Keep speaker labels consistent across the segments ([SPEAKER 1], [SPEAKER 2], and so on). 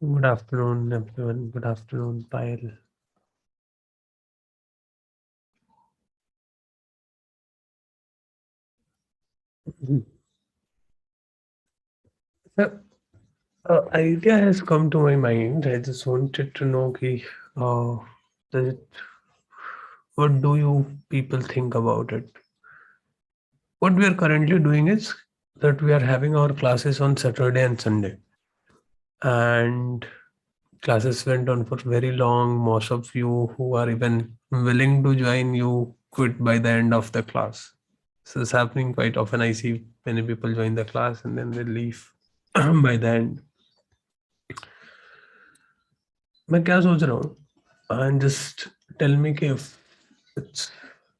[SPEAKER 1] Good afternoon, everyone. Good afternoon, Payal. Mhm. So, idea has come to my mind. I just wanted to know, uh, does it, what do you people think about it? What we are currently doing is that we are having our classes on Saturday and Sunday, and classes went on for very long. Most of you who are even willing to join, you quit by the end of the class. So it's happening quite often. I see many people join the class and then they leave by the end. मैं क्या सोच रहा हूँ and just tell me कि if it's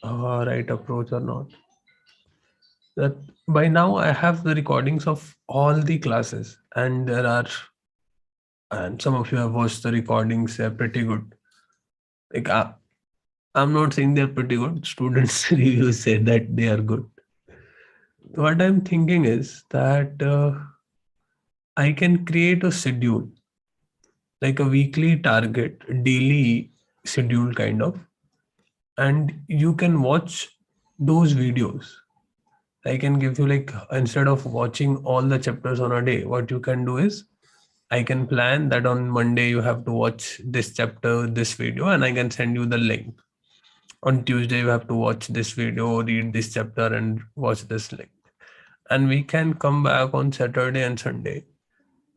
[SPEAKER 1] a right approach or not. That by now I have the recordings of all the classes, and there are, and some of you have watched the recordings. They're pretty good. Like I'm not saying they're pretty good. Students' reviews say that they are good. What I'm thinking is that I can create a schedule, like a weekly target, daily schedule kind of, and you can watch those videos. I can give you, like, instead of watching all the chapters on a day, what you can do is I can plan that on Monday you have to watch this chapter, this video, and I can send you the link. On Tuesday you have to watch this video, read this chapter, and watch this link. And we can come back on Saturday and Sunday.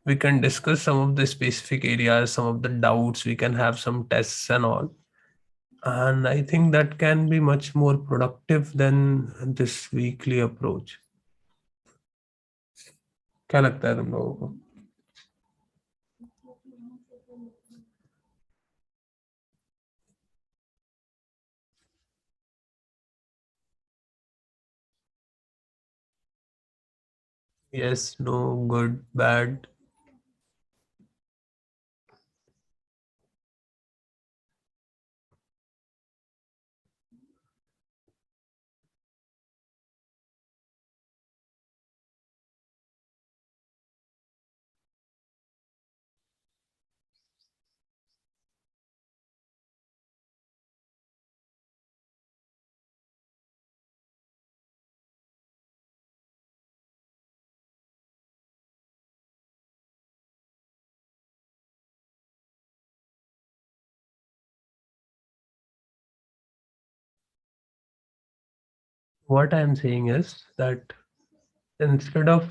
[SPEAKER 1] We can discuss some of the specific areas, some of the doubts. We can have some tests and all. And I think that can be much more productive than this weekly approach. क्या लगता है तुम लोगों को? Yes, no, good, bad. What I'm saying is that instead of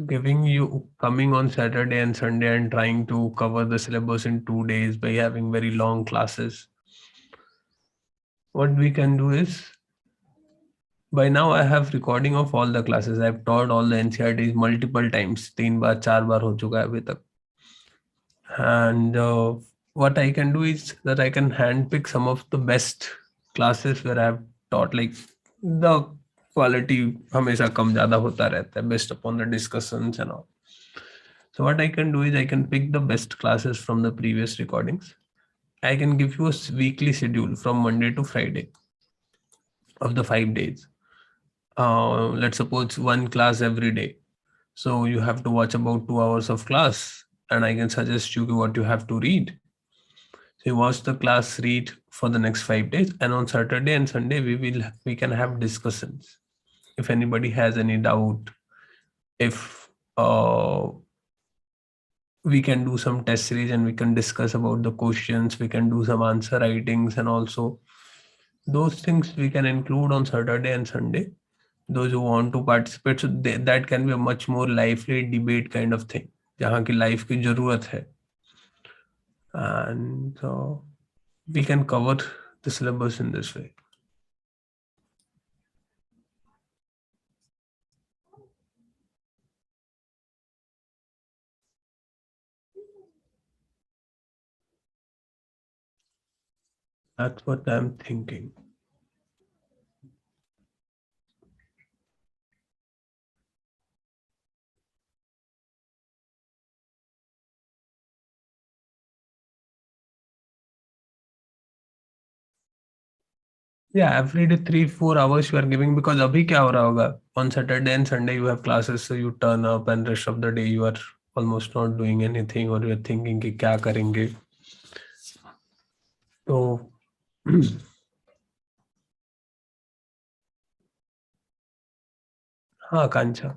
[SPEAKER 1] giving you coming on Saturday and Sunday and trying to cover the syllabus in 2 days by having very long classes, what we can do is, by now I have recording of all the classes. I've taught all the NCRTs multiple times. 3 बार 4 बार हो चुका है अभी तक. And what I can do is that I can handpick some of the best classes where I've taught. Like, the quality हमेशा कम ज़्यादा होता रहता है based upon the discussions and all. So what I can do is I can pick the best classes from the previous recordings. I can give you a weekly schedule from Monday to Friday of the 5 days. Let's suppose one class every day. So you have to watch about 2 hours of class, and I can suggest you what you have to read. So you watch the class, read for the next 5 days, and on Saturday and Sunday we can have discussions. If anybody has any doubt, if we can do some test series and we can discuss about the questions, we can do some answer writings, and also those things we can include on Saturday and Sunday. Those who want to participate, so that can be a much more lively debate kind of thing, जहाँ की life की जरूरत है. And we can cover the syllabus in this way. That's what I'm thinking. Yeah, every day 3-4 hours you are giving, because अभी क्या हो रहा होगा, on Saturday and Sunday you have classes, so you turn up and rest of the day you are almost not doing anything, or you're thinking कि क्या करेंगे. तो हाँ कांचा,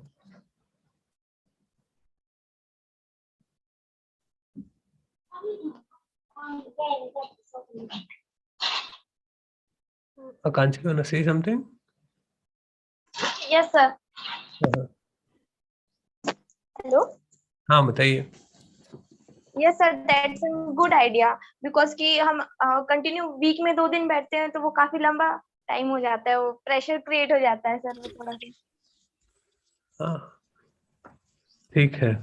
[SPEAKER 1] कांचा, you wanna say something?
[SPEAKER 2] Yes, sir.
[SPEAKER 1] हाँ
[SPEAKER 2] Hello.
[SPEAKER 1] हाँ, बताइए.
[SPEAKER 2] Yes, sir. That's a good idea because कि हम कंटिन्यू वीक में 2 दिन बैठते हैं तो वो काफी लंबा टाइम हो जाता है, वो प्रेशर क्रिएट हो जाता है सर, वो थोड़ा सा.
[SPEAKER 1] हाँ ठीक है,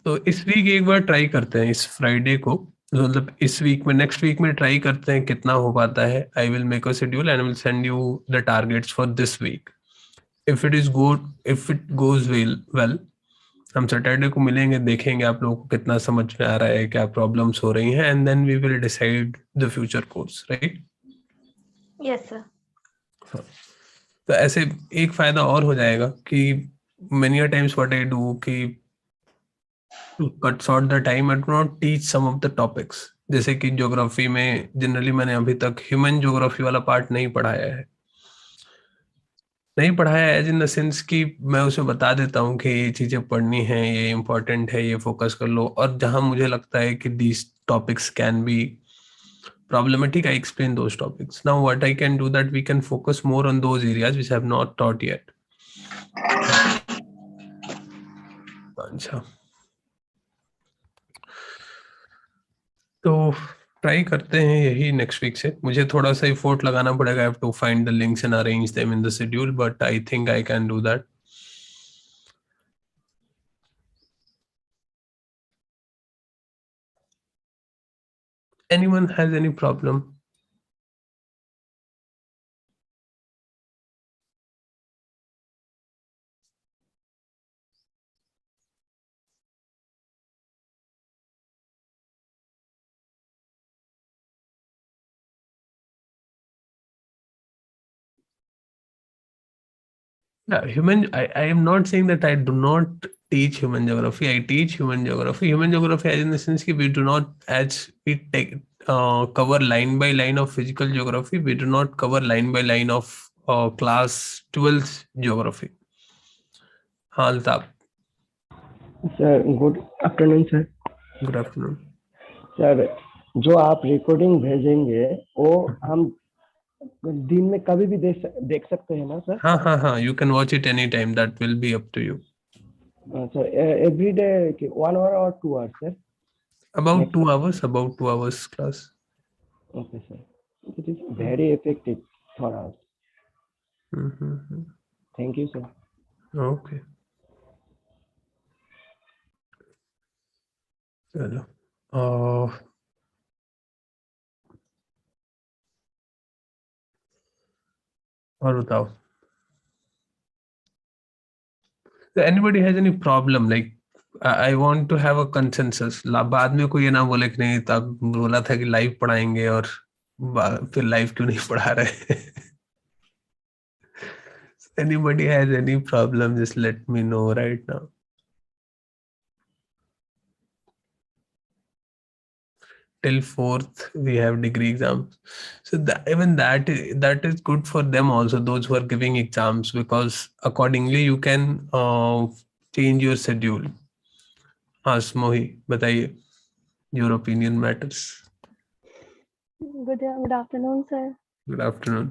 [SPEAKER 1] तो इस वीक एक बार ट्राई करते हैं, इस फ्राइडे को, मतलब इस वीक में, नेक्स्ट वीक में ट्राई करते हैं कितना हो पाता है. I will make a schedule and will send you the targets for this week. If it is good, if it goes well, हम सैटरडे को मिलेंगे, देखेंगे आप लोगों को कितना समझ में आ रहा है, क्या प्रॉब्लम्स हो रही हैं, and then we will decide the future course, right.
[SPEAKER 2] Yes, sir.
[SPEAKER 1] तो ऐसे एक फायदा और हो जाएगा कि many a times what I do कि to cut short the time, I do not teach some of the topics. जैसे कि ज्योग्राफी में जनरली मैंने अभी तक ह्यूमन ज्योग्राफी वाला पार्ट नहीं पढ़ाया है. नहीं पढ़ाया एज इन द सेंस कि मैं उसे बता देता हूँ कि ये चीजें पढ़नी है, ये इंपॉर्टेंट है, ये फोकस कर लो, और जहां मुझे लगता है कि these topics can be problematic, I explain those topics. Now what I can do, that we can focus more on those areas which I have not taught yet. अच्छा, तो ट्राई करते हैं यही नेक्स्ट वीक से. मुझे थोड़ा सा effort लगाना पड़ेगा, I have to find the links and arrange them in the schedule, but I think I can do that. Anyone has any problem? Yeah, I am not saying that I do not teach human geography. I teach human geography. Human geography, as in the sense that we do not, as we take cover line by line of physical geography, we do not cover line by line of class 12th geography. हाँ Altaf.
[SPEAKER 3] Sir good afternoon sir.
[SPEAKER 1] Good afternoon.
[SPEAKER 3] Sir जो आप recording भेजेंगे वो हम दिन में कभी भी देख सकते हैं ना सर?
[SPEAKER 1] हाँ हाँ हाँ, you can watch it anytime. That will be up to you.
[SPEAKER 3] Sir every day 1 hour or 2 hours sir?
[SPEAKER 1] About 2 hours. About 2 hours class.
[SPEAKER 3] Okay sir, it is very effective for us. Thank you sir.
[SPEAKER 1] Okay. चलो. और बताओ. So anybody has any problem, like I want to have a consensus. बाद में कोई ये ना बोले कि नहीं, तब बोला था कि लाइव पढ़ाएंगे और फिर लाइव क्यों नहीं पढ़ा रहे. Anybody has any problem, just let me know right now. Till 4th we have degree exams, so even that is good for them also, those who are giving exams, because accordingly you can change your schedule. हाँ मोही बताइए, your opinion matters.
[SPEAKER 4] Good afternoon sir.
[SPEAKER 1] Good afternoon.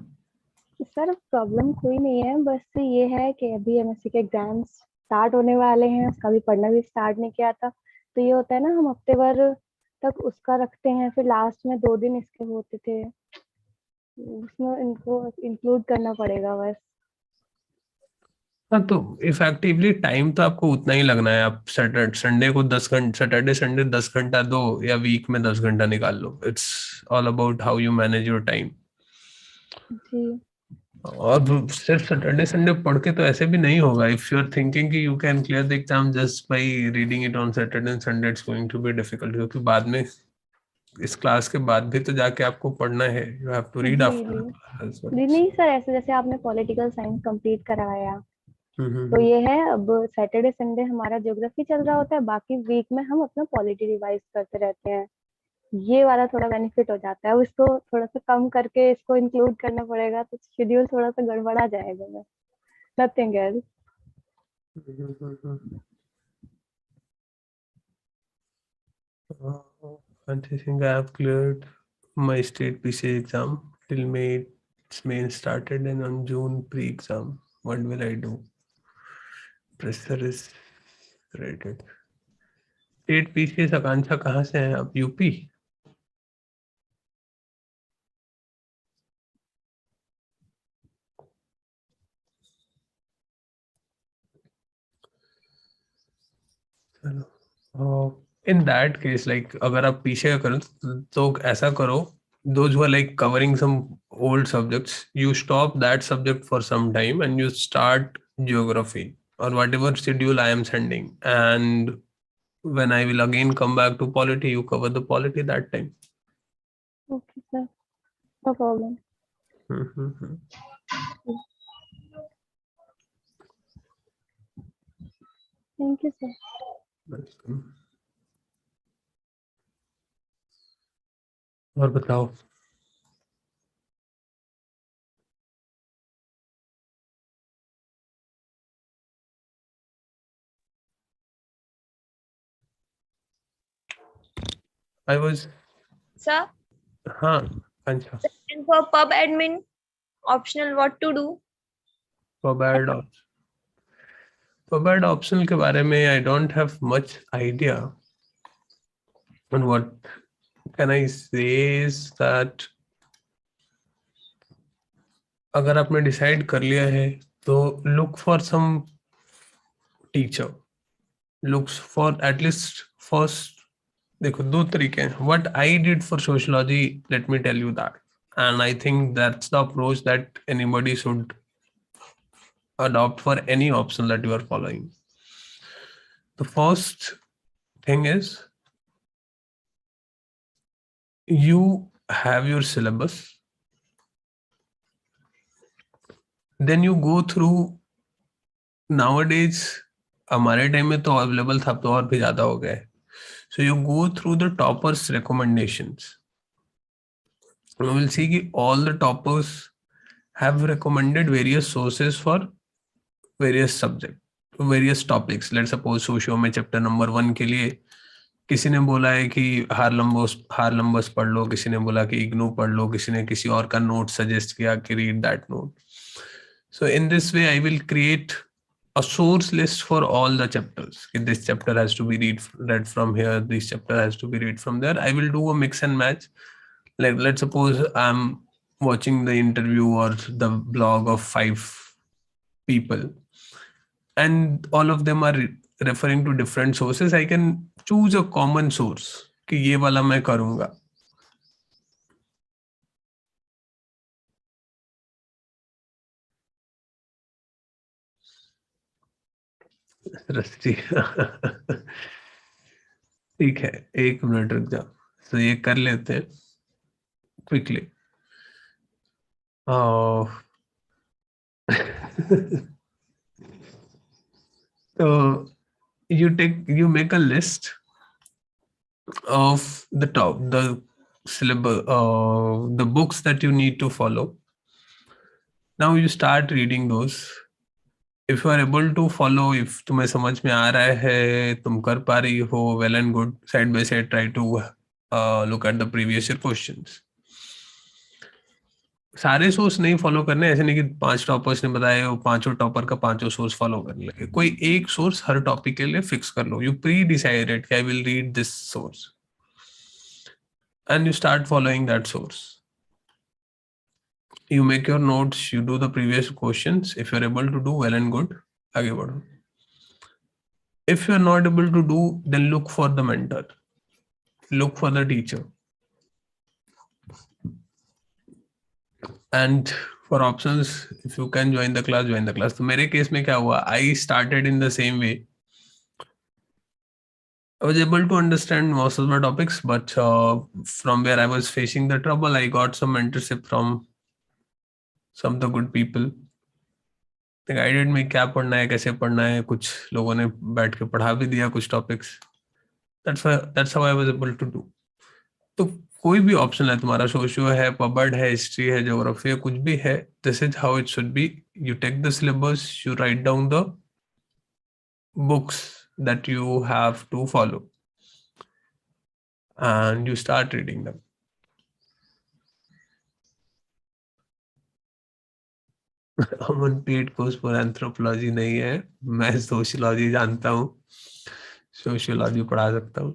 [SPEAKER 4] Sir problem कोई नहीं है, बस ये है कि अभी एमएससी के एग्जाम्स स्टार्ट होने वाले हैं, उसका भी पढ़ना भी स्टार्ट नहीं किया था, तो ये होता है ना, हम हफ्ते भर तक उसका रखते हैं, फिर लास्ट में 2 दिन इसके होते थे, उसमें इनको इंक्लूड करना पड़ेगा बस.
[SPEAKER 1] हाँ, तो इफेक्टिवली टाइम तो आपको उतना ही लगना है. आप सैटरडे संडे को 10 घंटे, सैटरडे संडे 10 घंटा दो, या वीक में 10 घंटा निकाल लो. It's all about how you manage your time.
[SPEAKER 4] जी.
[SPEAKER 1] और सिर्फ सैटरडे संडे पढ़ के तो ऐसे भी नहीं होगा. इफ यू आर थिंकिंग कि you can clear the exam just by reading it on Saturday and Sunday, it's going to be difficult, क्योंकि बाद में इस क्लास के बाद भी तो जाके आपको पढ़ना है. यू हैव टू रीड
[SPEAKER 4] जी
[SPEAKER 1] आफ्टर
[SPEAKER 4] जी
[SPEAKER 1] क्लास.
[SPEAKER 4] जी नहीं सर, ऐसे जैसे आपने पॉलिटिकल साइंस कंप्लीट कराया तो ये है, अब सैटरडे संडे हमारा ज्योग्राफी चल रहा होता है, बाकी वीक में हम अपना पॉलिटी रिवाइज करते रहते हैं। ये वाला थोड़ा बेनिफिट हो जाता है। अब इसको थोड़ा सा कम करके इसको इंक्लूड करना पड़ेगा, तो शेड्यूल थोड़ा सा गड़बड़ा जाएगा बस, nothing else.
[SPEAKER 1] I think I have cleared my state PCA exam till May. Its main started, and on June pre-exam. What will I do? Pressure is rated. State PCS Akanksha कहाँ से है आप? यूपी? चलो, इन दैट केस लाइक अगर आप पीछे करो तो ऐसा करो, those who are like covering some old subjects, you stop that subject for some time and you start geography or whatever schedule I am sending, and when I will again come back to polity, you cover the polity that time.
[SPEAKER 4] Okay sir, no problem. Thank you sir.
[SPEAKER 1] Welcome. और बताओ। I was
[SPEAKER 2] Sir,
[SPEAKER 1] हाँ अच्छा
[SPEAKER 2] and for pub admin optional, what to do?
[SPEAKER 1] Pub optional के बारे में I don't have much idea, and what can I say is that अगर आपने decide कर लिया है तो look for some teacher, looks for at least first। देखो दो तरीके हैं। What I did for sociology, let me tell you that, and I think that's the approach that anybody should adopt for any option that you are following. The first thing is you have your syllabus, then you go through। nowadays हमारे time में तो available था, अब तो और भी ज्यादा हो गए। so you go through the toppers recommendations, you will see कि all the toppers have recommended various sources for various subject, various topics। let's suppose socio में चैप्टर नंबर 1 के लिए किसी ने बोला है कि हार्लम्बस पढ़ लो, किसी ने बोला कि इग्नू पढ़ लो, किसी ने किसी और का नोट सजेस्ट किया कि read that note. So in this way I will create a source list for all the chapters. This chapter has to be read from here, this chapter has to be read from there. I will do a mix and match. Like let's suppose I'm watching the interview or the blog of 5 people and all of them are referring to different sources. I can choose a common source कि ये वाला मैं करूंगा। रस्ती ठीक है, 1 minute रुक जाओ। तो ये कर लेते हैं क्विकली। तो you make a list of the syllabus, the books that you need to follow. Now you start reading those. If you are able to follow, if तुम्हें समझ में आ रहा है, तुम कर पा रही हो, well and good. Side by side try to look at the previous year questions. सारे सोर्स नहीं फॉलो करने, ऐसे नहीं कि 5 टॉपर्स ने बताए वो 5 टॉपर का 5 सोर्स फॉलो करने लगे। कोई एक सोर्स हर टॉपिक के लिए फिक्स कर लो। यू प्री डिसाइडेड कि आई will read this source and you start following that source. you make your notes, you do the previous questions. If you're able to do, well and good, आगे बढ़ो। If you're not able to do, then look for the mentor, look for the teacher. And for options, if you can join the class, join the class. तो मेरे case में क्या हुआ, I started in the same way. I was able to understand most of the topics, but from where I was facing the trouble, I got some mentorship from some of the good people. Guided में क्या पढ़ना है, कैसे पढ़ना है, कुछ लोगों ने बैठ के पढ़ा भी दिया कुछ topics. That's how I was able to do. तो कोई भी ऑप्शन है तुम्हारा, सोशियो है, पबड है, हिस्ट्री है, ज्योग्राफी है, कुछ भी है, this is how it should be. You take the syllabus, you write down the books that you have to follow and you start reading them. Aman paid course for anthropology नहीं है, मैं sociology जानता हूँ, sociology पढ़ा सकता हूँ.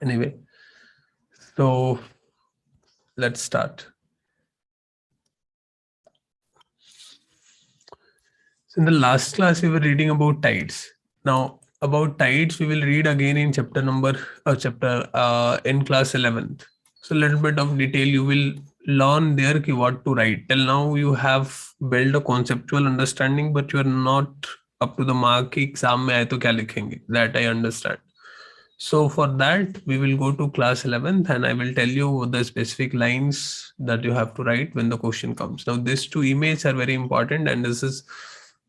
[SPEAKER 1] Anyway, so let's start. So in the last class we were reading about tides. Now about tides we will read again in chapter in class 11th. So a little bit of detail you will learn there ki what to write. Till now you have built a conceptual understanding, but you are not up to the mark ki exam mein aaye to kya likhenge. That I understand. So for that we will go to class 11th and I will tell you the specific lines that you have to write when the question comes. Now these two images are very important and this is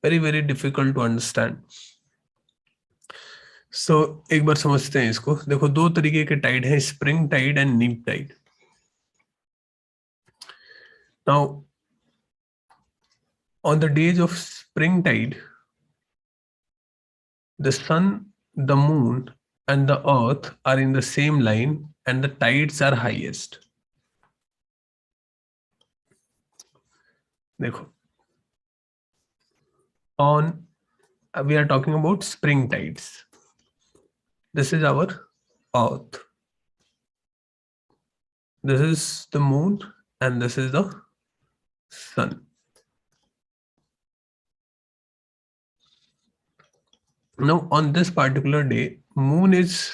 [SPEAKER 1] very very difficult to understand. So एक बार समझते हैं इसको. देखो दो तरीके के Tide है, spring Tide and नीप Tide. Now on the days of spring tide, the sun, the moon and the earth are in the same line and the tides are highest. देखो, we are talking about spring tides. This is our earth, this is the moon and this is the sun. Now on this particular day, moon is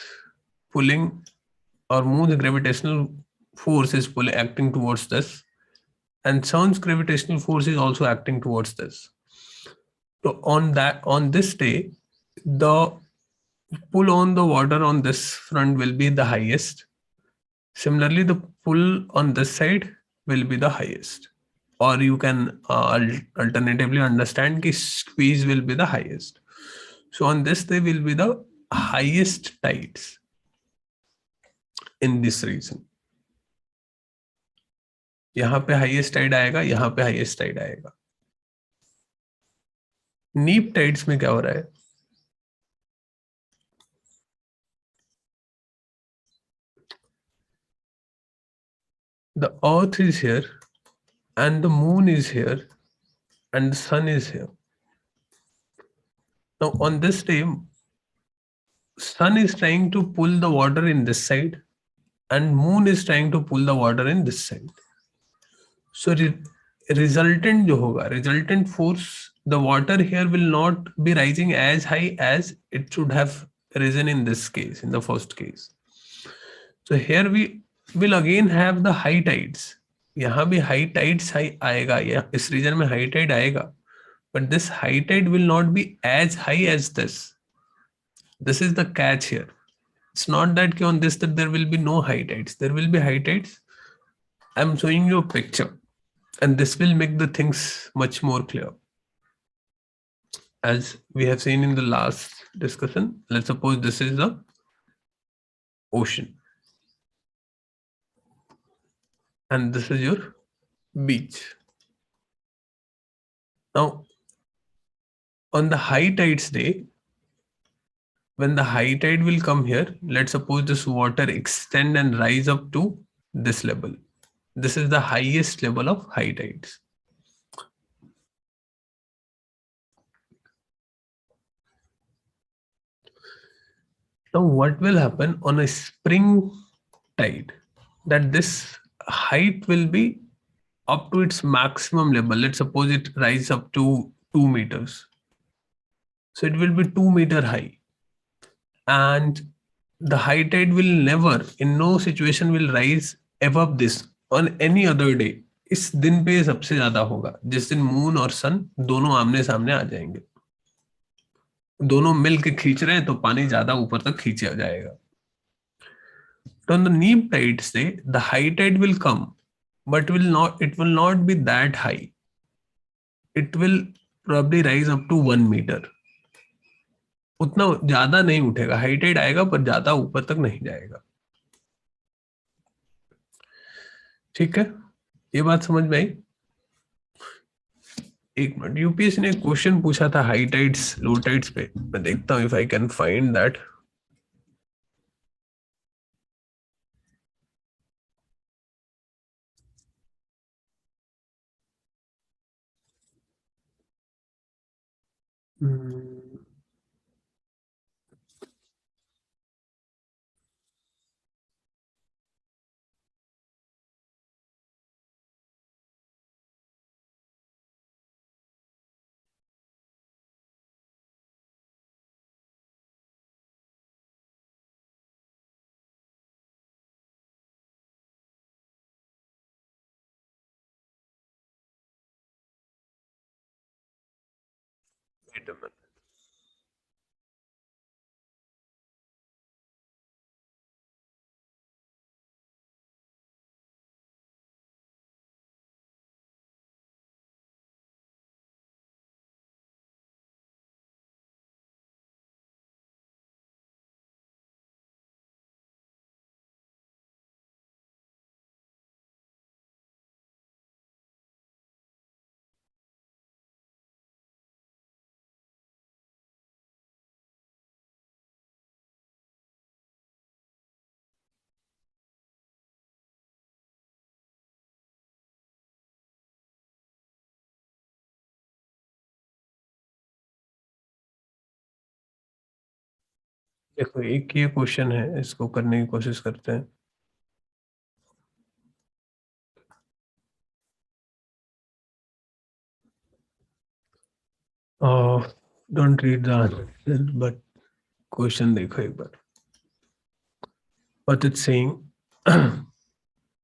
[SPEAKER 1] pulling, or moon's gravitational force is acting towards this, and sun's gravitational force is also acting towards this. So on this day, the pull on the water on this front will be the highest. Similarly, the pull on this side will be the highest, or you can alternatively understand कि squeeze will be the highest. So on this day will be the highest tides in this region. यहाँ पे highest tide आएगा, यहाँ पे highest tide आएगा. नीप tides में क्या हो रहा है? The earth is here and the moon is here and the sun is here. Now on this day, sun is trying to pull the water in this side and moon is trying to pull the water in this side. So resultant जो होगा, resultant force, the water here will not be rising as high as it should have risen in this case, in the first case. So here we will again have the high tides. यहाँ भी high tides आएगा, या इस region में high tide आएगा, but this high tide will not be as high as this. This is the catch here. It's not that on this that there will be no high tides. There will be high tides. I'm showing you a picture, and this will make the things much more clear. As we have seen in the last discussion, let's suppose this is the ocean. And this is your beach. Now, on the high tides day, when the high tide will come here, let's suppose this water extend and rise up to this level. This is the highest level of high tides. Now, what will happen on a spring tide? That this height will be up to its maximum level. Let's suppose it rises up to 2 meters. So it will be 2 meter high. And the high tide will never, in no situation will rise above this on any other day. इस दिन पे सबसे ज्यादा होगा जिस दिन moon और सन दोनों आमने सामने आ जाएंगे. दोनों मिल के खींच रहे हैं तो पानी ज्यादा ऊपर तक खींचा जाएगा. So on the neap tides day, the high tide will come, but it will not be that high. It will probably rise up to 1 meter. उतना ज्यादा नहीं उठेगा, हाई टाइड आएगा पर ज्यादा ऊपर तक नहीं जाएगा. ठीक है, ये बात समझ में आई. एक मिनट, यूपीएससी ने क्वेश्चन पूछा था हाई टाइड्स लो टाइड्स पे. मैं देखता हूँ if I can find that. Wait a minute. देखो एक ये क्वेश्चन है, इसको करने की कोशिश करते हैं. Don't read the answer but question देखो एक बार. What it's saying,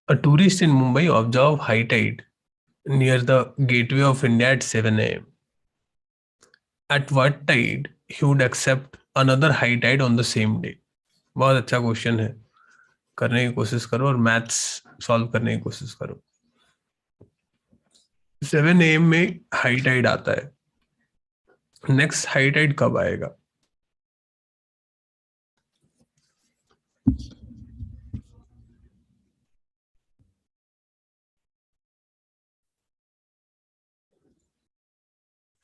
[SPEAKER 1] a tourist in Mumbai observed high tide near the gateway of India at 7 a.m. At what tide he would accept another high tide on the same day? बहुत अच्छा question है, करने की कोशिश करो और maths solve करने की कोशिश करो. 7 AM में हाई टाइड आता है, नेक्स्ट हाई टाइड कब आएगा?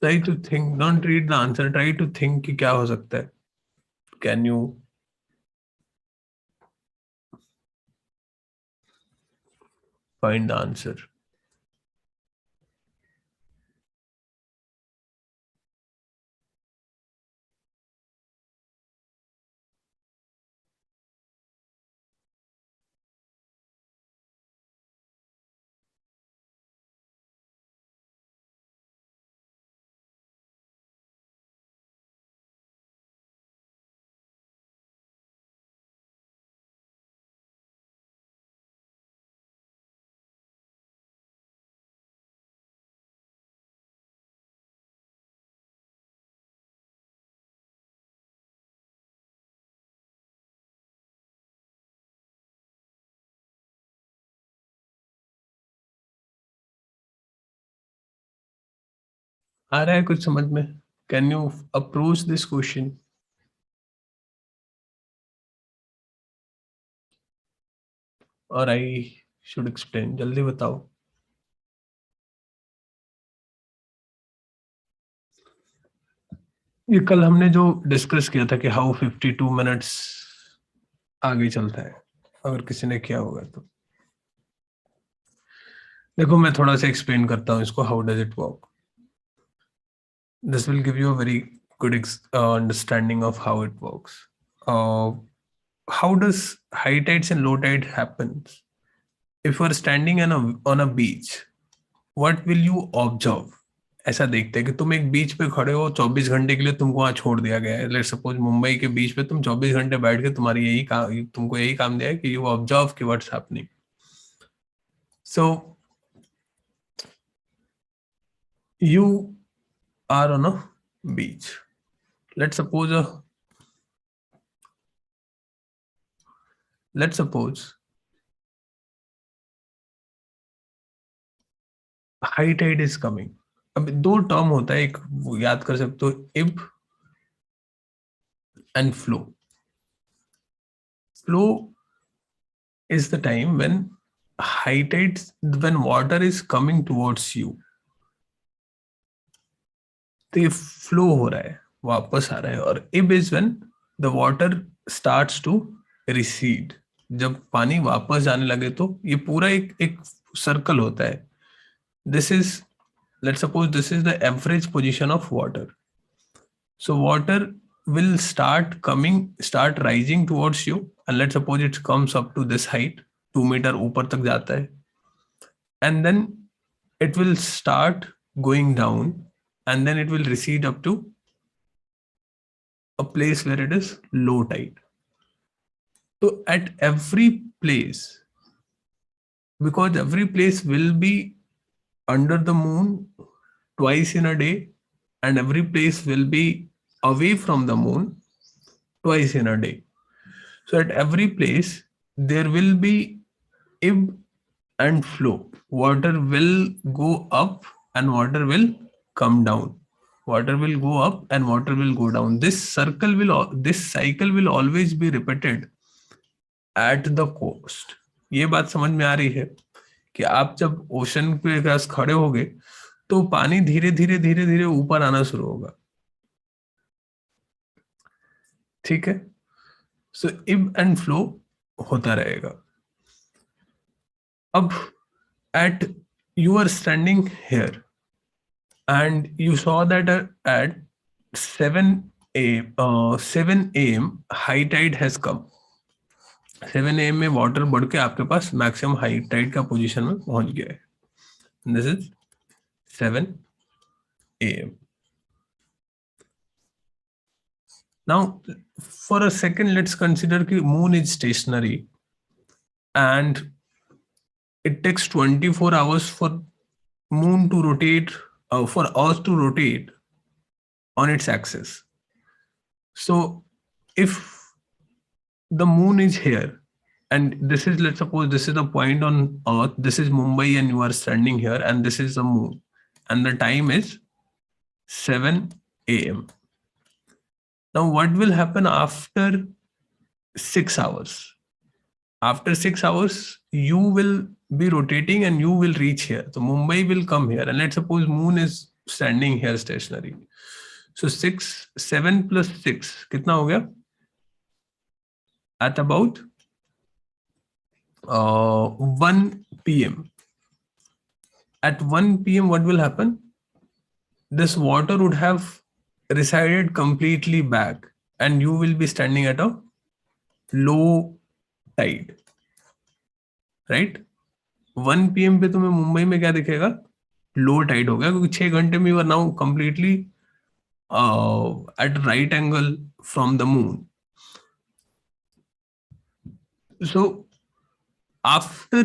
[SPEAKER 1] Try to think, don't read the answer, try to think कि क्या हो सकता है. Can you find the answer? आ रहा है कुछ समझ में? Can you approach this question? और आई शुड एक्सप्लेन, जल्दी बताओ. ये कल हमने जो डिस्कस किया था कि हाउ 52 मिनट्स आगे चलता है, अगर किसी ने किया होगा तो. देखो मैं थोड़ा सा एक्सप्लेन करता हूँ इसको, how does it work. This will give you a very good understanding of how it works. How does high tides and low tide happens? If you are standing on a beach, what will you observe? ऐसा देखते हैं कि तुम एक बीच पे खड़े हो, 24 घंटे के लिए तुमको वहां छोड़ दिया गया है. लेट्स सपोज मुंबई के बीच पे तुम 24 घंटे बैठ के तुम्हारी यही काम, तुमको यही काम दिया है कि यू ऑब्जर्व कि what's happening. So you are on a beach. Let's suppose high tide is coming. अब दो टर्म होता है, एक वो याद कर सकते हो, इब and flow. Flow is the time when high tides, when water is coming towards you. तो ये फ्लो हो रहा है, वापस आ रहा है. और ebb is when the water starts to recede, जब पानी वापस जाने लगे. तो ये पूरा एक एक सर्कल होता है. This is, let's suppose this is the average position of water. So water will start rising towards you, and let's suppose it comes up to this height, 2 metre ऊपर तक जाता है, and then it will start going down, and then it will recede up to a place where it is low tide. So at every place, because every place will be under the moon twice in a day, and every place will be away from the moon twice in a day. So at every place there will be ebb and flow. Water will go up and water will come down. Water will go up and water will go down. This cycle will always be repeated at the coast. ये बात समझ में आ रही है कि आप जब ओशन के पास खड़े होगे तो पानी धीरे धीरे धीरे धीरे ऊपर आना शुरू होगा. ठीक है. सो इब एंड फ्लो होता रहेगा. अब at you are standing here and you saw that at 7 a.m. high tide has come. 7 a.m. में वाटर बढ़ के आपके पास मैक्सिमम हाई टाइड का पोजीशन में पहुंच गया है. This is 7 a.m. Now, for a second, let's consider that moon is stationary and it takes 24 hours for moon to rotate, for Earth to rotate on its axis. So, if the moon is here, and this is, let's suppose this is the point on Earth, this is Mumbai and you are standing here, and this is the moon, and the time is 7 a.m. Now, what will happen after 6 hours? After 6 hours, you will be rotating and you will reach here. So Mumbai will come here, and let's suppose moon is standing here stationary. So 7 plus 6, कितना हो गया? At about 1 p.m. At 1 p.m. what will happen? This water would have resided completely back, and you will be standing at a low tide, right? 1 p.m. पे तुम्हें मुंबई में क्या दिखेगा? Low tide हो गया, क्योंकि 6 घंटे में you are now completely at right angle from the moon. So after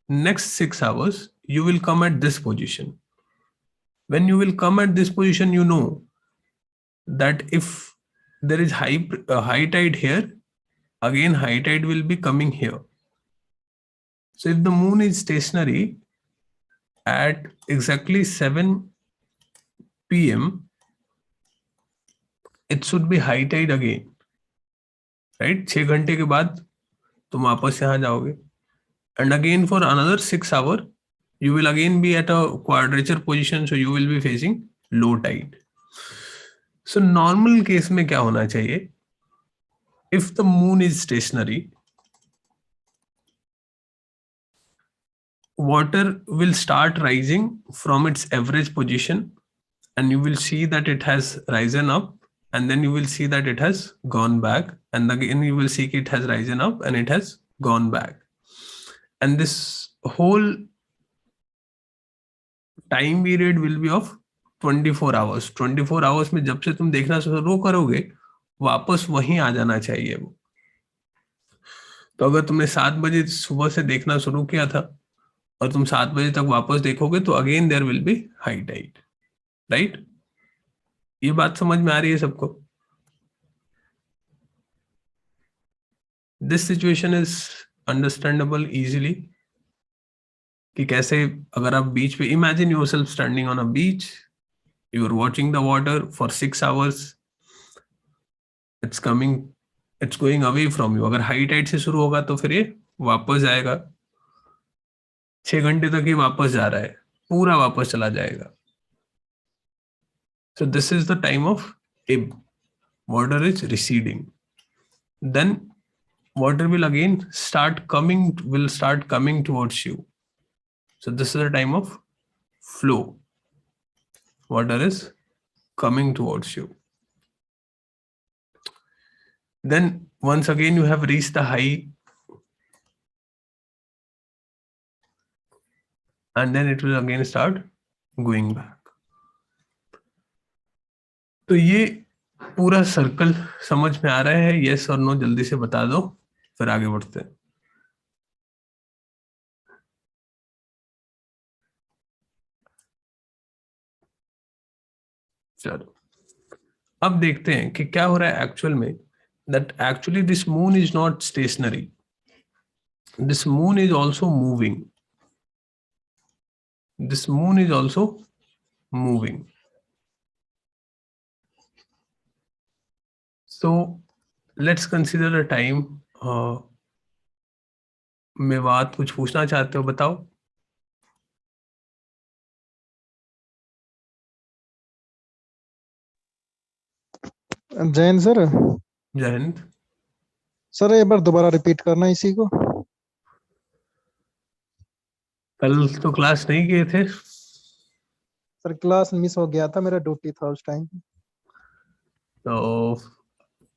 [SPEAKER 1] next 6 hours, you will come at this position. When you will come at this position, you know that if there is high tide here, again high tide will be coming here. So if the moon is stationary at exactly 7 p.m, it should be high tide again, right? 6 घंटे के बाद तुम वापस यहाँ जाओगे, and again for another 6 hours you will again be at a quadrature position, so you will be facing low tide. So normal case में क्या होना चाहिए? If the moon is stationary, water will start rising from its average position, and you will see that it has risen up, and then you will see that it has gone back, and again you will see it has risen up and it has gone back. And this whole time period will be of 24 hours. 24 hours में जब से तुम देखना शुरू करोगे, वापस वहीं आ जाना चाहिए वो. तो अगर तुमने 7 बजे सुबह से देखना शुरू किया था और तुम 7 बजे तक वापस देखोगे, तो again there will be high tide, right? ये बात समझ में आ रही है सबको? This situation is understandable easily, कि कैसे अगर आप बीच पे, imagine yourself standing on a beach You are watching the water for 6 hours. It's going away from you. अगर हाई टाइड से शुरू होगा तो फिर ये वापस जाएगा, 6 घंटे तक ही वापस जा रहा है, पूरा वापस चला जाएगा. So this is the time of ebb. Water is receding. Then water will again start coming towards you. So this is the time of flow. Water is coming towards you. Then once again you have reached the high, and then it will again start going back. तो ये पूरा circle समझ में आ रहा है? Yes और no जल्दी से बता दो, फिर आगे बढ़ते हैं. चलो अब देखते हैं कि क्या हो रहा है एक्चुअल में. That actually this moon is not stationary, this moon is also moving. This moon is also moving. So let's consider a time. Mewat कुछ पूछना चाहते हो, बताओ.
[SPEAKER 5] जैन सर.
[SPEAKER 1] जय हिंद.
[SPEAKER 5] सर एक बार दोबारा रिपीट करना इसी को.
[SPEAKER 1] कल तो क्लास नहीं किए थे.
[SPEAKER 5] सर क्लास मिस हो गया था, मेरा ड्यूटी था उस टाइम.
[SPEAKER 1] तो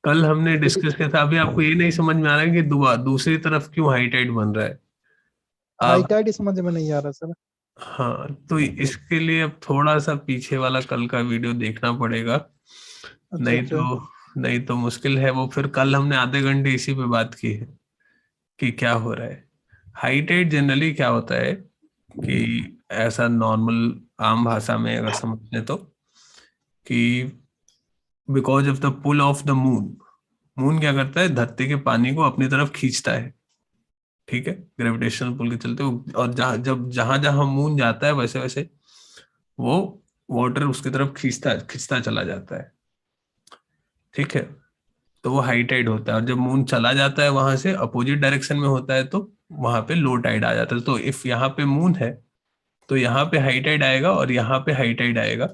[SPEAKER 1] कल हमने डिस्कस किया था. अभी आपको ये नहीं समझ में आ रहा है कि दूसरी तरफ क्यों हाई टाइड बन रहा है?
[SPEAKER 5] हाई टाइड समझ में नहीं आ रहा सर.
[SPEAKER 1] हाँ, तो इसके लिए अब थोड़ा सा पीछे वाला कल का वीडियो देखना पड़ेगा. नहीं तो मुश्किल है वो. फिर कल हमने आधे घंटे इसी पे बात की है कि क्या हो रहा है. हाई टाइड जनरली क्या होता है कि ऐसा नॉर्मल आम भाषा में अगर समझने तो, कि because of the pull of the moon. Moon क्या करता है? धरती के पानी को अपनी तरफ खींचता है. ठीक है, ग्रेविटेशनल पुल के चलते. और जहां जहां मून जाता है वैसे वैसे वो वाटर उसकी तरफ खींचता चला जाता है. ठीक है, तो वो हाई टाइड होता है. और जब मून चला जाता है वहां से अपोजिट डायरेक्शन में होता है तो वहां पे लो टाइड आ जाता है. तो इफ यहाँ पे मून है तो यहाँ पे हाई टाइड आएगा और यहाँ पे हाई टाइड आएगा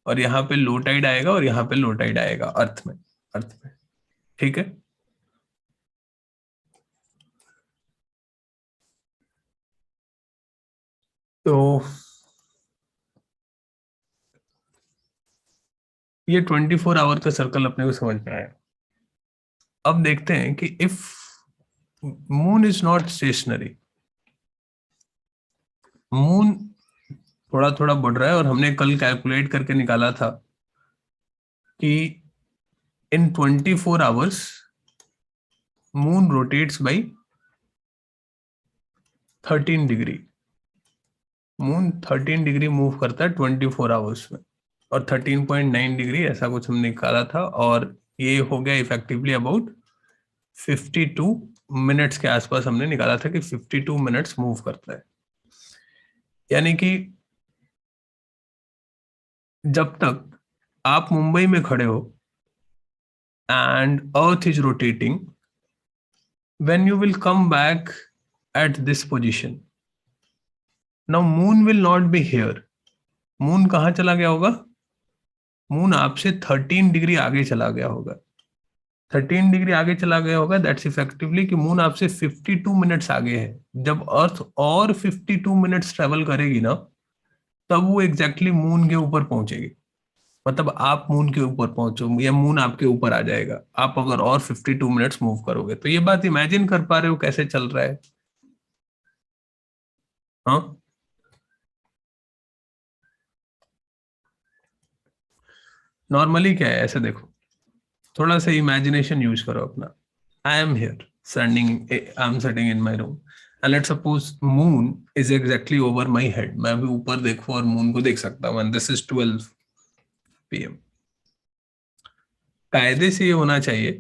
[SPEAKER 1] और यहाँ पे लो टाइड आएगा और यहाँ पे लो टाइड आएगा अर्थ में. ठीक है, तो ये 24 आवर का सर्कल अपने को समझ में आया. अब देखते हैं कि if moon is not stationary, moon थोड़ा थोड़ा बढ़ रहा है. और हमने कल कैलकुलेट करके निकाला था कि in 24 hours moon rotates by 13 degree. Moon 13 degree move करता है 24 आवर्स में, और 13.9 डिग्री ऐसा कुछ हमने निकाला था. और ये हो गया इफेक्टिवली अबाउट 52 मिनट्स के आसपास हमने निकाला था कि 52 मिनट्स मूव करता है. यानी कि जब तक आप मुंबई में खड़े हो and earth is rotating, when you will come back at this position, now moon will not be here. moon कहाँ चला गया होगा? moon आपसे 13 डिग्री आगे चला गया होगा. 13 डिग्री आगे चला गया होगा. दैट्स इफेक्टिवली कि मून आपसे 52 मिनट्स आगे है. जब अर्थ और 52 मिनट्स ट्रेवल करेगी ना, तब वो एग्जैक्टली मून के ऊपर पहुंचेगी. मतलब आप मून के ऊपर पहुंचो या मून आपके ऊपर आ जाएगा, आप अगर और 52 मिनट्स मूव करोगे. तो ये बात इमेजिन कर पा रहे हो कैसे चल रहा है? हाँ, नॉर्मली क्या है, ऐसे देखो, थोड़ा सा इमेजिनेशन यूज करो अपना. I am here sitting in my room, and let's suppose moon is exactly over my head. मैं अभी ऊपर देखूं और मून को देख सकता हूं. And this is 12 PM. कायदे से ये होना चाहिए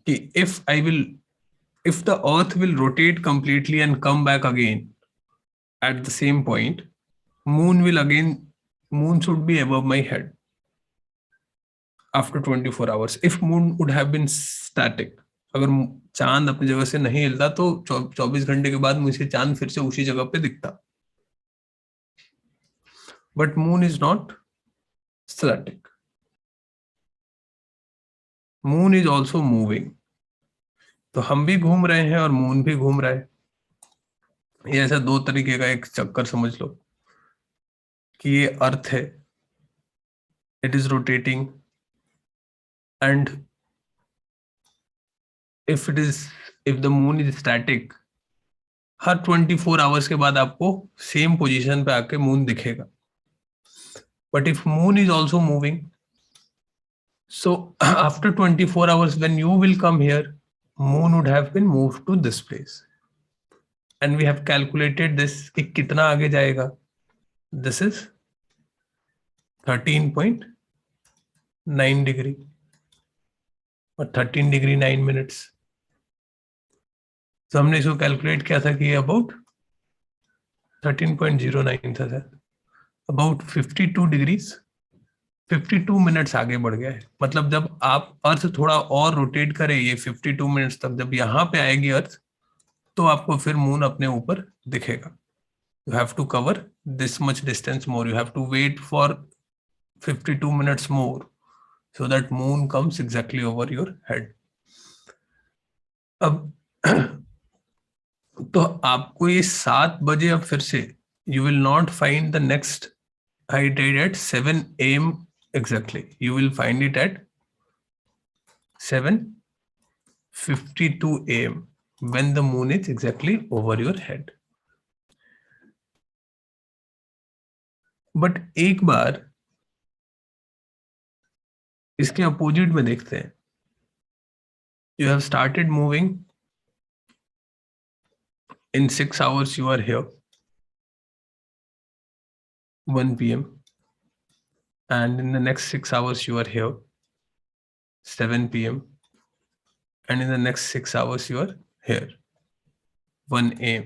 [SPEAKER 1] कि if the earth will rotate completely and come back again at the same point, moon will again moon should be above my head after 24 hours. If moon would have been static, अगर चांद अपनी जगह से नहीं हिलता तो 24 घंटे के बाद मुझे चांद फिर से उसी जगह पे दिखता. But moon is not static. Moon is also moving. तो हम भी घूम रहे हैं और मून भी घूम रहा है. ये ऐसा दो तरीके का एक चक्कर समझ लो कि ये अर्थ है, it is rotating, and if the moon is static, हर 24 आवर्स के बाद आपको सेम पोजीशन पे आके मून दिखेगा. But if moon is also moving, so after 24 hours when you will come here, moon would have been moved to this place. And we have calculated this कि कितना आगे जाएगा. This is 13.9 degree और 13 degree 9 minutes. तो हमने इसको calculate किया था कि अबाउट 13.09 था सर. अबाउट 52 डिग्रीज 52 मिनट्स आगे बढ़ गया है. मतलब जब आप अर्थ थोड़ा और रोटेट करें ये 52 मिनट्स तक, जब यहाँ पे आएगी अर्थ, तो आपको फिर मून अपने ऊपर दिखेगा. You have to cover this much distance more, you have to wait for 52 minutes more so that moon comes exactly over your head. अब तो आपको ये 7 बजे अब फिर से you will not find the next high tide at 7 AM exactly. You will find it at 7:52 AM when the moon is exactly over your head. But एक बार इसके अपोजिट में देखते हैं. You have started moving. In 6 hours you are here, 1 PM, and in the next 6 hours you are here, 7 PM, and in the next 6 hours you are here, 1 AM.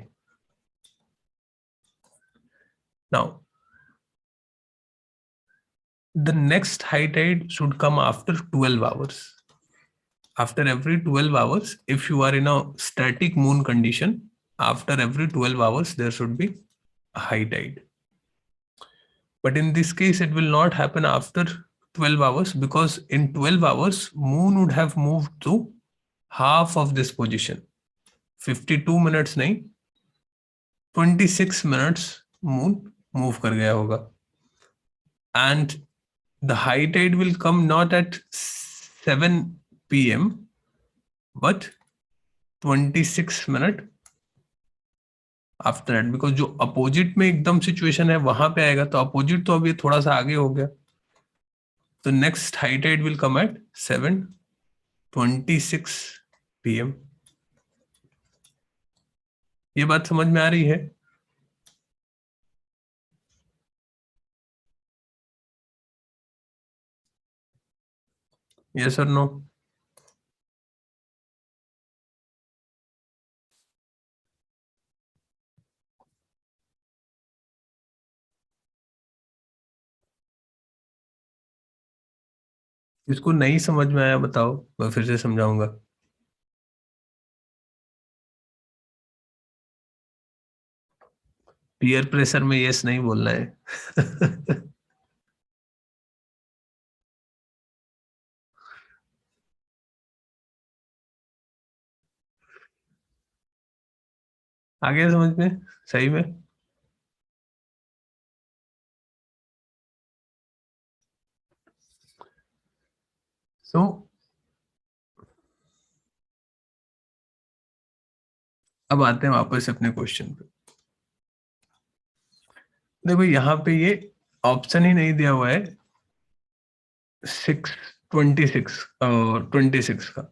[SPEAKER 1] Now, the next high tide should come after 12 hours. After every 12 hours, if you are in a static moon condition, after every 12 hours, there should be a high tide. But in this case, it will not happen after 12 hours because in 12 hours, moon would have moved to half of this position. 52 minutes नहीं, 26 minutes moon move कर गया होगा. And the high tide will come not at 7 PM but 26 minutes after that, because जो opposite में एकदम situation है वहां पे आएगा. तो अपोजिट तो अभी थोड़ा सा आगे हो गया. तो next high tide will come at 7:26 PM. ये बात समझ में आ रही है? Yes or no? इसको नहीं समझ में आया बताओ, मैं फिर से समझाऊंगा. पीयर प्रेशर में यस नहीं बोलना है. आ गया समझ में सही में? सो अब आते हैं वापस अपने क्वेश्चन पे. देखो यहाँ पे ये ऑप्शन ही नहीं दिया हुआ है 26 का,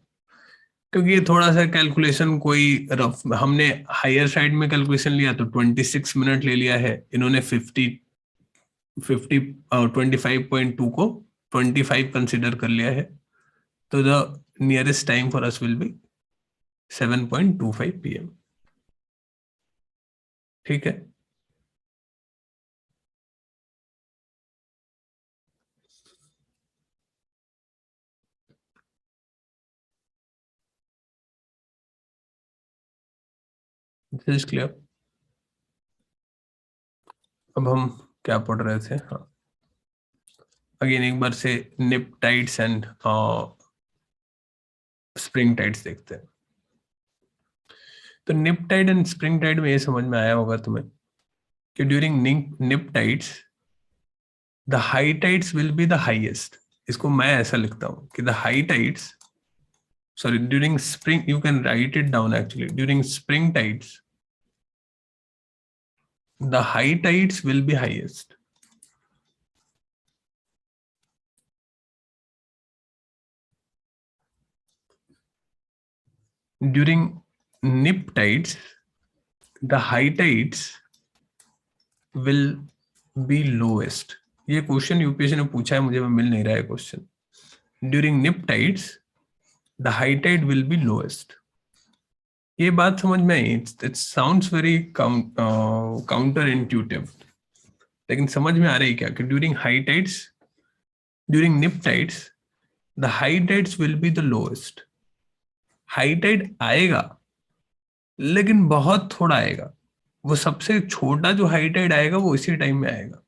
[SPEAKER 1] क्योंकि ये थोड़ा सा कैलकुलेशन कोई रफ, हमने हायर साइड में कैलकुलेशन लिया तो 26 मिनट ले लिया है. इन्होंने 25.2 को 25 कंसिडर कर लिया है. तो the nearest time for us will be 7:25 PM. ठीक है. This is clear. अब हम क्या पढ़ रहे थे? हाँ, अगेन एक बार से निप टाइड्स एंड स्प्रिंग टाइड्स देखते हैं। तो निप टाइड एंड स्प्रिंग टाइड में ये समझ में आया होगा तुम्हें कि during nib tides the high tides will be the highest. इसको मैं ऐसा लिखता हूं कि the high tides, sorry, during spring, you can write it down actually. During spring tides, the high tides will be highest. During nip tides, the high tides will be lowest. ये question UPSC ने पूछा है, मुझे मिल नहीं रहा है question. During nip tides, the high tide will be lowest. ये बात समझ में आई? It sounds very counter intuitive, लेकिन समझ में आ रही क्या कि during high tides, during nip tides, the high tides will be the lowest. High tide आएगा लेकिन बहुत थोड़ा आएगा। वो सबसे छोटा जो हाई टाइड आएगा वो इसी टाइम में आएगा।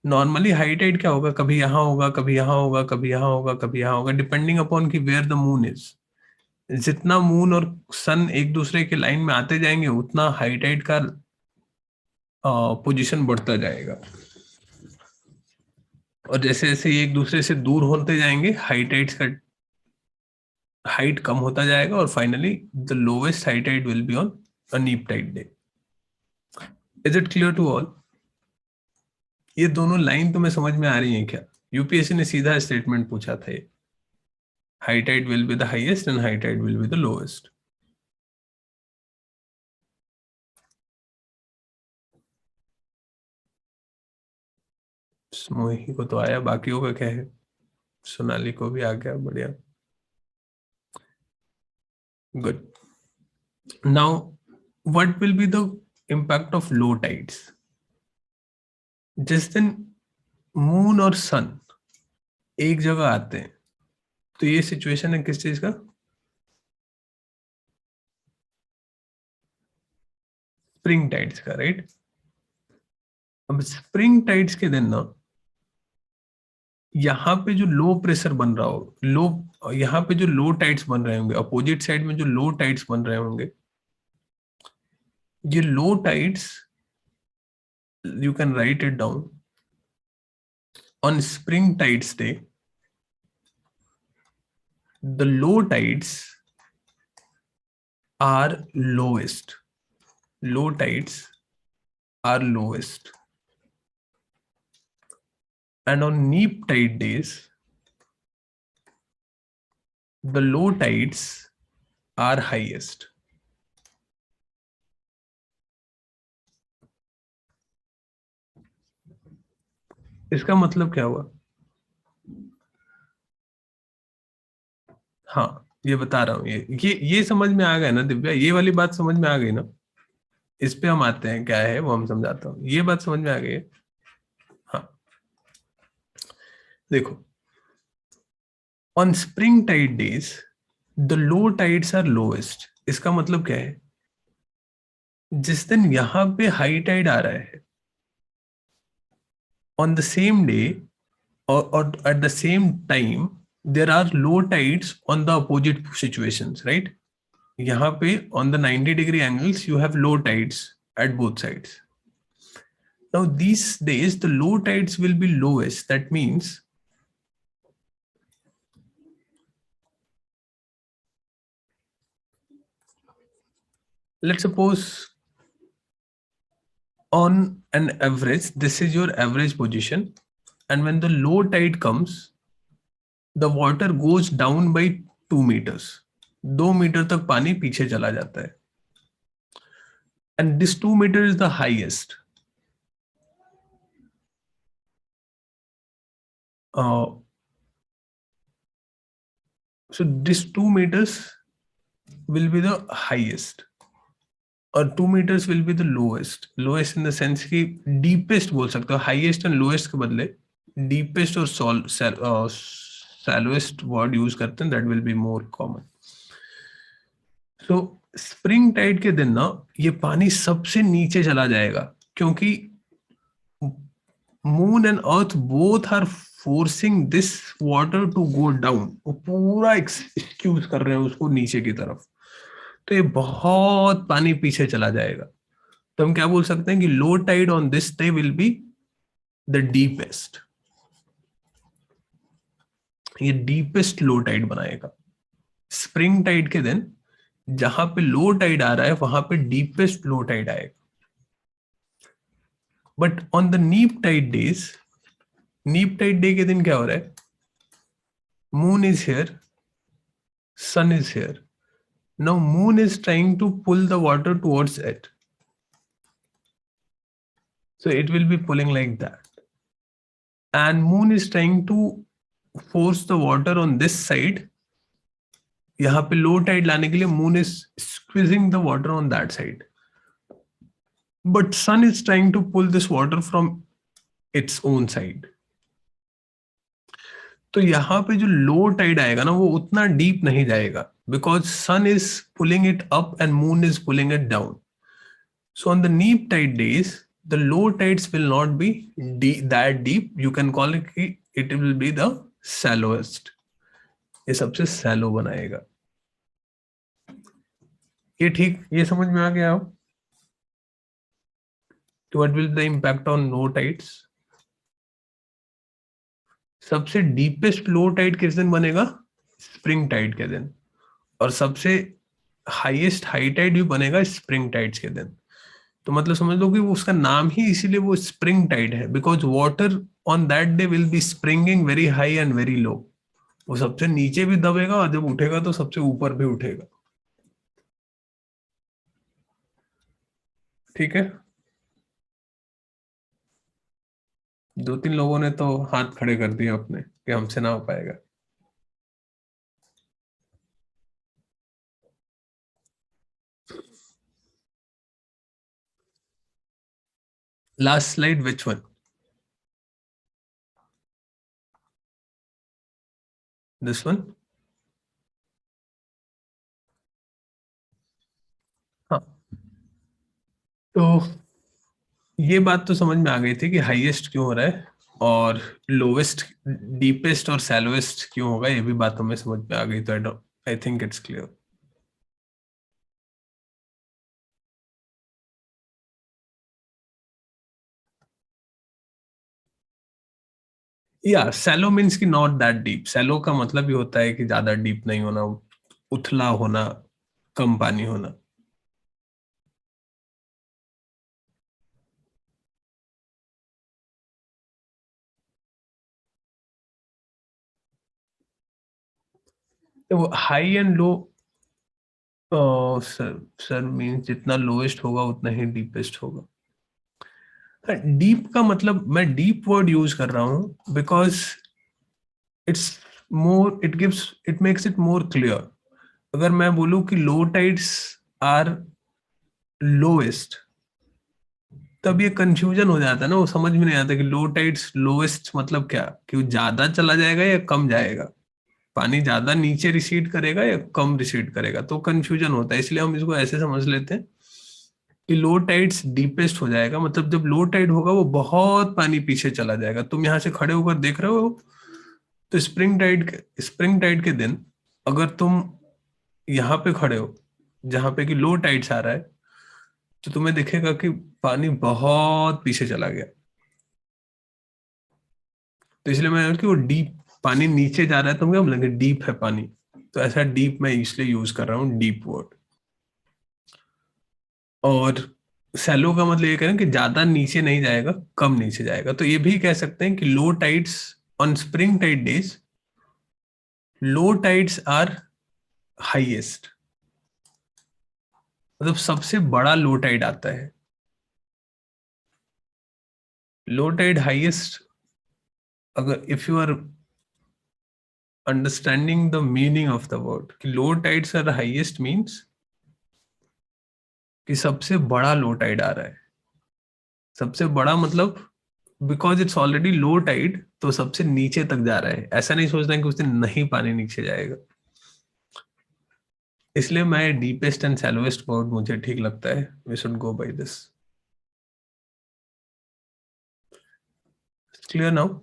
[SPEAKER 1] नॉर्मली हाई टाइड क्या होगा, कभी यहाँ होगा, कभी यहाँ होगा, कभी यहाँ होगा, कभी यहाँ होगा, डिपेंडिंग अपॉन कि वेयर द मून इज। जितना मून और सन एक दूसरे के लाइन में आते जाएंगे उतना हाई टाइड का पोजीशन बढ़ता जाएगा, और जैसे जैसे ये एक दूसरे से दूर होते जाएंगे हाई टाइड्स का हाइट कम होता जाएगा, और finally the lowest high tide will be on a neap tide day. Is it clear to all? ये दोनों लाइन तुम्हें समझ में आ रही है क्या? यूपीएससी ने सीधा स्टेटमेंट पूछा था ये, high tide will be the highest and high tide will be the lowest. मोही को तो आया, बाकियों का क्या है? सोनाली को भी आ गया, बढ़िया, good. Now what will be the impact of low tides? जिस दिन मून और सन एक जगह आते हैं, तो ये सिचुएशन है किस चीज का? स्प्रिंग टाइड्स का, राइट? अब स्प्रिंग टाइड्स के दिन ना यहाँ पे जो लो प्रेशर बन रहा हो, लो, यहाँ पे जो लो टाइड्स बन रहे होंगे, अपोजिट साइड में जो लो टाइड्स बन रहे होंगे, ये लो tides, you can write it down, on spring tides day the low tides are lowest. Low tides are lowest, and on neap tide days the low tides are highest. इसका मतलब क्या हुआ? हाँ, ये बता रहा हूं, ये समझ में आ गया ना दिव्या? ये वाली बात समझ में आ गई ना? इस पे हम आते हैं, क्या है वो हम समझाता हूँ। ये बात समझ में आ गई है? हाँ, देखो, on spring tide days the low tides are lowest. इसका मतलब क्या है? जिस दिन यहां पे हाई टाइड आ रहा है, on the same day or at the same time there are low tides on the opposite situations, right? यहाँ पे on the 90-degree angles you have low tides at both sides. Now these days the low tides will be lowest. That means let's suppose on an average this is your average position, and when the low tide comes the water goes down by 2 meters. 2 metre तक पानी पीछे चला जाता है, and this 2 meter is the highest. So this 2 meters will be the highest, और 2 meters will be the lowest. Lowest in the sense कि deepest बोल सकते हो, highest and lowest के बदले deepest और shallowest word use करते हैं, that will be more common. So spring tide के दिन ना ये पानी सबसे नीचे चला जाएगा, क्योंकि moon and earth both are forcing this water to go down. वो पूरा एक्सक्यूज कर रहे हैं उसको नीचे की तरफ, तो ये बहुत पानी पीछे चला जाएगा। तो हम क्या बोल सकते हैं कि low tide on this day will be the deepest. ये डीपेस्ट लो टाइड बनाएगा। स्प्रिंग टाइड के दिन जहां पे लो टाइड आ रहा है वहां पे डीपेस्ट लो टाइड आएगा। But on the neap tide days, नीप टाइड डे के दिन क्या हो रहा है? Moon is here, sun is here. Now moon is trying to pull the water towards it. So it will be pulling like that. And moon is trying to force the water on this side. यहाँ पे low tide लाने के लिए moon is squeezing the water on that side. But sun is trying to pull this water from its own side. तो यहाँ पे जो low tide आएगा ना वो उतना डीप नहीं जाएगा, because sun is pulling it up and moon is pulling it down. So on the neap tide days the low tides will not be that deep. You can call it कि it will be the shallowest. ये सबसे Cello बनाएगा. ये ठीक, ये समझ में आ गया हो? What will the impact on low tides? सबसे डीपेस्ट लो टाइड किस दिन बनेगा? स्प्रिंग टाइड के दिन. और सबसे हाईएस्ट हाई टाइड भी बनेगा स्प्रिंग टाइड्स के दिन. तो मतलब समझ लो कि वो उसका नाम ही इसीलिए वो स्प्रिंग टाइड है, because water on that day will B springing very high and very low. वो सबसे नीचे भी दबेगा और जब उठेगा तो सबसे ऊपर भी उठेगा. ठीक है. 2-3 लोगों ने तो हाथ खड़े कर दिए अपने कि हमसे ना हो पाएगा. Last slide, which one? This one? हाँ, तो ये बात तो समझ में आ गई थी कि हाईएस्ट क्यों हो रहा है और लोवेस्ट, डीपेस्ट और सैलोवेस्ट क्यों होगा. ये भी बात हमें समझ में आ गई. तो आई थिंक इट्स क्लियर. या सैलो मीन्स की नॉट दैट डीप. सैलो का मतलब ही होता है कि ज्यादा डीप नहीं होना, उथला होना, कम पानी होना. तो high and low, sir means जितना लोएस्ट होगा उतना ही डीपेस्ट होगा. डीप का मतलब मैं डीप वर्ड यूज कर रहा हूं because it's more, it makes it more clear. अगर मैं बोलूं कि लो टाइड्स आर लोएस्ट, तब ये कंफ्यूजन हो जाता है ना. वो समझ में नहीं आता कि लो टाइड्स लोएस्ट मतलब क्या, कि वो ज्यादा चला जाएगा या कम जाएगा, पानी ज्यादा नीचे रिसीड करेगा या कम रिसीड करेगा. तो कंफ्यूजन होता है. इसलिए हम इसको ऐसे समझ लेते हैं कि लो टाइड्स डीपेस्ट हो जाएगा. मतलब जब लो टाइड होगा वो बहुत पानी पीछे चला जाएगा. तुम यहाँ से खड़े होकर देख रहे हो तो स्प्रिंग टाइड के दिन अगर तुम यहाँ पे खड़े हो जहां पे कि लो टाइड्स आ रहा है, तो तुम्हें दिखेगा कि पानी बहुत पीछे चला गया. तो इसलिए मैं कि वो डीप, पानी नीचे जा रहा है तो हम क्या बोलेंगे? डीप है पानी. तो ऐसा डीप मैं इसलिए यूज कर रहा हूँ, डीप वर्ड. और सैलो का मतलब ये करें कि ज्यादा नीचे नहीं जाएगा, कम नीचे जाएगा. तो ये भी कह सकते हैं कि low tides on spring tide days, low tides are highest. मतलब सबसे बड़ा लो टाइड आता है. लो टाइड हाईएस्ट, अगर if you are understanding the meaning of the word कि low tides are highest means कि सबसे बड़ा लो टाइड आ रहा है. सबसे बड़ा मतलब because it's already low tide, तो सबसे नीचे तक जा रहा है. ऐसा नहीं सोचना कि उस दिन नहीं पानी नीचे जाएगा. इसलिए मैं डीपेस्ट एंड सैलोवेस्ट पोर्ट मुझे ठीक लगता है. We should go by this. Clear now?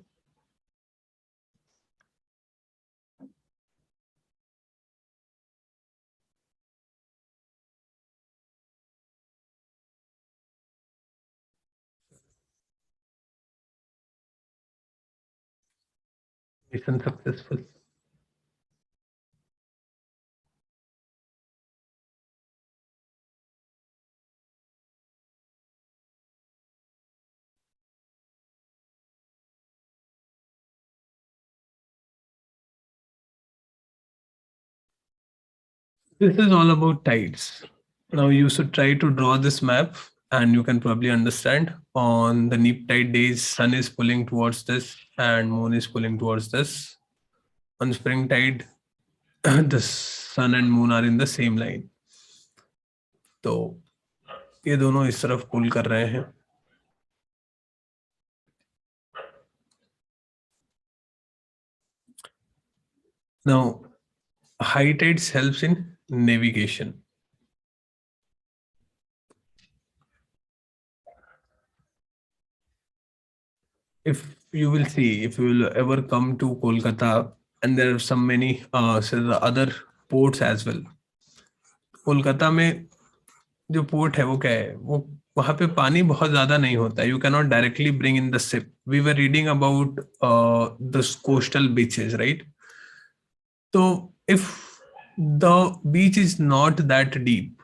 [SPEAKER 1] Mission successful. This is all about tides. Now you should try to draw this map and you can probably understand. On the neap tide days, sun is pulling towards this and moon is pulling towards this. On spring tide, the sun and moon are in the same line. तो ये दोनों इस तरफ पुल कर रहे हैं. Now, high tides helps in navigation. If you will see, if you will ever come to Kolkata, and there are some many other ports as well. Kolkata में जो पोर्ट है वो क्या है, वो वहां पे पानी बहुत ज्यादा नहीं होता है. You can not directly bring in the ship. We were reading about the coastal beaches, right? तो if the beach is not that deep,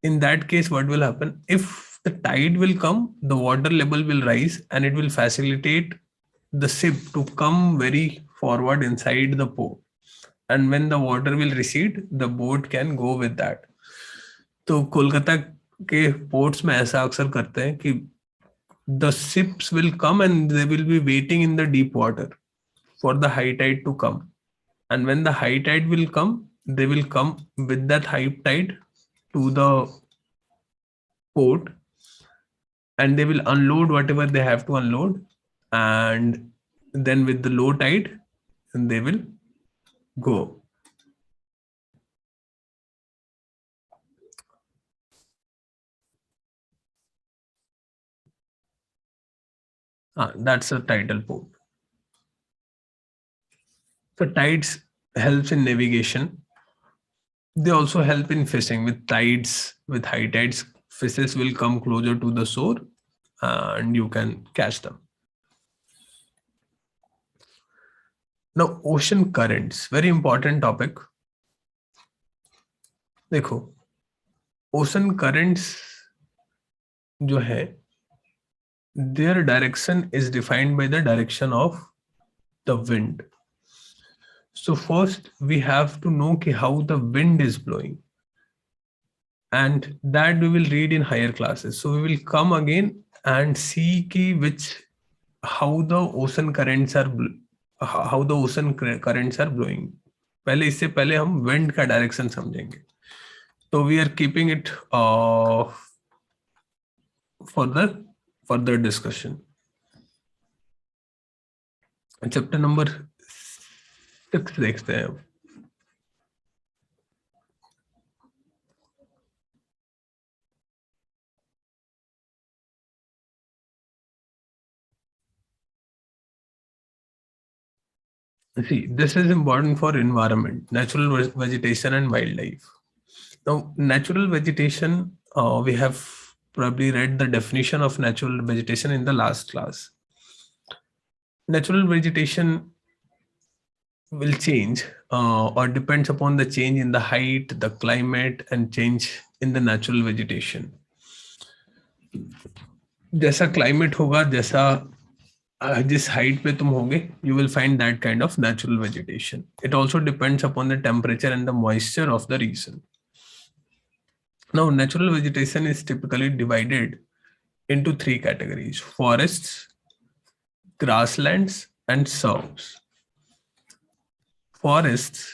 [SPEAKER 1] in that case what will happen, if the tide will come, the water level will rise and it will facilitate the ship to come very forward inside the port, and when the water will recede, the boat can go with that. तो कोलकाता के ports में ऐसा अक्सर करते हैं कि the ships will come and they will be waiting in the deep water for the high tide to come, and when the high tide will come, they will come with that high tide to the port and they will unload whatever they have to unload, and then with the low tide they will go. That's a tidal port. So tides helps in navigation. They also help in fishing. With tides, with high tides, fishes will come closer to the shore and you can catch them. Now, ocean currents, very important topic. देखो, ocean currents जो है, their direction is defined by the direction of the wind. So first we have to know how the wind is blowing, and that we will read in higher classes. So we will come again and see how the ocean currents are blowing. पहले इससे पहले हम wind का direction समझेंगे. So we are keeping it for the further discussion. Chapter number 6 देखते हैं. See, this is important for environment, natural vegetation and wildlife. Now, natural vegetation, we have probably read the definition of natural vegetation in the last class. Natural vegetation will change or depends upon the change in the height, the climate, and change in the natural vegetation. जैसा climate होगा, जैसा जिस height पे तुम होगे, you will find that kind of natural vegetation. It also depends upon the temperature and the moisture of the region. Now, natural vegetation is typically divided into 3 categories: forests, grasslands, and shrubs. Forests,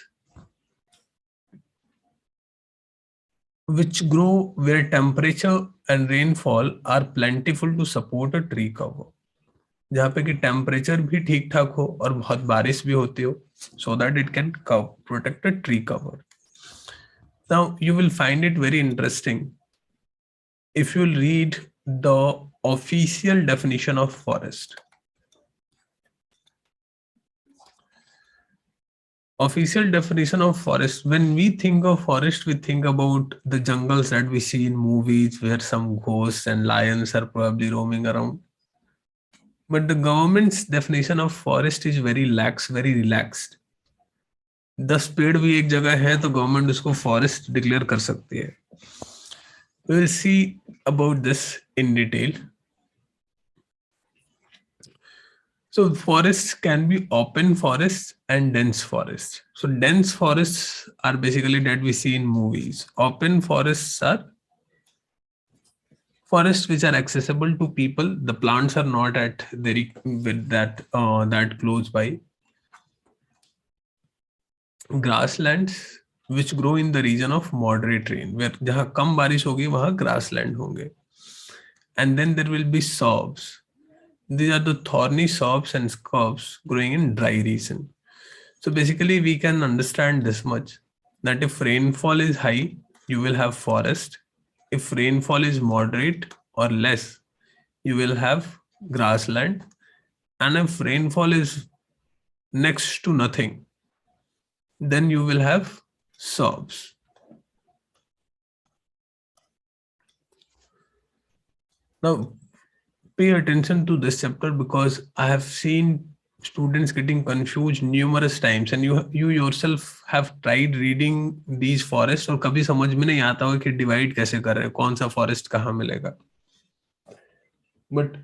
[SPEAKER 1] which grow where temperature and rainfall are plentiful to support a tree cover. जहाँ पे कि temperature भी ठीक ठाक हो और बहुत बारिश भी होती हो, so that it can protect a tree cover. Now you will find it very interesting if you read the official definition of forest. Official definition of forest. When we think of forest, we think about the jungles that we see in movies where some ghosts and lions are probably roaming around. But the government's definition of forest is very lax, very relaxed. 10 पेड़ भी एक जगह है तो government उसको forest declare कर सकती है. We will see about this in detail. So forests can be open forests and dense forests. So dense forests are basically that we see in movies. Open forests are forests which are accessible to people. The plants are not at very with that close by. Grasslands which grow in the region of moderate rain, where जहाँ कम बारिश होगी वहाँ grassland होंगे. And then there will be sobs. These are the thorny sobs and scrubs growing in dry region. So basically we can understand this much, that if rainfall is high, you will have forest. If rainfall is moderate or less, you will have grassland. And if rainfall is next to nothing, then you will have sobs. Now, pay attention to this chapter because I have seen students getting confused numerous times, and you yourself have tried reading these forests और कभी समझ में नहीं आता हो कि divide कैसे कर रहे हैं, कौन सा फॉरेस्ट कहाँ मिलेगा. But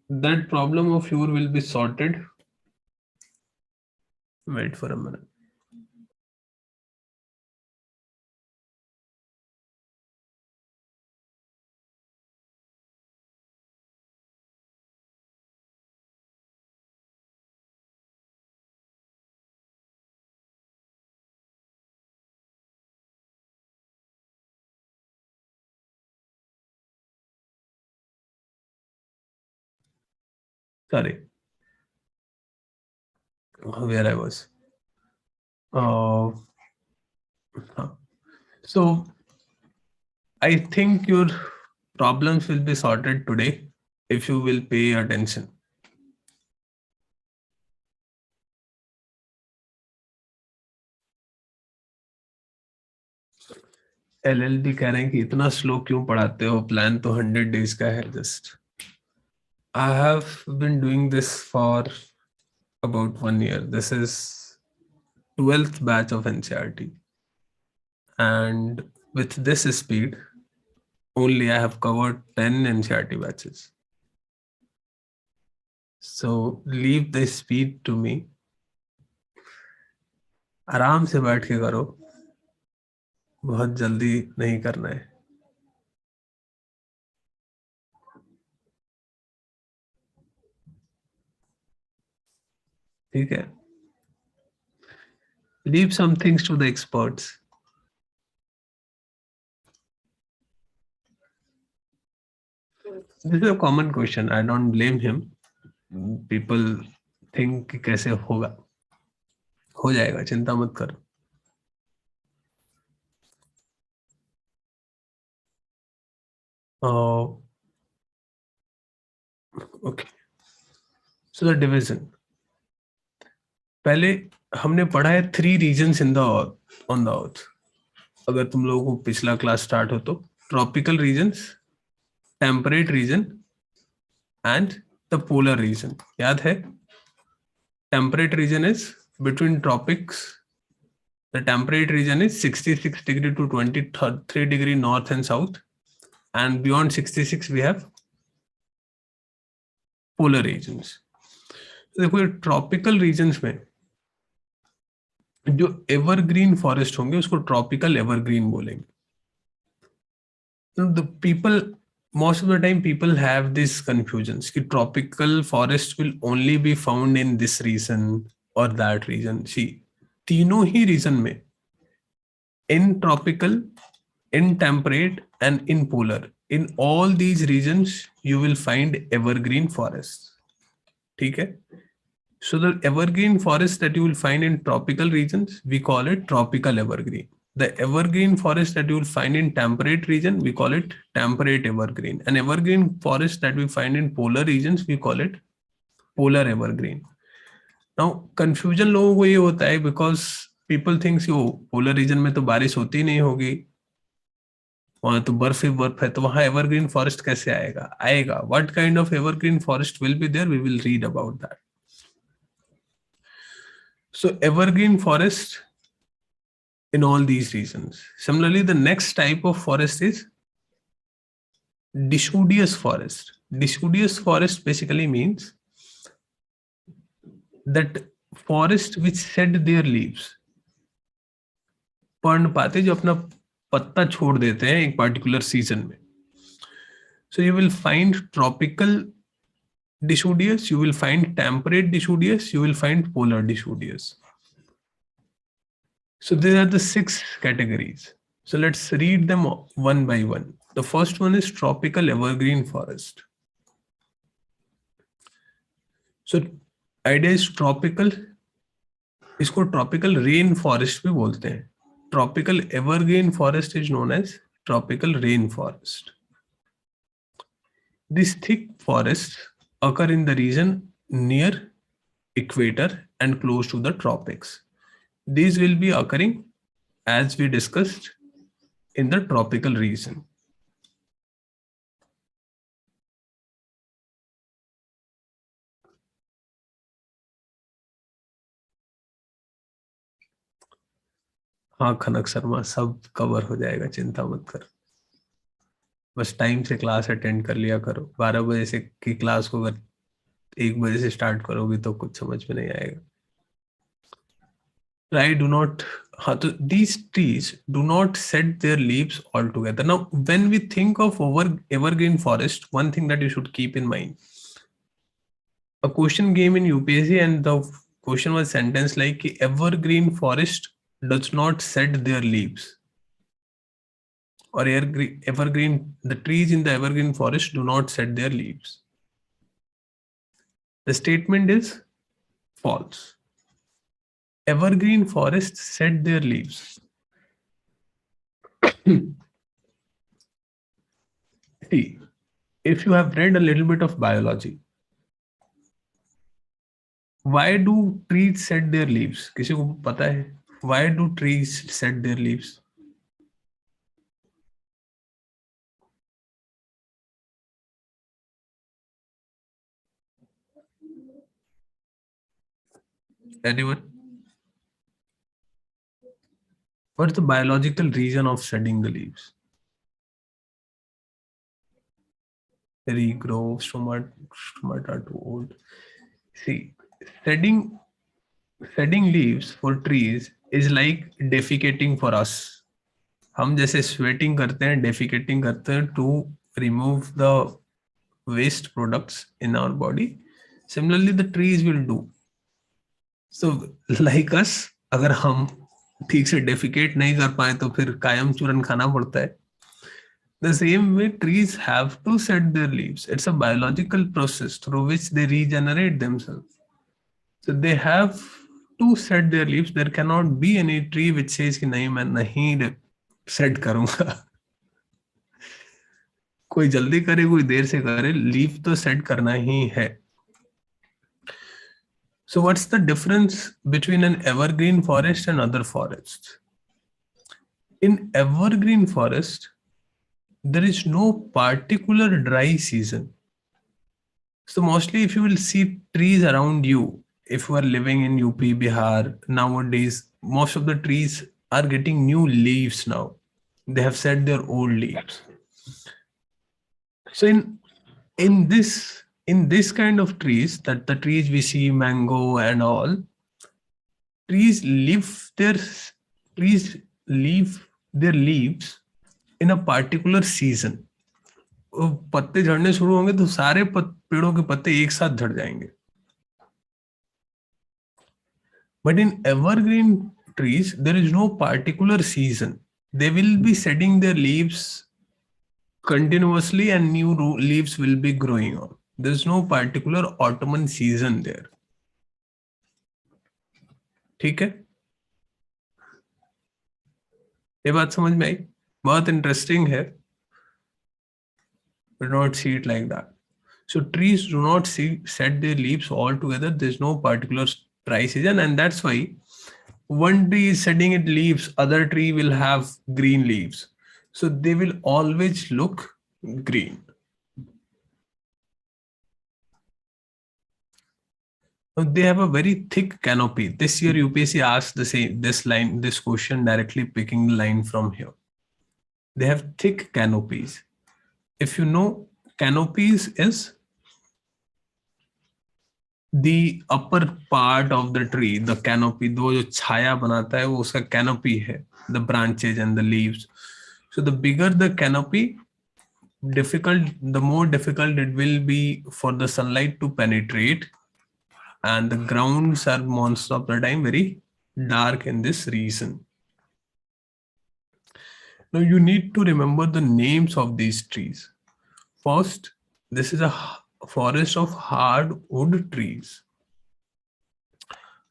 [SPEAKER 1] that problem of yours will be sorted. Wait for a minute. Sorry, where I was. So I think your problems will be sorted today if you will pay attention. LLB कह रहे हैं कि इतना slow क्यों पढ़ाते हो, plan तो 100 days का है just. I have been doing this for about 1 year. This is 12th batch of NCERT. And with this speed, only I have covered 10 NCERT batches. So leave the speed to me. आराम से बैठ के करो, बहुत जल्दी नहीं करना है. ठीक है. Leave some things to the experts. This is a common question. I don't blame him. People think कि कैसे होगा, हो जाएगा, चिंता मत कर. Okay. So the division. पहले हमने पढ़ा है 3 regions in the on the earth. अगर तुम लोगों को पिछला क्लास स्टार्ट हो तो tropical regions, temperate region and the polar region. याद है? Temperate region is between tropics. The temperate region is 66 degree to 23 degree north and south, and beyond 66 we have polar regions. देखो tropical regions में जो evergreen forest होंगे उसको tropical evergreen बोलेंगे. The people, most of the time people have this confusions कि tropical forest will only be found in this region or that region. See, तीनों ही reason में, in tropical, in temperate and in polar, in all these regions you will find evergreen forests. ठीक है? So the evergreen forest that you will find in tropical regions, we call it tropical evergreen. The evergreen forest that you will find in temperate region, we call it temperate evergreen. An evergreen forest that we find in polar regions, we call it polar evergreen. Now, confusion लोगों को ये होता है because people think yo polar region में तो बारिश होती नहीं होगी, वहां तो बर्फ ही बर्फ है, तो वहां evergreen forest कैसे आएगा? आएगा. What kind of evergreen forest will be there? We will read about that. So evergreen forest in all these regions. Similarly, the next type of forest is deciduous forest. Deciduous forest basically means that forest which shed their leaves. पर्णपाती जो अपना पत्ता छोड़ देते हैं एक particular season में. So you will find tropical deciduous, you will find temperate deciduous, you will find polar deciduous. So these are the 6 categories. So let's read them one by one. The first one is tropical evergreen forest. So idea is tropical, इसको tropical rain forest भी बोलते हैं. Tropical evergreen forest is known as tropical rain forest. These thick forests occur in the region near equator and close to the tropics. These will be occurring as we discussed in the tropical region. हाँ खनक शर्मा, सब cover हो जाएगा, चिंता मत कर. बस time से class attend कर लिया करो. 12 बजे से की क्लास को अगर 1 बजे से स्टार्ट करोगे तो कुछ समझ में नहीं आएगा. Right, do not. So these trees do not shed their leaves altogether. Now, when we think of evergreen forest, one thing that you should keep in mind. A question came in UPSC and the question was sentence like evergreen forest does not shed their leaves. Or evergreen, the trees in the evergreen forest do not shed their leaves. The statement is false. Evergreen forests shed their leaves. See, if you have read a little bit of biology, why do trees shed their leaves? किसी को पता है? Why do trees shed their leaves? Anyone? What's the biological reason of shedding the leaves? Regrow, stomata too old. See, shedding leaves for trees is like defecating for us. हम जैसे sweating करते हैं, defecating करते हैं to remove the waste products in our body. Similarly, the trees will do. So, like us, अगर हम ठीक से defecate नहीं कर पाए तो फिर कायम चूरन खाना पड़ता है. The same way, trees have to shed their leaves. It's a biological process through which they regenerate themselves. So they have to shed their leaves. There cannot be any tree which says कि नहीं मैं नहीं shed करूंगा. कोई जल्दी करे कोई देर से करे, leaf तो shed करना ही है. So what's the difference between an evergreen forest and other forests? In evergreen forest, there is no particular dry season. So mostly if you will see trees around you, if you are living in UP, Bihar, nowadays, most of the trees are getting new leaves now. They have shed their old leaves. So in this kind of trees, that the trees we see, mango and all, trees leave their leaves in a particular season. पत्ते झड़ने शुरू होंगे तो सारे पेड़ों के पत्ते एक साथ झड़ जाएंगे. But in evergreen trees, there is no particular season. They will be shedding their leaves continuously and new leaves will be growing on. There is no particular autumn season there. ठीक है? ये बात समझ में आई? बहुत इंटरेस्टिंग है, but not see it like that. So trees do not set their leaves all together. There's no particular dry season, and that's why one tree is setting its leaves, other tree will have green leaves. So they will always look green. Now they have a very thick canopy. This year UPSC asked this question directly picking the line from here. They have thick canopies. If you know, canopies is the upper part of the tree, the canopy, दो जो छाया बनाता है वो उसका canopy है, the branches and the leaves. So the bigger the canopy, the more difficult it will be for the sunlight to penetrate, and the grounds are most of the time very dark in this region. Now you need to remember the names of these trees. First, this is a forest of hardwood trees.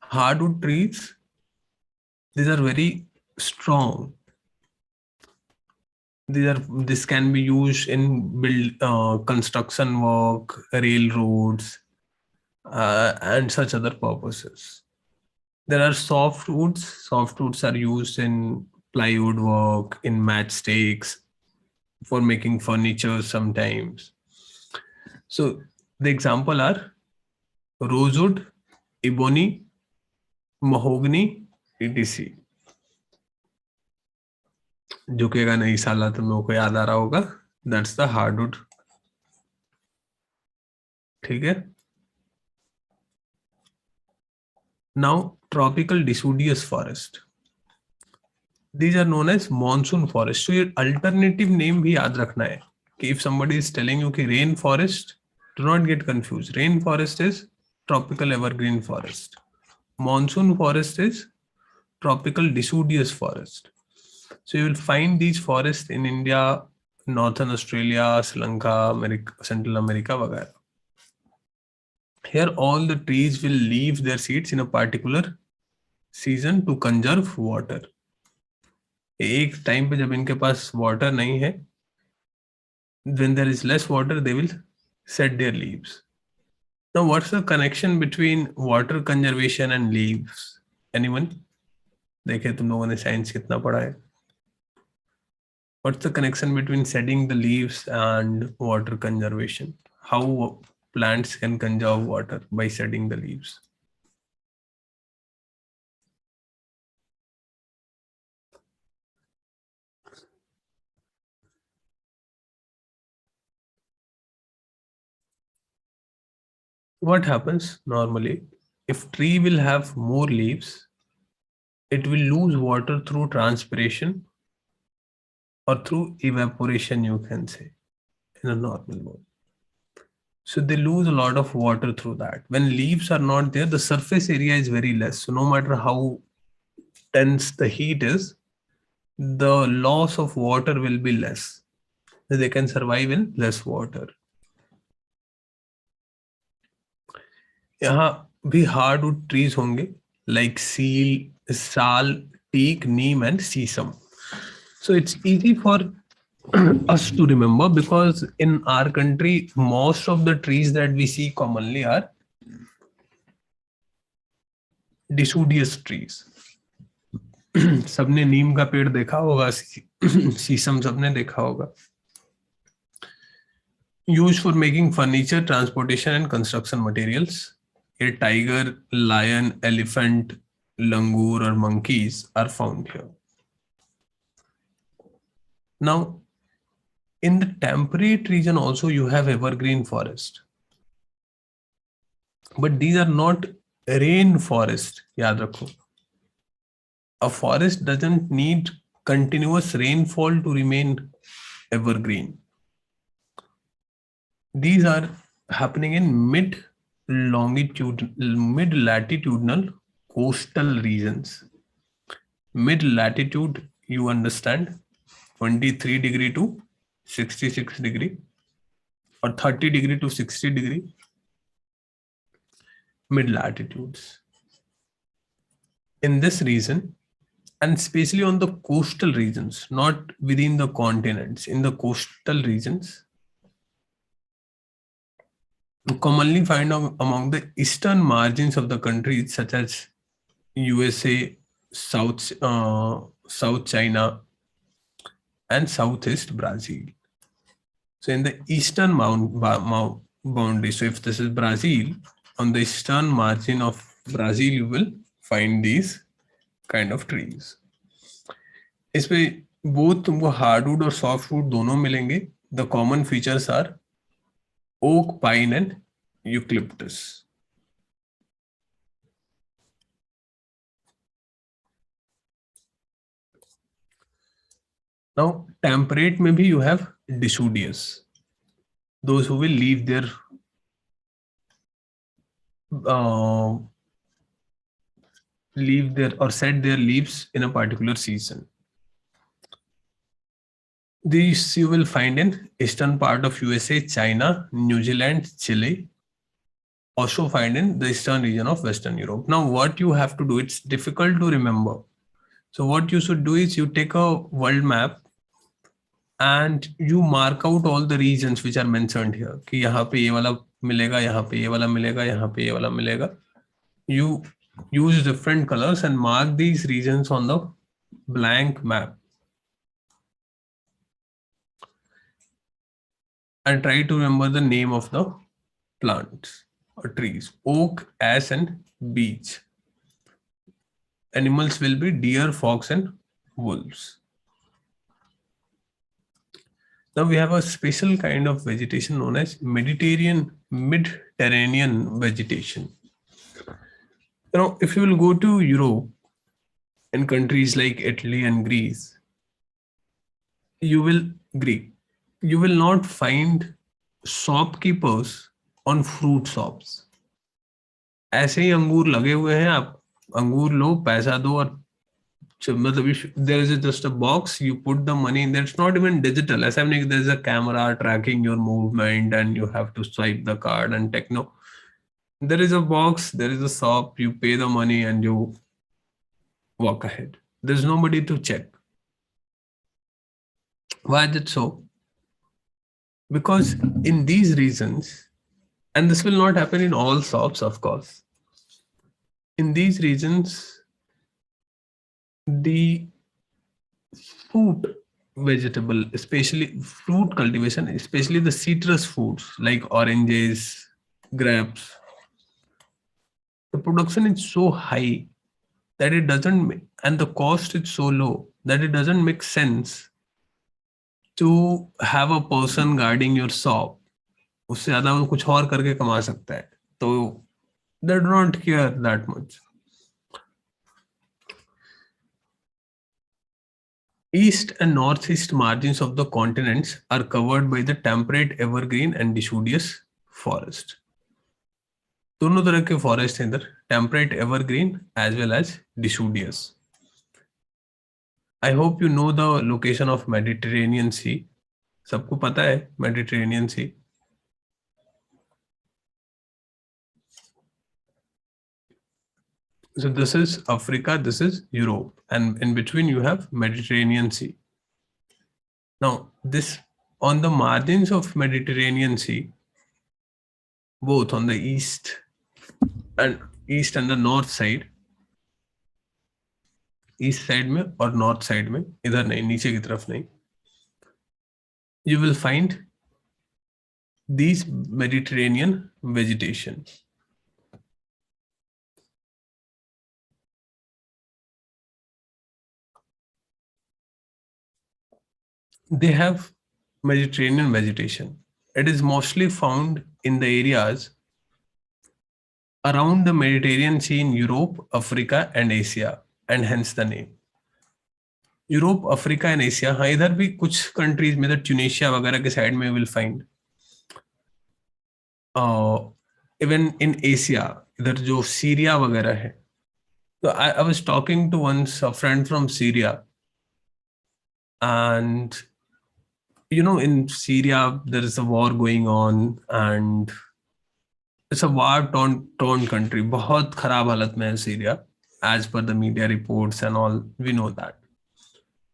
[SPEAKER 1] Hardwood trees, these are very strong. This can be used in construction work, railroads, and such other purposes. There are softwoods. Softwoods are used in plywood work, in matchsticks, for making furniture sometimes. So the example are rosewood, ebony, mahogany, etc. झुकेगा नहीं साला, तुम लोगों को याद आ रहा होगा, that's the hardwood. ठीक है. Now tropical deciduous forest, these are known as monsoon forest. So your alternative name भी याद रखना है कि if somebody is telling you कि rain forest, do not get confused. Rain forest is tropical evergreen forest. Monsoon forest is tropical deciduous forest. So you will find these forests in India, Northern Australia, Sri Lanka, America, Central America वगैरह. Here all the trees will leave their seeds in a particular season to conserve water. एक time पे जब इनके पास water नहीं है, when there is less water, they will set their leaves. Now, what's the connection between water conservation and leaves? Anyone? देखे तुम लोगों ने साइंस कितना पढ़ा है. What's the connection between setting the leaves and water conservation? How plants can conserve water by setting the leaves? What happens normally, if tree will have more leaves, it will lose water through transpiration or through evaporation, you can say, in a normal mode. So they lose a lot of water through that. When leaves are not there, the surface area is very less. So no matter how tense the heat is, the loss of water will be less. They can survive in less water. यहाँ भी hardwood trees होंगे, like sal, teak, neem and sesame. So it's easy for us to remember because in our country most of the trees that we see commonly are deciduous trees. सबने नीम का पेड़ देखा होगा, शीशम सबने देखा होगा. Used for making furniture, transportation and construction materials. A tiger, lion, elephant, langur or monkeys are found here. Now, in the temperate region also you have evergreen forest. But these are not rain forest. याद रखो. A forest doesn't need continuous rainfall to remain evergreen. These are happening in mid-latitudinal coastal regions. Mid-latitude, you understand, 23 degree to 66 degree or 30 degree to 60 degree. Mid-latitudes. In this region, and especially on the coastal regions, not within the continents. In the coastal regions, you commonly find among the eastern margins of the countries such as USA, South China, and Southeast Brazil. So in the eastern boundary, so if this is Brazil, on the eastern margin of Brazil, you will find these kind of trees. इसमें both तुमको hardwood और softwood दोनों मिलेंगे. The common features are oak, pine, and eucalyptus. Now, temperate maybe you have deciduous. Those who will leave their or set their leaves in a particular season. These you will find in eastern part of USA, China, New Zealand, Chile. Also find in the eastern region of Western Europe. Now, what you have to do, it's difficult to remember. So what you should do is you take a world map and you mark out all the regions which are mentioned here. कि यहाँ पे ये वाला मिलेगा, यहाँ पे ये वाला मिलेगा, यहाँ पे ये वाला मिलेगा. You use different colors and mark these regions on the blank map. And try to remember the name of the plants or trees. Oak, ash, and beech. Animals will be deer, fox, and wolves. Now we have a special kind of vegetation known as Mediterranean vegetation. You know, if you will go to Europe and countries like Italy and Greece, you will not find shopkeepers on fruit shops. ऐसे ही अंगूर लगे हुए हैं, आप अंगूर लो, पैसा दो और मतलब there is just a box, you put the money in there. It's not even digital. ऐसा नहीं, there is a camera tracking your movement and you have to swipe the card and techno. There is a box, there is a shop, you pay the money and you walk ahead. There's nobody to check. Why is it so? Because in these regions, and this will not happen in all shops, of course. In these regions, the fruit vegetable, especially fruit cultivation, especially the citrus fruits like oranges, grapes, the production is so high that it doesn't, and the cost is so low that it doesn't make sense to have a person guarding your shop. उससे ज़्यादा वो कुछ और करके कमा सकता है, तो they do not care that much. East and northeast margins of the continents are covered by the temperate evergreen and deciduous forest. दोनों तरह के forest हैं इधर, temperate evergreen as well as deciduous. I hope you know the location of Mediterranean Sea. सबको पता है Mediterranean Sea. So this is Africa, this is Europe, and in between you have Mediterranean Sea. Now this, on the margins of Mediterranean Sea, both on the east and the north side, east side में और north side में, इधर नहीं, नीचे की तरफ नहीं, you will find these Mediterranean vegetation. They have Mediterranean vegetation. It is mostly found in the areas around the Mediterranean Sea in Europe, Africa, and Asia, and hence the name. Europe, Africa, and Asia. हाँ, इधर भी कुछ countries में, Tunisia वगैरह के side में will find. Even in Asia, इधर जो Syria वगैरह है. So I was talking to once a friend from Syria, and you know, in Syria there is a war going on, and it's a war torn country. बहुत खराब हालत में है Syria. as per the media reports and all, we know that.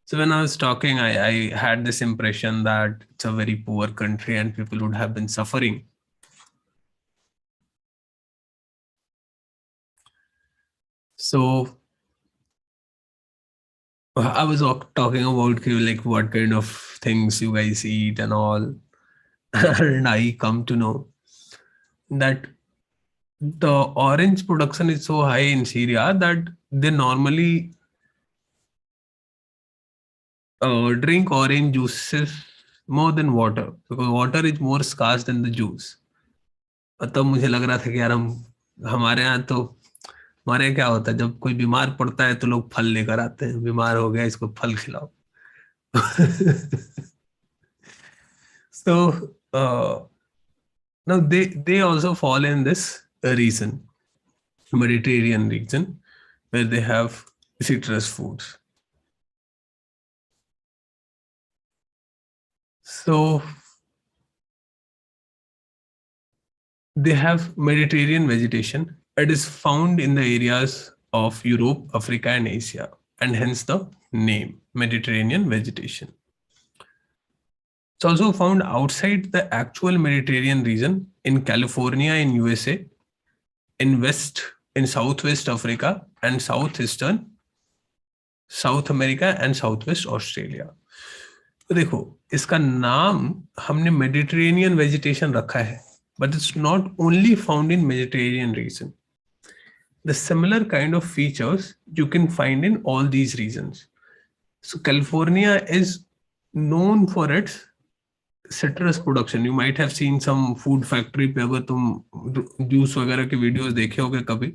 [SPEAKER 1] So when I was talking, I had this impression that it's a very poor country and people would have been suffering. So I was talking about like what kind of things you guys eat and all. And I come to know that the orange production is so high in Syria that they normally drink orange juices more than water, because water is more scarce than the juice. तब मुझे लग रहा था कि यार हमारे यहाँ तो, हमारे यहाँ क्या होता है, जब कोई बीमार पड़ता है तो लोग फल लेकर आते हैं, बीमार हो गया इसको फल खिलाओ. So now they also fall in this region, Mediterranean region, where they have citrus foods. So they have Mediterranean vegetation. It is found in the areas of Europe, Africa, and Asia, and hence the name Mediterranean vegetation. It's also found outside the actual Mediterranean region in California in USA, in Southwest Africa and Southeastern South America and Southwest Australia. तो देखो इसका नाम हमने Mediterranean vegetation रखा है, but it's not only found in Mediterranean region. The similar kind of features you can find in all these regions. So California is known for its citrus production. You might have seen some food factory पे अगर तुम juice वगैरह के videos देखे होगे कभी.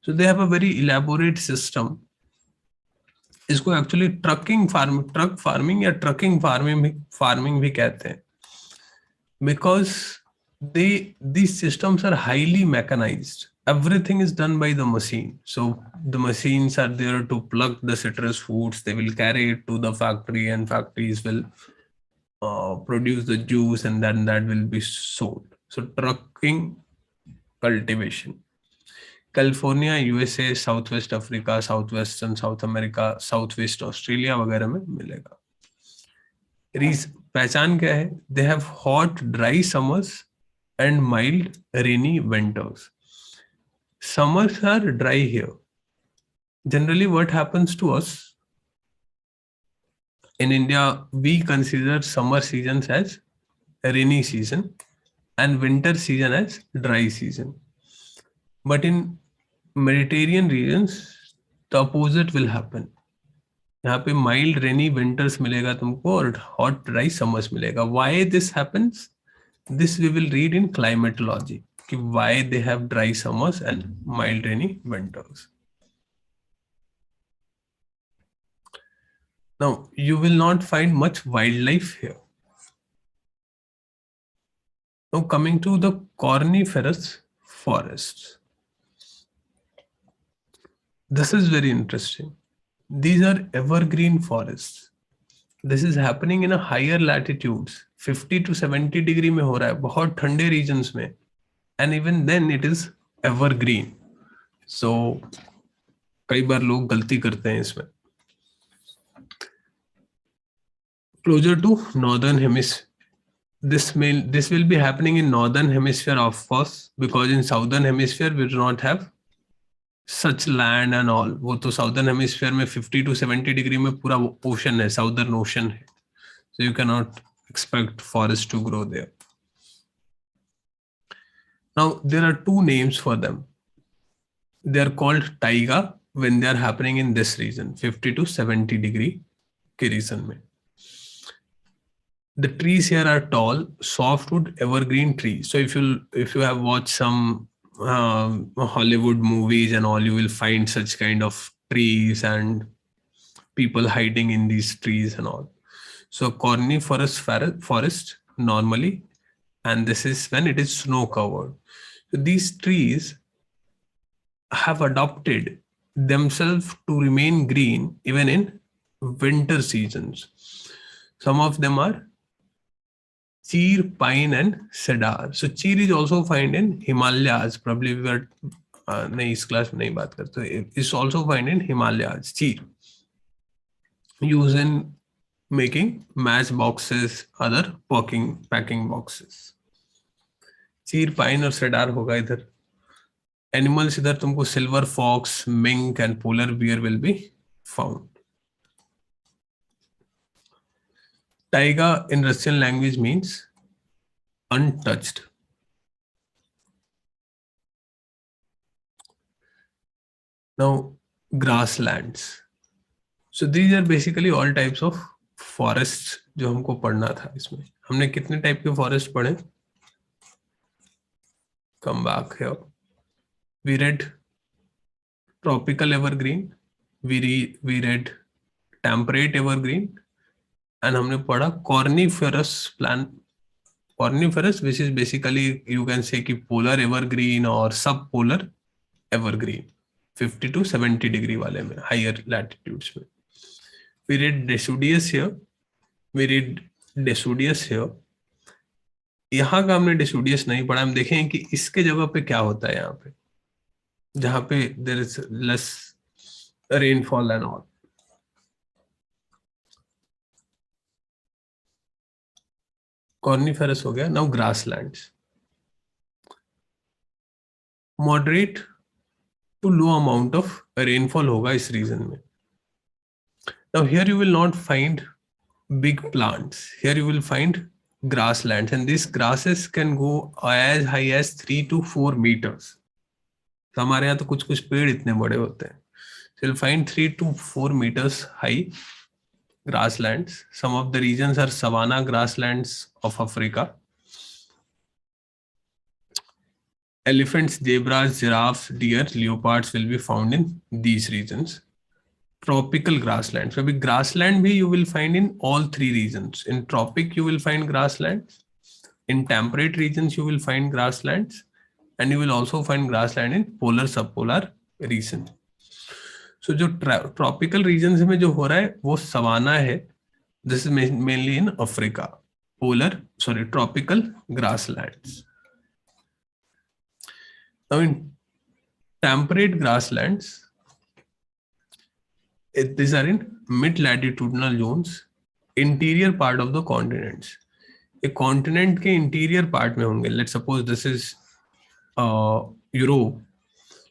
[SPEAKER 1] So they have a very elaborate system. इसको actually truck farming या ट्रकिंग फार्मिंग भी कहते हैं, because these systems are highly mechanized. Everything is done by the machine. So the machines are there to pluck the citrus fruits. They will carry it to the factory, and factories will produce the juice, and then that will be sold. So trucking cultivation. California, USA, south west Africa, south western south America, south west Australia वगैरह में मिलेगा. पहचान क्या है? They have hot dry summers and mild rainy winters. Summers are dry here. Generally what happens to us in India, we consider summer seasons as rainy season and winter season as dry season. But in Mediterranean regions, the opposite will happen. यहाँ पे mild rainy winters मिलेगा तुमको और hot dry summers मिलेगा. Why this happens? This we will read in climatology. कि why they have dry summers and mild rainy winters. Now, you will not find much wildlife here. Now, coming to the coniferous forests. This is very interesting. These are evergreen forests. This is happening in a higher latitudes. 50 to 70 degree में हो रहा है, बहुत ठंडे regions में. And even then it is evergreen. So, कई बार लोग गलती करते हैं इसमें. Closer to northern hemisphere. This will be happening in northern hemisphere, of course, because in southern hemisphere we do not have such land and all. वो तो southern hemisphere में 50 to 70 degree में पूरा ocean है, southern ocean है. So you cannot expect forest to grow there. Now there are two names for them. They are called taiga when they are happening in this region, 50 to 70 degree के region में. The trees here are tall, softwood evergreen trees. So if you have watched some Hollywood movies and all, you will find such kind of trees and people hiding in these trees and all. So coniferous forest normally, and this is when it is snow covered. So these trees have adopted themselves to remain green even in winter seasons. Some of them are cheer, pine, and cedar. So cheer is also found in Himalayas. Probably we were नहीं इस class में नहीं बात करते. It's also find in Himalayas. Chir use in making match boxes, other packing boxes. Chir, pine और cedar होगा इधर. Animals इधर तुमको silver fox, mink and polar bear will be found. Taiga in Russian language means untouched. Now, grasslands. So these are basically all types of forests जो हमको पढ़ना था. इसमें हमने कितने टाइप के फॉरेस्ट पढ़े? Come back here. We read tropical evergreen. We read temperate evergreen. And हमने पढ़ा corniferous plant. Corniferous, which is basically you can say कि polar evergreen or subpolar evergreen. 50 to 70 degree वाले में, higher latitudes में. We read deciduous here. We read deciduous here. यहाँ का हमने deciduous नहीं पढ़ा. हम देखें कि इसके जगह पे क्या होता है यहाँ पे, जहाँ पे there is less rainfall and all. Coniferous हो गया. Now grasslands. Moderate to low amount of rainfall होगा इस region में. Now here you will not find big plants. Here you will find grasslands, and these grasses can go as high as 3 to 4 meters. तो हमारे यहाँ तो कुछ कुछ पेड़ इतने बड़े होते हैं. So you'll find 3 to 4 meters high grasslands. Some of the regions are savanna grasslands of Africa. Elephants, zebras, giraffes, deer, leopards will be found in these regions. Tropical grasslands. So grassland bhi you will find in all three regions. In tropic you will find grasslands. In temperate regions you will find grasslands, and you will also find grassland in polar subpolar region. So जो tropical regions में जो हो रहा है वो savanna है. This is mainly in Africa. Tropical grasslands. Now in temperate grasslands, these are in mid-latitudinal zones, interior part of the continents. एक continent के interior part में होंगे. Let's suppose this is Europe.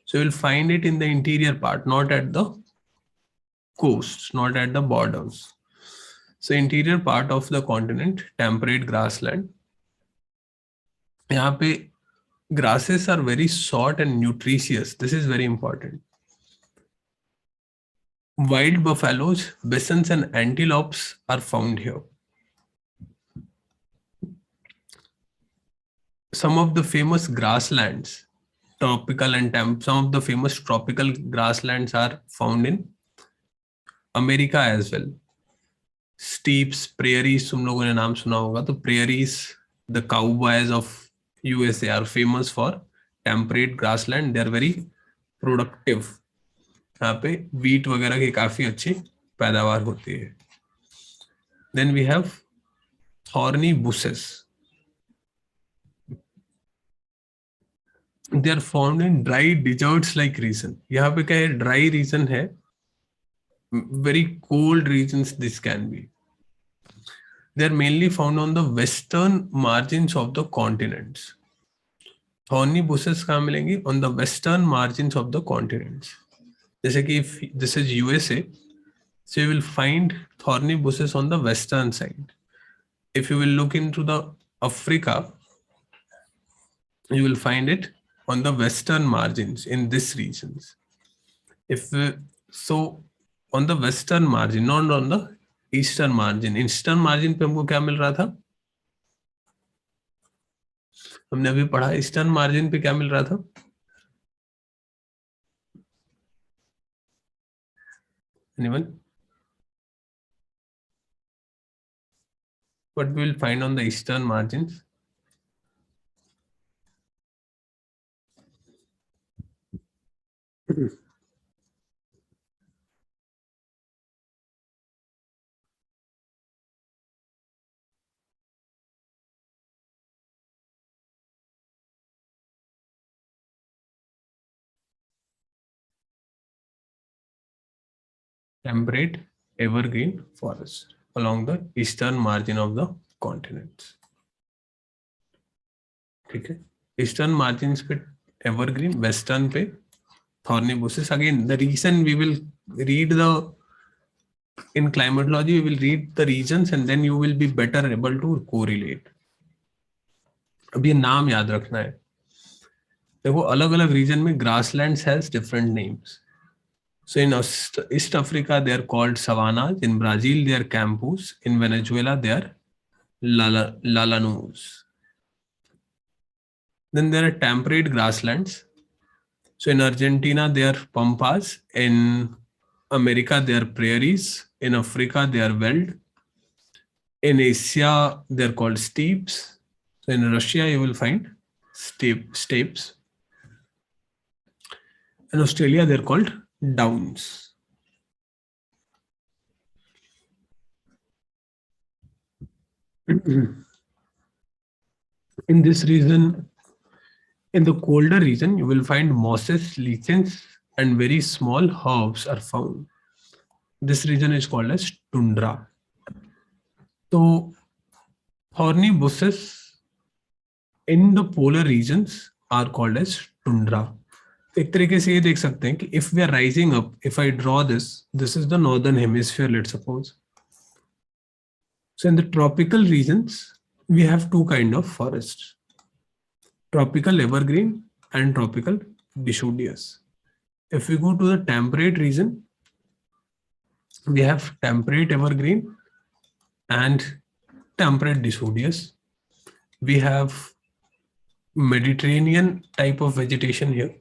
[SPEAKER 1] So you'll find it in the interior part, not at the coast, not at the borders. So interior part of the continent, temperate grassland. यहाँ पे grasses are very short and nutritious. This is very important. Wild buffaloes, bisons, and antelopes are found here. Some of the famous grasslands, tropical and some of the famous tropical grasslands are found in America as well. Steppes, prairies, तुम लोगों ने नाम सुना होगा. तो prairies, the cowboys of USA are famous for temperate grassland. They are very productive. यहाँ पे wheat वगैरह की काफी अच्छी पैदावार होती है. Then we have thorny bushes. They are found in dry deserts like region. यहाँ पे क्या है, dry region है, very cold regions this can be. They are mainly found on the western margins of the continents. Thorny bushes कहाँ मिलेंगी? On the western margins of the continents. जैसे कि if this is USA, so you will find thorny bushes on the western side. If you will look into the Africa, you will find it on the western margins in these regions. So on the western margin, not on the eastern margin. Eastern margin पे हमको क्या मिल रहा था? हमने अभी पढ़ा eastern margin पे क्या मिल रहा था? Anyone? What we will find on the eastern margins? temperate evergreen forest along the eastern margin of the continents. ठीक है, ईस्टर्न मार्जिन पे एवरग्रीन, वेस्टर्न पे thorny bushes. Again the region we will read the in climatology we will read the regions and then you will be better able to correlate. अब ये नाम याद रखना है. देखो अलग अलग रीजन में grasslands has different names. So in East Africa they are called savannas, in Brazil they are campus, in Venezuela they are lalanus. Then there are temperate grasslands. So in Argentina they are pampas, in America they are prairies, in Africa they are veld, in Asia they are called steppes. So in Russia you will find steppes. In Australia they are called downs. In this region, in the colder region, you will find mosses, lichens, and very small herbs are found. This region is called as tundra. So, thorny bushes in the polar regions are called as tundra. एक तरीके से ये देख सकते हैं कि if we are rising up, if I draw this is the northern hemisphere, let's suppose. So in the tropical regions, we have two kind of forests: tropical evergreen and tropical deciduous. If we go to the temperate region, we have temperate evergreen and temperate deciduous. We have Mediterranean type of vegetation here.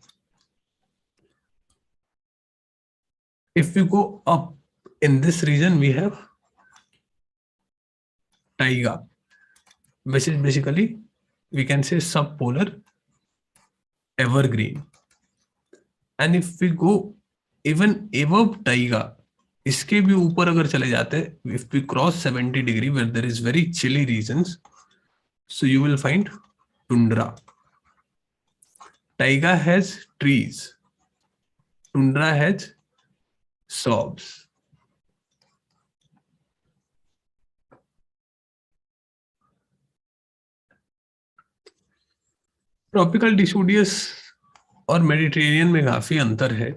[SPEAKER 1] If we go up in this region, we have taiga, which is basically, we can say, subpolar evergreen. And if we go even above taiga, इसके भी ऊपर अगर चले जाते हैं, if we cross 70 degree where there is very chilly regions, so you will find tundra. Taiga has trees, tundra has shrubs. Tropical deciduous और Mediterranean में काफी अंतर है.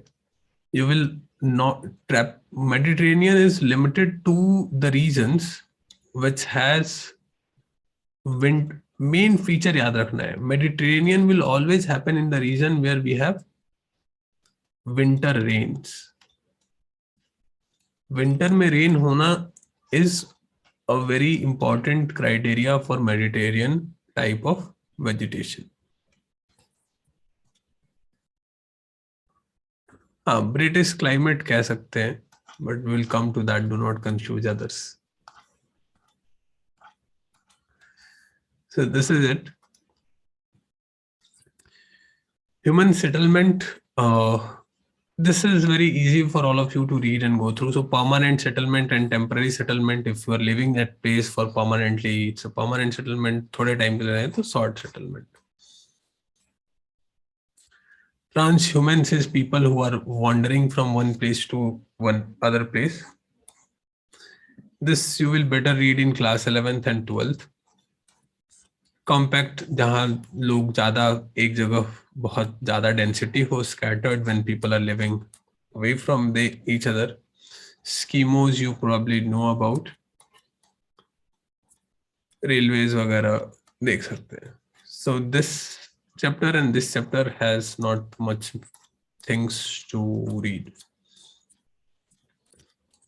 [SPEAKER 1] You will not trap. Mediterranean is limited to the regions which has wind. Main feature याद रखना है, Mediterranean will always happen in the region where we have winter rains. Winter में rain होना is a very important criteria for Mediterranean type of vegetation. हाँ, British climate कह सकते हैं, but will come to that. Do not confuse others. So this is it. Human settlement. This is very easy for all of you to read and go through. So permanent settlement and temporary settlement. If you are living at place for permanently, it's a permanent settlement. थोड़े time के लिए रहे तो short settlement. Transhumans is people who are wandering from one place to one other place. This you will better read in class 11th and 12th. Compact, जहाँ लोग ज़्यादा एक जगह बहुत ज़्यादा डेंसिटी हो, scattered when people are living away from each other. Schemos you probably know about. Railways वगैरह देख सकते हैं. So this chapter and this chapter has not much things to read.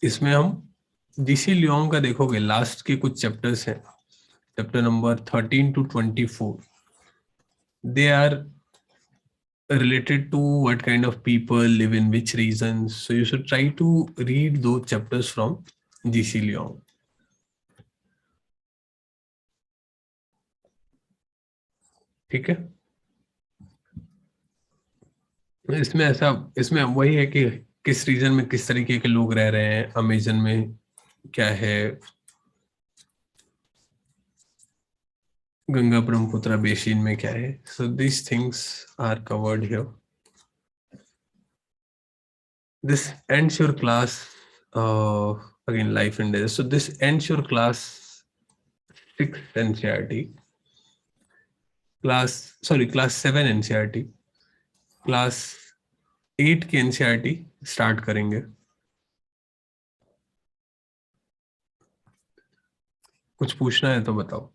[SPEAKER 1] इसमें हम DC लियोंग का देखोगे, लास्ट के कुछ चैप्टर्स हैं, chapter number 13 to 24. They are related to what kind of people live in which regions. So you should try to read those chapters from DC Liong. ठीक है. इसमें वही है कि किस रीजन में किस तरीके के लोग रह रहे हैं, अमेजन में क्या है, गंगा ब्रह्मपुत्र बेसिन में क्या है. So these things are covered here. This ends your class again life and death. So this ends your class 6 NCERT. class 7 NCERT. Class 8 के NCERT स्टार्ट करेंगे. कुछ पूछना है तो बताओ.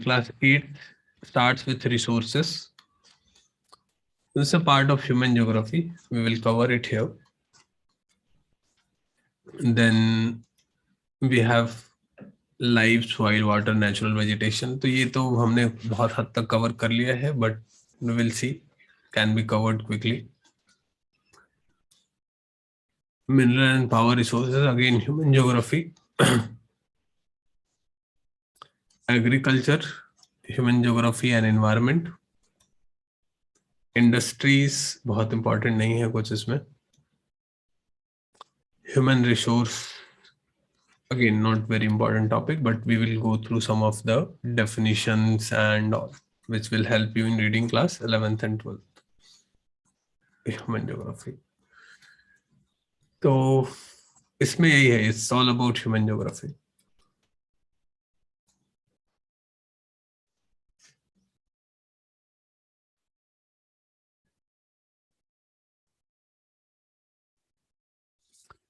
[SPEAKER 1] Class 8 starts with resources. This is a part of human geography. We will cover it here. Then we have life, soil, water, natural vegetation. तो ये तो हमने बहुत हद तक कवर कर लिया है, but we will see, can be covered quickly. Mineral and power resources, again human geography. Agriculture, human geography and environment. Industries बहुत important नहीं है कुछ इसमें. Human resource, again not very important topic, but we will go through some of the definitions and all, which will help you in reading class 11th and 12th. Human geography. तो इसमें यही है, it's all about human geography.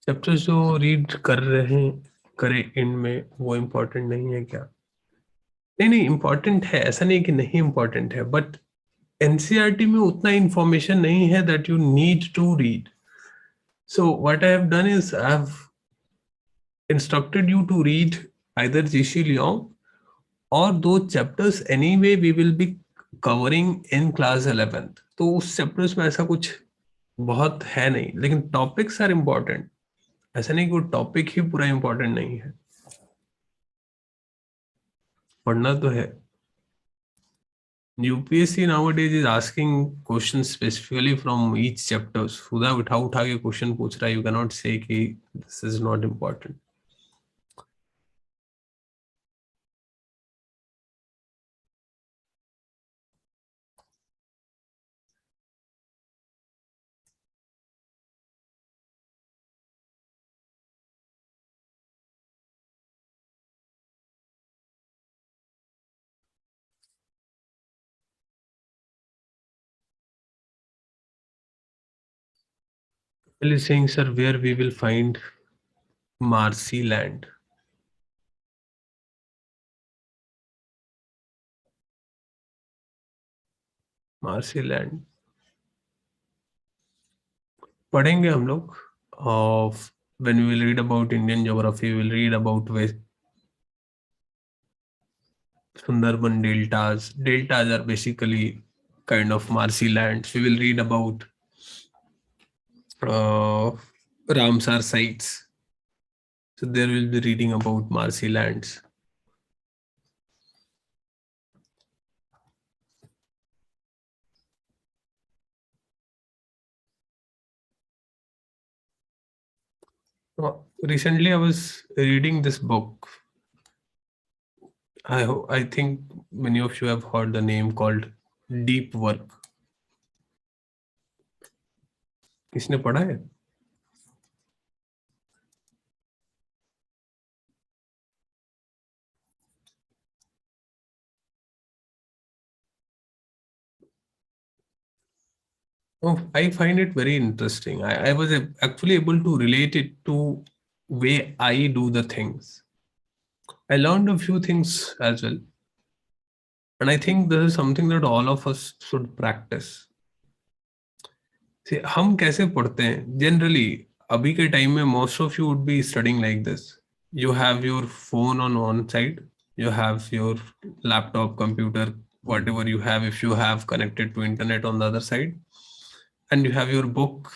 [SPEAKER 1] Chapters जो read कर रहे हैं करें इनमें, वो इम्पोर्टेंट नहीं है क्या? नहीं इम्पोर्टेंट है, ऐसा नहीं कि नहीं इम्पोर्टेंट है, बट एनसीईआरटी में उतना इंफॉर्मेशन नहीं है that you need to read. So what I have done is I have instructed you to read either Jishi Liang or those chapters anyway we will be covering in class 11th. तो उस chapters में ऐसा कुछ बहुत है नहीं, लेकिन topics are important. ऐसा नहीं कि वो टॉपिक ही पूरा इम्पोर्टेंट नहीं है, पढ़ना तो है. UPSC nowadays is asking questions specifically from each chapters. खुदा उठा के क्वेश्चन पूछ रहा है. You cannot say कि this is not important. Is saying, sir, where we will find Marcy land? Marcy land पढ़ेंगे हम लोग. Of when we will read about Indian geography, we will read about West Sundarban deltas. Deltas are basically kind of Marcy lands. We will read about Ramsar sites. So there will be reading about Marcy lands. Recently, I was reading this book. I think many of you have heard the name called Deep Work. किसने पढ़ा है? Oh, I find it very interesting. I was actually able to relate it to way I do the things. I learned a few things as well. And I think this is something that all of us should practice. See, हम कैसे पढ़ते हैं? Generally, अभी के time में most of you would be studying like this. You have your phone on one side, you have your laptop, computer, whatever you have, if you have connected to internet on the other side, and you have your book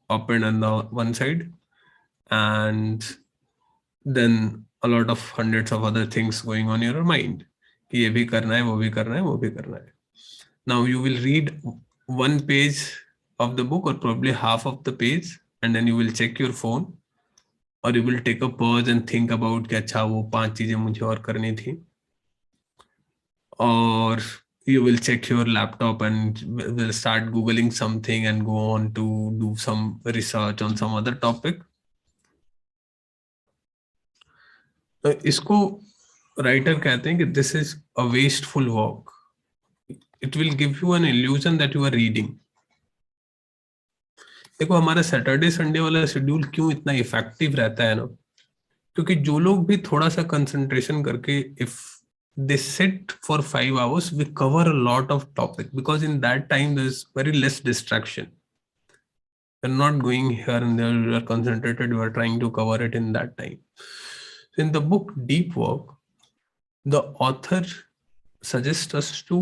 [SPEAKER 1] open on the one side, and then a lot of hundreds of other things going on in your mind. कि ये भी करना है, वो भी करना है, वो भी करना है. Now you will read one page of the book or probably half of the page, and then you will check your phone, or you will take a pause and think about कि अच्छा वो 5 चीजें मुझे और करनी थी. Or you will check your laptop and will start googling something and go on to do some research on some other topic. इसको writer कहते हैं कि this is a wasteful work. It will give you an illusion that you are reading. देखो हमारा Saturday Sunday वाला schedule क्यों इतना effective रहता है ना, क्योंकि जो लोग भी थोड़ा सा कंसंट्रेशन करके if they sit for 5 hours, we cover a lot of topic, because in that time there's very less distraction. You're not going here and there, you are concentrated, you are trying to cover it in that time. So in the book Deep Work, the author suggests us to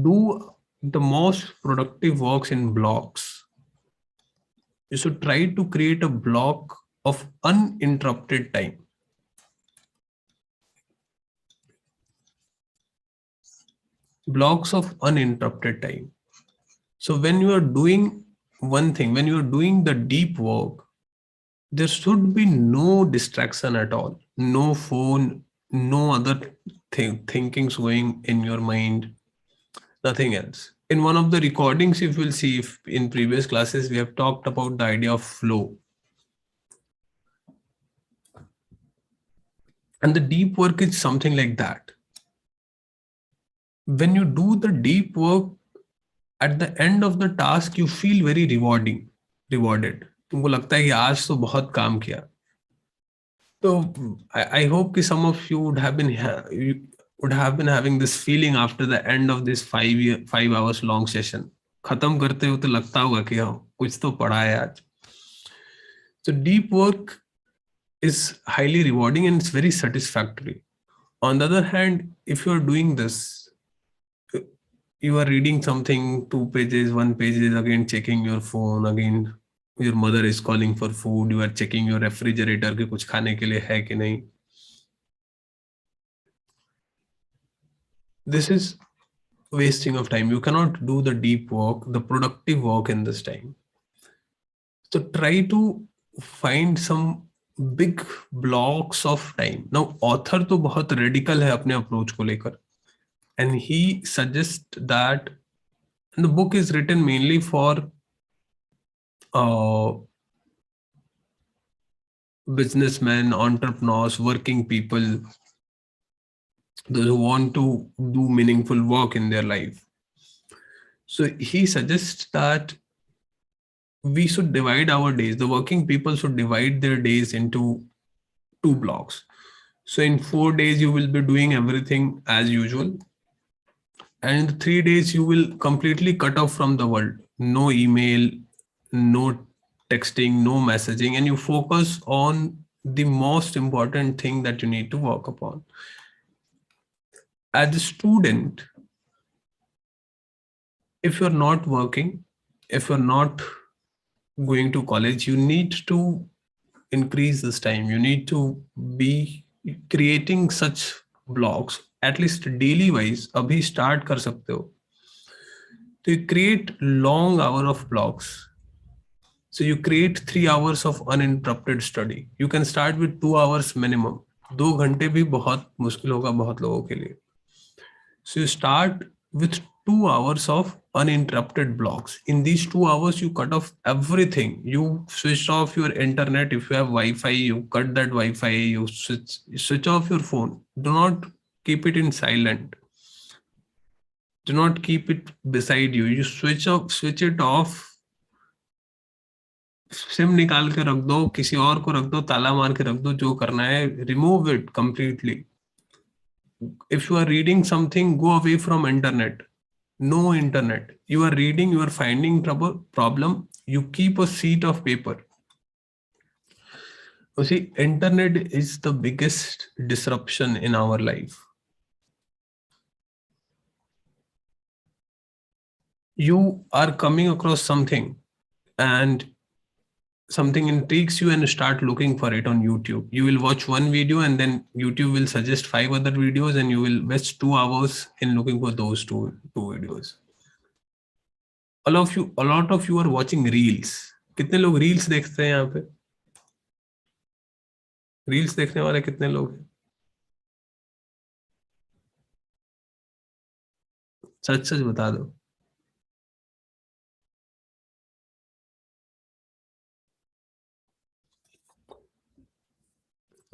[SPEAKER 1] do the most productive works in blocks. You should try to create a block of uninterrupted time. Blocks of uninterrupted time. So when you are doing one thing, when you are doing the deep work, there should be no distraction at all. No phone, no other thinkings going in your mind, nothing else. In one of the recordings, if you'll see, if in previous classes, we have talked about the idea of flow. And the deep work is something like that. When you do the deep work, at the end of the task, you feel very rewarded. तुमको लगता है कि आज तो बहुत काम किया. तो I hope कि some of you would have been having this feeling after the end of this 5 hours long session. खत्म करते हो तो लगता होगा कि हाँ कुछ तो पढ़ा है आज. So deep work is highly rewarding and it's very satisfactory. On the other hand, if you are doing this, you are reading something, 2 pages, 1 page is again checking your phone, again your mother is calling for food, you are checking your refrigerator कि कुछ खाने के लिए है कि नहीं. This is wasting of time. You cannot do the deep work, the productive work in this time. So try to find some big blocks of time. Now author तो बहुत radical है अपने approach को लेकर. And he suggests that, and the book is written mainly for businessmen, entrepreneurs, working people, those who want to do meaningful work in their life. So he suggests that we should divide our days. The working people should divide their days into 2 blocks. So in 4 days, you will be doing everything as usual. And in 3 days, you will completely cut off from the world. No email, no texting, no messaging, and you focus on the most important thing that you need to work upon. As a student, if you're not working, if you're not going to college, you need to increase this time. You need to be creating such blocks, at least daily wise. Abhi start kar sakte ho. So you create long hour of blocks. So you create 3 hours of uninterrupted study. You can start with 2 hours minimum. 2 घंटे भी बहुत मुश्किल होगा बहुत लोगों के लिए. So you start with 2 hours of uninterrupted blocks. In these 2 hours, you cut off everything. You switch off your internet. If you have Wi-Fi, you cut that Wi-Fi. You switch off your phone. Do not keep it in silent. Do not keep it beside you. You switch it off. SIM निकाल के रख दो, किसी और को रख दो, ताला मार के रख दो, जो करना है, remove it completely. If you are reading something, go away from internet. No internet. You are reading, you are finding problem, you keep a sheet of paper. You see, internet is the biggest disruption in our life. You are coming across something and something intrigues you and you start looking for it on YouTube. You will watch one video and then YouTube will suggest 5 other videos and you will waste 2 hours in looking for those two videos. A lot of you are watching reels. कितने लोग reels देखते हैं यहाँ पे? Reels देखने वाले कितने लोग हैं? सच सच बता दो.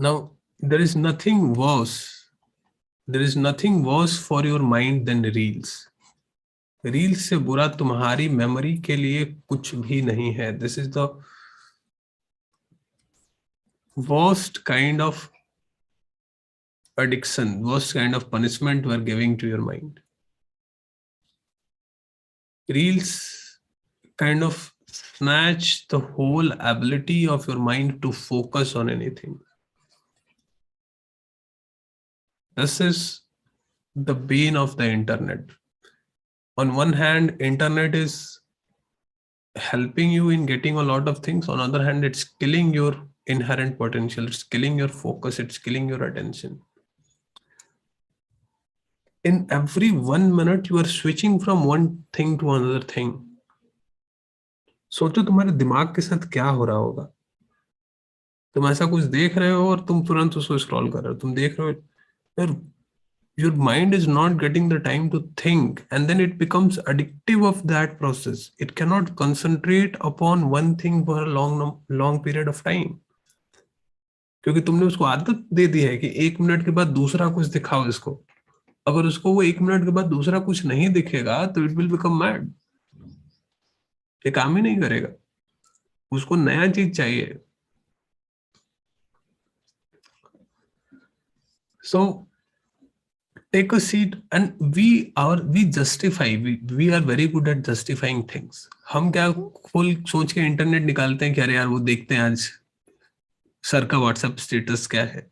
[SPEAKER 1] Now, there is nothing worse for your mind than reels. Reels से बुरा तुम्हारी मेमोरी के लिए कुछ भी नहीं है. This is the worst kind of addiction, worst kind of punishment we are giving to your mind. Reels kind of snatch the whole ability of your mind to focus on anything. This is the bane of the internet. On one hand, internet is helping you in getting a lot of things. On the other hand, it's killing your inherent potential. It's killing your focus. It's killing your attention. In every 1 minute, you are switching from one thing to another thing. सोचो तुम्हारे दिमाग के साथ क्या हो रहा होगा. तुम ऐसा कुछ देख रहे हो और तुम तुरंत उसको स्क्रॉल कर रहे हो. तुम देख रहे हो, your mind is not getting the time to think, and then it becomes addictive of that process. It cannot concentrate upon one thing for a long period of time. क्योंकि तुमने उसको आदत दे दी है कि 1 मिनट के बाद दूसरा कुछ दिखाओ इसको. अगर उसको वो 1 मिनट के बाद दूसरा कुछ नहीं दिखेगा तो it will become mad. ये काम ही नहीं करेगा. उसको नया चीज चाहिए. So take a seat, and we justify. We are very good at justifying things. हम क्या फुल सोच के इंटरनेट निकालते हैं कि अरे यार वो देखते हैं आज सर का व्हाट्सएप स्टेटस क्या है,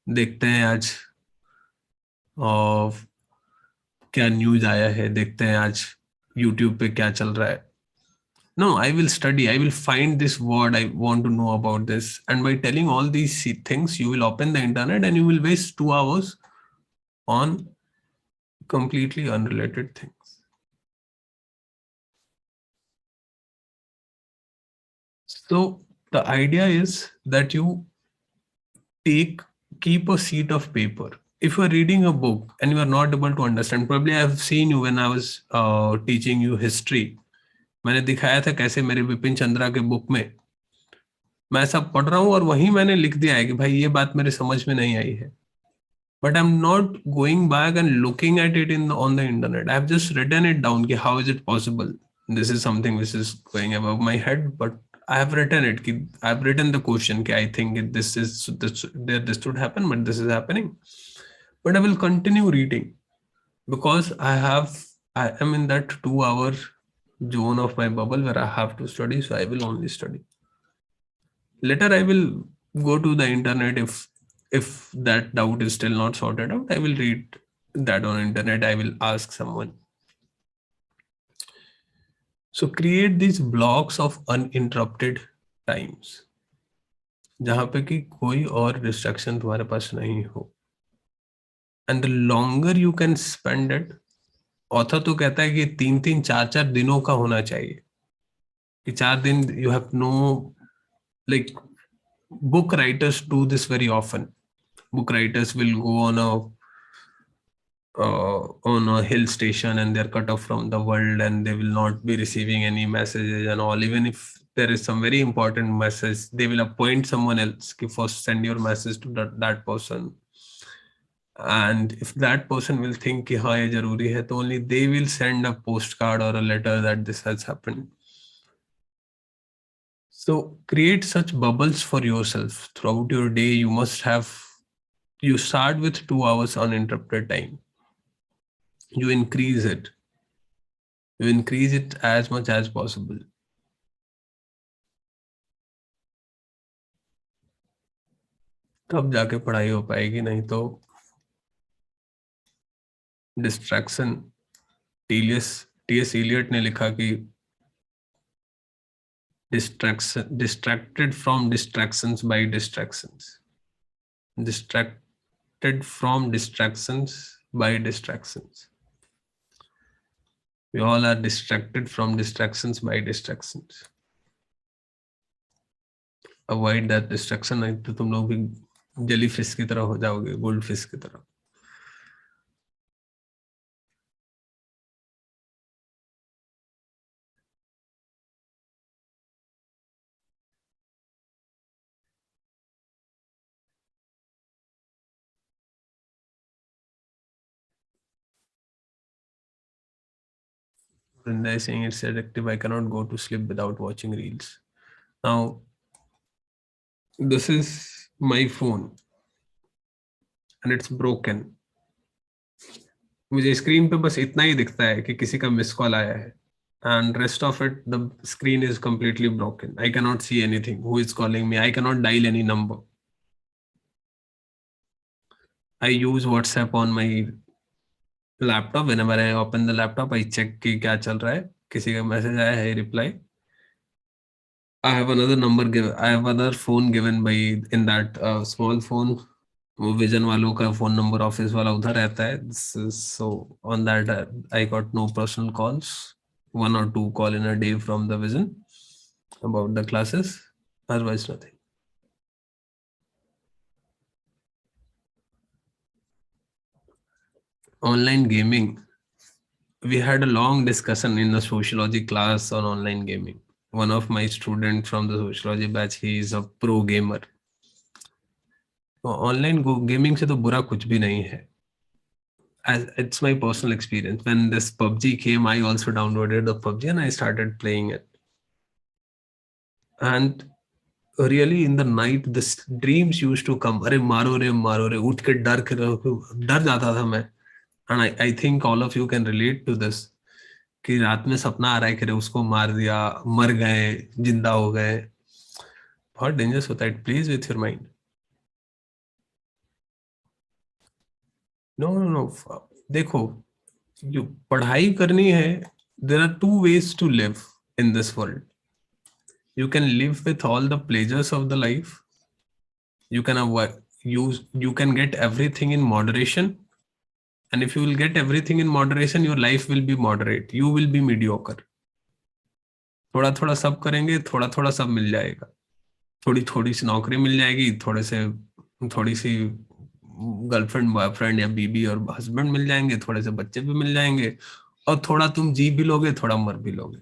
[SPEAKER 1] देखते हैं आज और क्या न्यूज आया है, देखते हैं आज यूट्यूब पे क्या चल रहा है. No, I will study. I will find this word. I want to know about this. And by telling all these things, you will open the internet and you will waste 2 hours on completely unrelated things. So the idea is that you keep a sheet of paper. If you are reading a book and you are not able to understand, probably I have seen you when I was teaching you history. मैंने दिखाया था कैसे मेरे विपिन चंद्रा के book में मैं सब पढ़ रहा हूँ और वहीं मैंने लिख दिया है कि भाई ये बात मेरे समझ में नहीं आई है. But I'm not going back and looking at it on the internet. I have just written it down. Ki how is it possible? This is something which is going above my head, but I have written it. I have written the question. I think this should happen, but this is happening. But I will continue reading because I am in that 2-hour zone of my bubble where I have to study. So I will only study. Later, I will go to the internet if that doubt is still not sorted out. I will read that on internet. I will ask someone. So create these blocks of uninterrupted times जहां पे कि कोई और distraction तुम्हारे पास नहीं हो. And the longer you can spend it, author तो कहता है कि 3-3, 4-4 दिनों का होना चाहिए. कि 4 दिन you have no, like book writers do this very often. Book writers will go on a hill station and they're cut off from the world and they will not be receiving any messages and all. Even if there is some very important message, they will appoint someone else to first send your message to that person. and if that person will think कि हाँ ये जरूरी है, तो only they will send a postcard or a letter that this has happened. So create such bubbles for yourself throughout your day. You start with 2 hours uninterrupted time. You increase it as much as possible. तब जाके पढ़ाई हो पाएगी, नहीं तो distraction. TS Elliott ने लिखा कि distracted from distractions by distractions. Distracted from distractions by distractions. We all are distracted from distractions by distractions. Avoid that distraction, नहीं तो तुम लोग भी जेली फिश की तरह हो जाओगे, गोल्ड फिश की तरह. Vrinda is saying it's addictive. I cannot go to sleep without watching reels. Now, this is my phone and it's broken. मुझे स्क्रीन पे बस इतना ही दिखता है कि किसी का मिस कॉल आया है, and rest of it the screen is completely broken. I cannot see anything. Who is calling me? I cannot dial any number. I use WhatsApp on my laptop. Whenever I open the laptop, I check कि क्या चल रहा है, किसी का message आया है, reply. I have another number given. I have another phone given by in that small phone. वो विजन वालों का फोन नंबर ऑफिस वाला उधर रहता है. So on that I got no personal calls. 1 or 2 call in a day from the vision about the classes. Otherwise nothing. Online gaming. We had a long discussion in the sociology class on online gaming. One of my students from the sociology batch, he is a pro gamer. Online gaming से तो बुरा कुछ भी नहीं है. It's my personal experience. When this PUBG came, I also downloaded the PUBG and I started playing it. And really in the night, the dreams used to come. अरे मारो रे, उठ के डर जाता था मैं. And I think all of you can relate to this. कि रात में सपना आ रहा है कि उसको मार दिया, मर गए, जिंदा हो गए. बहुत डेंजरस होता है. It plays with your mind. No. देखो, जो पढ़ाई करनी है, there are 2 ways to live in this world. You can live with all the pleasures of the life. You can avoid, you can get everything in moderation. And if you will get everything in moderation, your life will be moderate. You will be mediocre. थोड़ा थोड़ा सब करेंगे, थोड़ा थोड़ा सब मिल जाएगा. थोड़ी थोड़ी सी नौकरी मिल जाएगी, थोड़ी सी गर्लफ्रेंड, बॉयफ्रेंड या बीबी और हस्बैंड मिल जाएंगे, थोड़े से बच्चे भी मिल जाएंगे, और थोड़ा तुम जी भी लोगे, थोड़ा मर भी लोगे.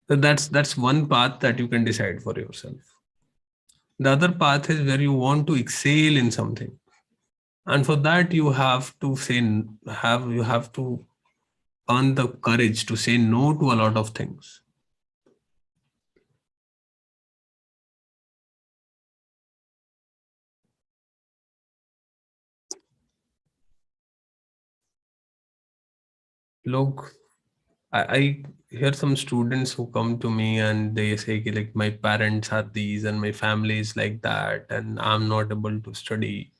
[SPEAKER 1] So that's one path that you can decide for yourself. The other path is where you want to excel in something, and for that you have to earn the courage to say no to a lot of things. Look, I hear some students who come to me and they say कि like my parents are these and my family is like that and I'm not able to study.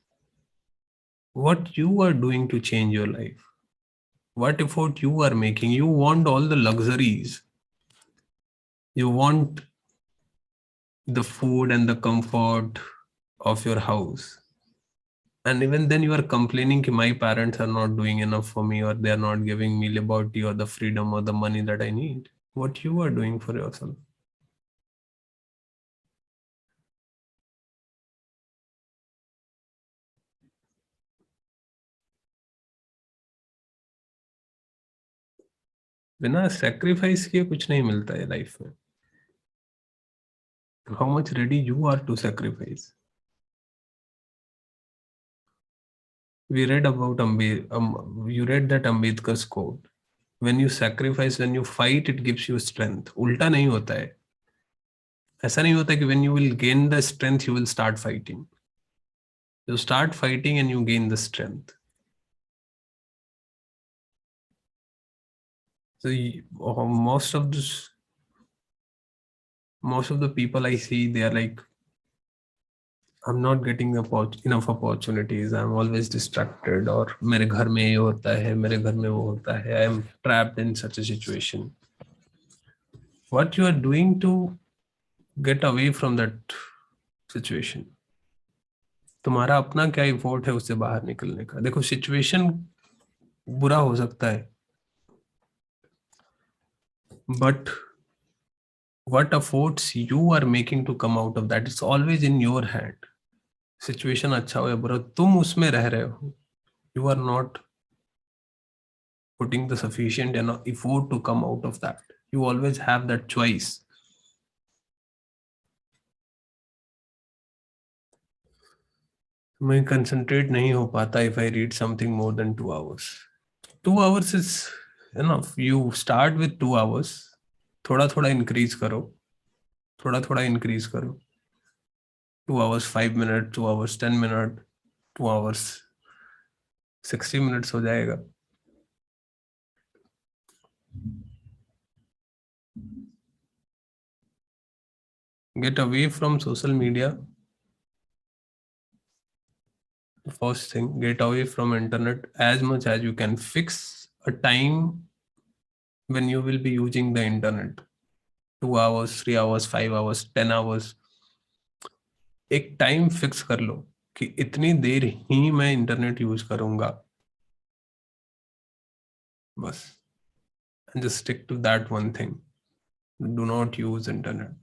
[SPEAKER 1] What you are doing to change your life? What effort you are making? You want all the luxuries. You want the food and the comfort of your house. And even then you are complaining that my parents are not doing enough for me, or they are not giving me liberty or the freedom or the money that I need. What you are doing for yourself? बिना sacrifice किए कुछ नहीं मिलता है life में. How much ready you are to sacrifice? We read about you read that Ambedkar's quote. When you sacrifice, when you fight, it gives you strength. उल्टा नहीं होता है. ऐसा नहीं होता कि when you will gain the strength, you will start fighting. You start fighting and you gain the strength. So most of the people I see, they are like, I'm not getting enough opportunities. I'm always distracted. और मेरे घर में ये होता है, मेरे घर में वो होता है. I am trapped in such a situation. What you are doing to get away from that situation? तुम्हारा अपना क्या एफर्ट है उससे बाहर निकलने का? देखो, सिचुएशन बुरा हो सकता है, but what efforts you are making to come out of that, it's always in your hand. Situation अच्छा हो या बुरा, तुम उसमें रह रहे हो. You are not putting the sufficient effort to come out of that. You always have that choice. मैं concentrate नहीं हो पाता if I read something more than 2 hours. 2 hours is enough. You start with 2 hours. थोड़ा थोड़ा increase करो. थोड़ा थोड़ा increase करो. 2 hours 5 minutes, 2 hours 10 minutes, 2 hours 60 minutes हो जाएगा. Get away from social media. The first thing, get away from internet as much as you can. Fix a time when you will be using the internet. 2 hours, 3 hours, 5 hours, 10 hours. एक time fix कर लो कि इतनी देर ही मैं internet use करूंगा, बस. And just stick to that one thing. Do not use internet.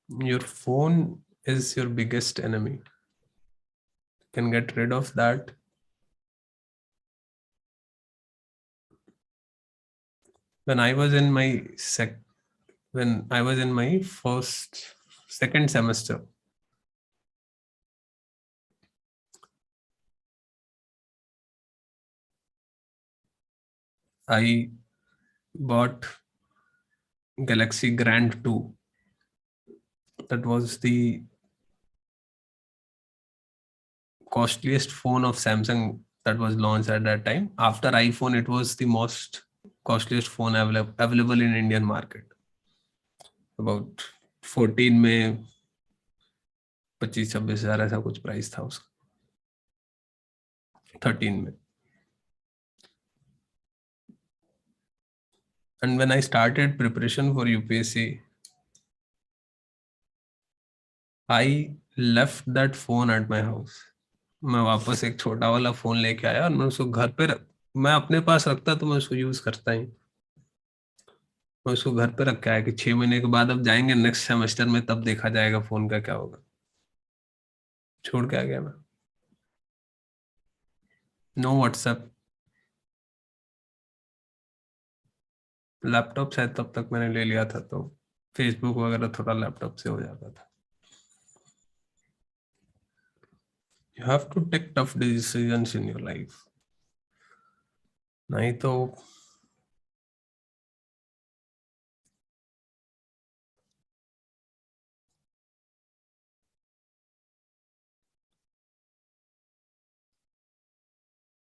[SPEAKER 1] Your phone is your biggest enemy. You can get rid of that. When I was in my second semester, I bought Galaxy Grand 2. That was the costliest phone of Samsung that was launched at that time. After iPhone, it was the most costliest phone available in Indian market. About 14 में 25-26 हजार ऐसा कुछ price था उसका. 13 में. And when I started preparation for UPSC, I left that phone at my house. मैं वापस एक छोटा वाला फोन लेके आया और मैं उसको घर पे मैं अपने पास रखता तो मैं उसको यूज करता ही. मैं उसको घर पे रख के आया कि 6 महीने के बाद अब जाएंगे नेक्स्ट सेमेस्टर में, तब देखा जाएगा फोन का क्या होगा. छोड़ के आ गया मैं. No WhatsApp. लैपटॉप शायद तब तक मैंने ले लिया था, तो फेसबुक वगैरह थोड़ा लैपटॉप से हो जाता था. You have to take tough decisions in your life. नहीं तो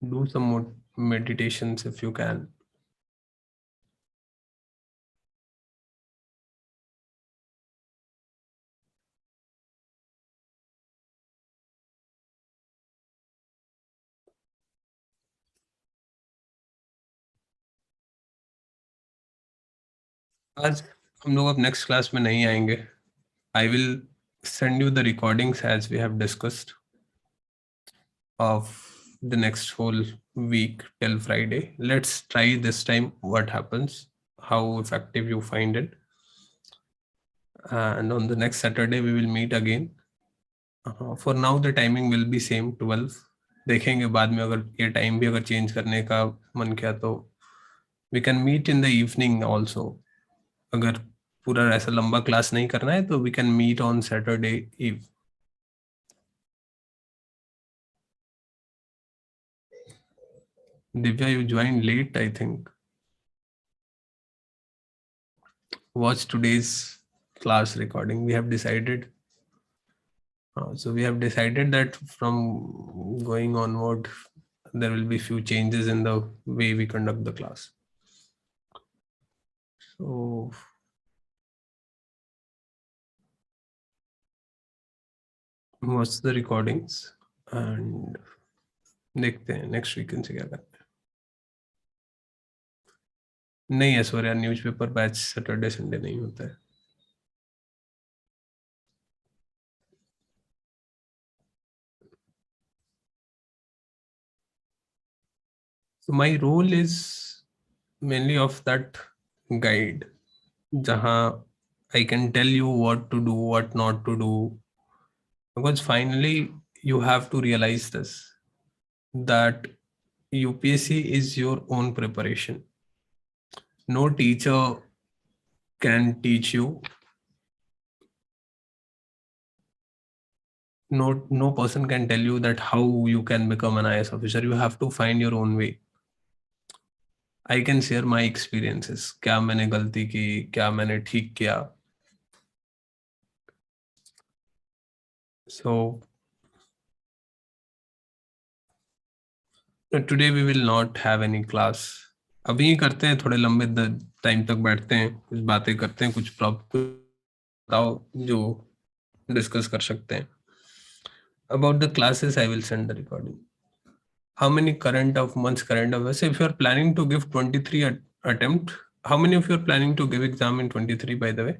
[SPEAKER 1] do some more meditations if you can. आज हम लोग अब नेक्स्ट क्लास में नहीं आएंगे. I will send you the recordings as we have discussed of the next whole week till Friday. Let's try this time what happens, how effective you find it. And on the next Saturday we will meet again. For now the timing will be same 12. देखेंगे बाद में अगर ये time भी अगर change करने का मन किया तो we can meet in the evening also. अगर पूरा ऐसा लंबा क्लास नहीं करना है तो we can meet on Saturday eve. Divya, you joined late, I think. Watch today's class recording. We have decided. So we have decided that from going onward, there will be few changes in the way we conduct the class. So watch the recordings and देखते हैं next weekend से क्या करते हैं. नहीं Aishwarya, newspaper batch Saturday Sunday नहीं होता है. So my role is mainly of that guide, जहाँ I can tell you what to do, what not to do, because finally you have to realize this, that UPSC is your own preparation. No teacher can teach you. No person can tell you that how you can become an IAS officer. You have to find your own way. I can share my experiences. क्या मैंने गलती की, क्या मैंने ठीक किया. So today we will not have any class. अभी ही करते हैं, थोड़े लंबे टाइम तक बैठते हैं, कुछ बातें करते हैं, कुछ बताओ जो डिस्कस कर सकते हैं. About the classes, I will send the recording. How many current affairs? If you are planning to give 23 attempt, how many of you are planning to give exam in 23, by the way?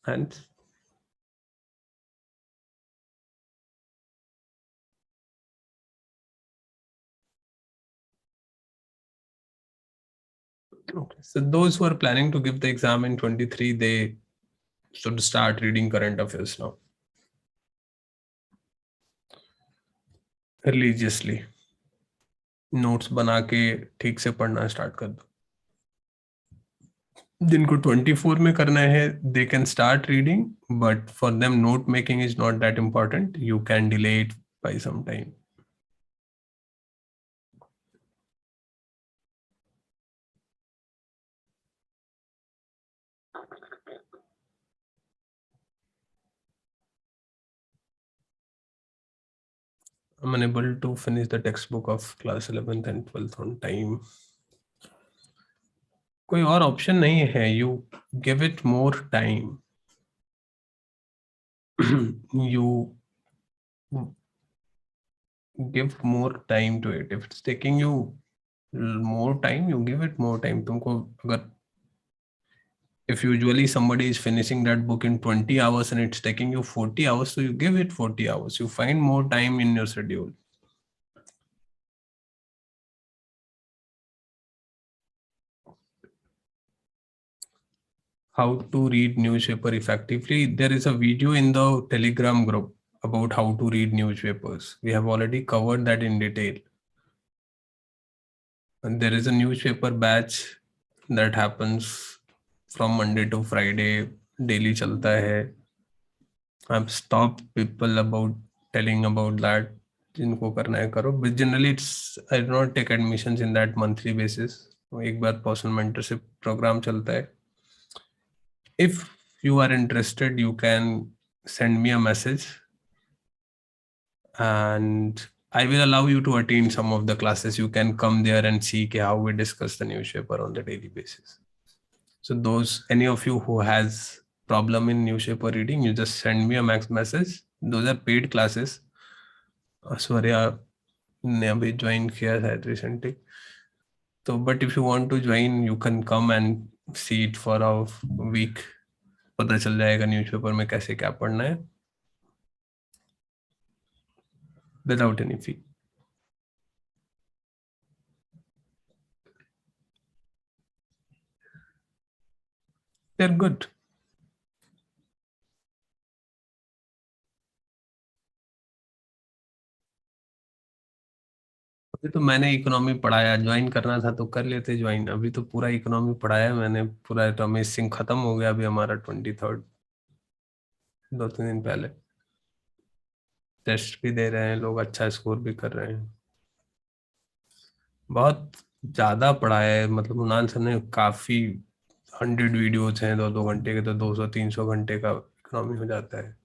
[SPEAKER 1] And okay, so those who are planning to give the exam in 23, they should start reading current affairs now. Religiously. Notes बना के ठीक से पढ़ना start कर दो. जिनको 24 में करना है, they can start reading, but for them note making is not that important. You can delay it by some time. I'm unable to finish the textbook of class 11th and 12th on time. कोई और option नहीं है. You give it more time. You give more time to it. If it's taking you more time, you give it more time. तुमको अगर if usually somebody is finishing that book in 20 hours and it's taking you 40 hours, so you give it 40 hours. You find more time in your schedule. How to read newspaper effectively. There is a video in the Telegram group about how to read newspapers. We have already covered that in detail. And there is a newspaper batch that happens from Monday to Friday. Daily chalta hai. I've stopped people about telling about that. जिनको करना है करो. But generally I do not take admissions in that monthly basis. एक बार personal mentorship program चलता है. If you are interested, you can send me a message and I will allow you to attend some of the classes. You can come there and see how we discuss the newspaper on the daily basis. So any of you who has problem in newspaper reading, you just send me a message. Those are paid classes. Aswarya ने अभी join किया है recently. So, but if you want to join, you can come and see it for a week. पता चल जाएगा newspaper में कैसे क्या पढ़ना है without any fee. They're good. अभी तो मैंने इकोनॉमी पढ़ाया, ज्वाइन करना था तो कर लेते ज्वाइन. अभी तो पूरा इकोनॉमी पढ़ाया मैंने, पूरा रमेश सिंह खत्म हो गया अभी हमारा 23rd, 2-3 दिन पहले. टेस्ट भी दे रहे हैं लोग, अच्छा स्कोर भी कर रहे हैं. बहुत ज्यादा पढ़ाया है, मतलब मुनान सर ने काफी 100 वीडियोज हैं 2-2 घंटे के, तो 200-300 घंटे का इकोनॉमी हो जाता है।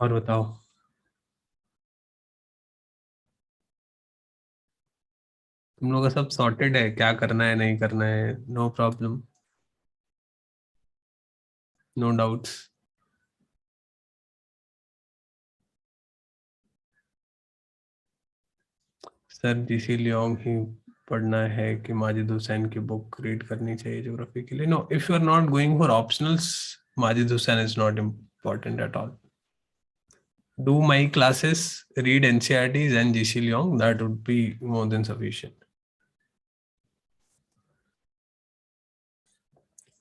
[SPEAKER 1] और बताओ, तुम लोग का सब सॉर्टेड है, क्या करना है नहीं करना है? No problem, no doubts? Sir GC Leong ही पढ़ना है कि माजिद हुसैन की बुक रीड करनी चाहिए ज्योग्राफी के लिए? No, if you are not going for optionals, Majid Husain is not important at all. Do my classes, read NCERTs and GC Leong, that would be more than sufficient.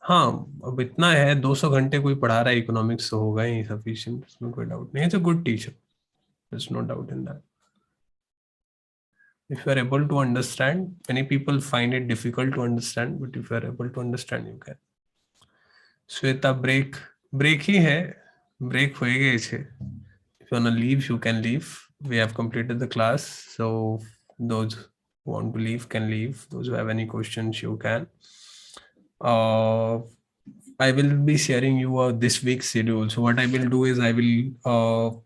[SPEAKER 1] हाँ, अब इतना है, 200 घंटे कोई पढ़ा रहा है इकोनॉमिक्स तो होगा ही सफिशिएंट, इसमें कोई डाउट नहीं. It's a good teacher, there's no doubt in that. If you are able to understand, many people find it difficult to understand, but if you are able to understand, you can. Shweta, break ही है, break होएगा इसे. If you wanna leave, you can leave. We have completed the class, so those who want to leave can leave. Those who have any questions, you can. I will be sharing you this week's schedule. So what I will do is I will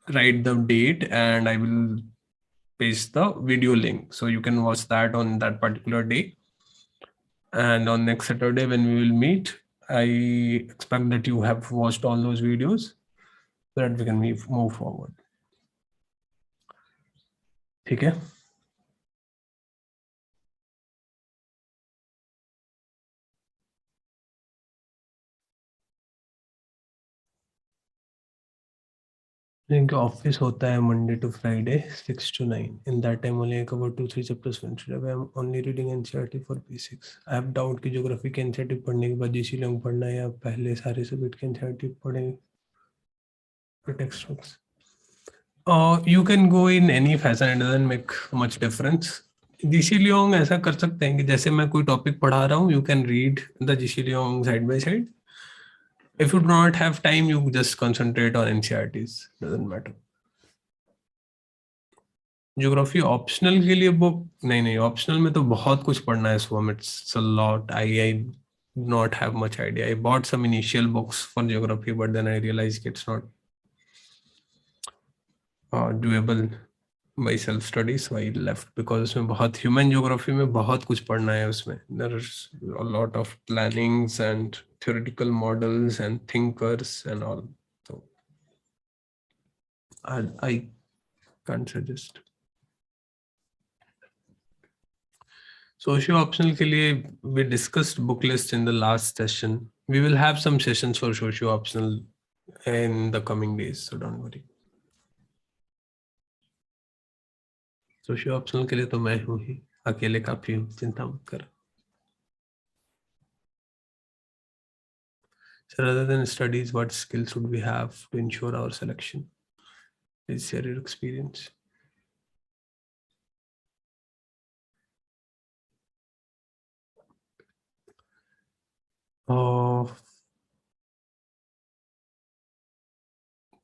[SPEAKER 1] write the date and I will paste the video link, so you can watch that on that particular day. And on next Saturday when we will meet, I expect that you have watched all those videos so that we can move forward. ठीक है? इनके office होता है Monday to Friday 6 to 9. In that time only I cover 2-3 chapters finished. I am only reading NCERT for P6. I have doubt कि geography के NCERT पढ़ने के बाद GC लोग पढ़ना है या पहले सारे सब्जेक्ट के NCERT पढ़ेंगे text books. You can go in any fashion, it doesn't make much difference. GC Leong ऐसा कर सकते हैं कि जैसे मैं कोई टॉपिक पढ़ा रहा हूँ, you can read the GC Leong side by side. If you do not have time, you just concentrate on NCERTs, doesn't matter. Geography optional के लिए बुक नहीं, ऑप्शनल में तो बहुत कुछ पढ़ना है स्वम. It's a lot. I not have much idea. I bought some initial books for geography, but then I realized it's not doable by self study, so I left, because उसमें बहुत human geography में बहुत कुछ पढ़ना है उसमें. There's a lot of plannings and theoretical models and thinkers and all, so I can't suggest. Socio optional के लिए we discussed book list in the last session. We will have some sessions for socio optional in the coming days, so don't worry. Socio optional के लिए तो मैं हूँ ही, अकेले काफी हूँ, चिंता मत कर. So rather than studies, what skills would we have to ensure our selection? Please share your experience.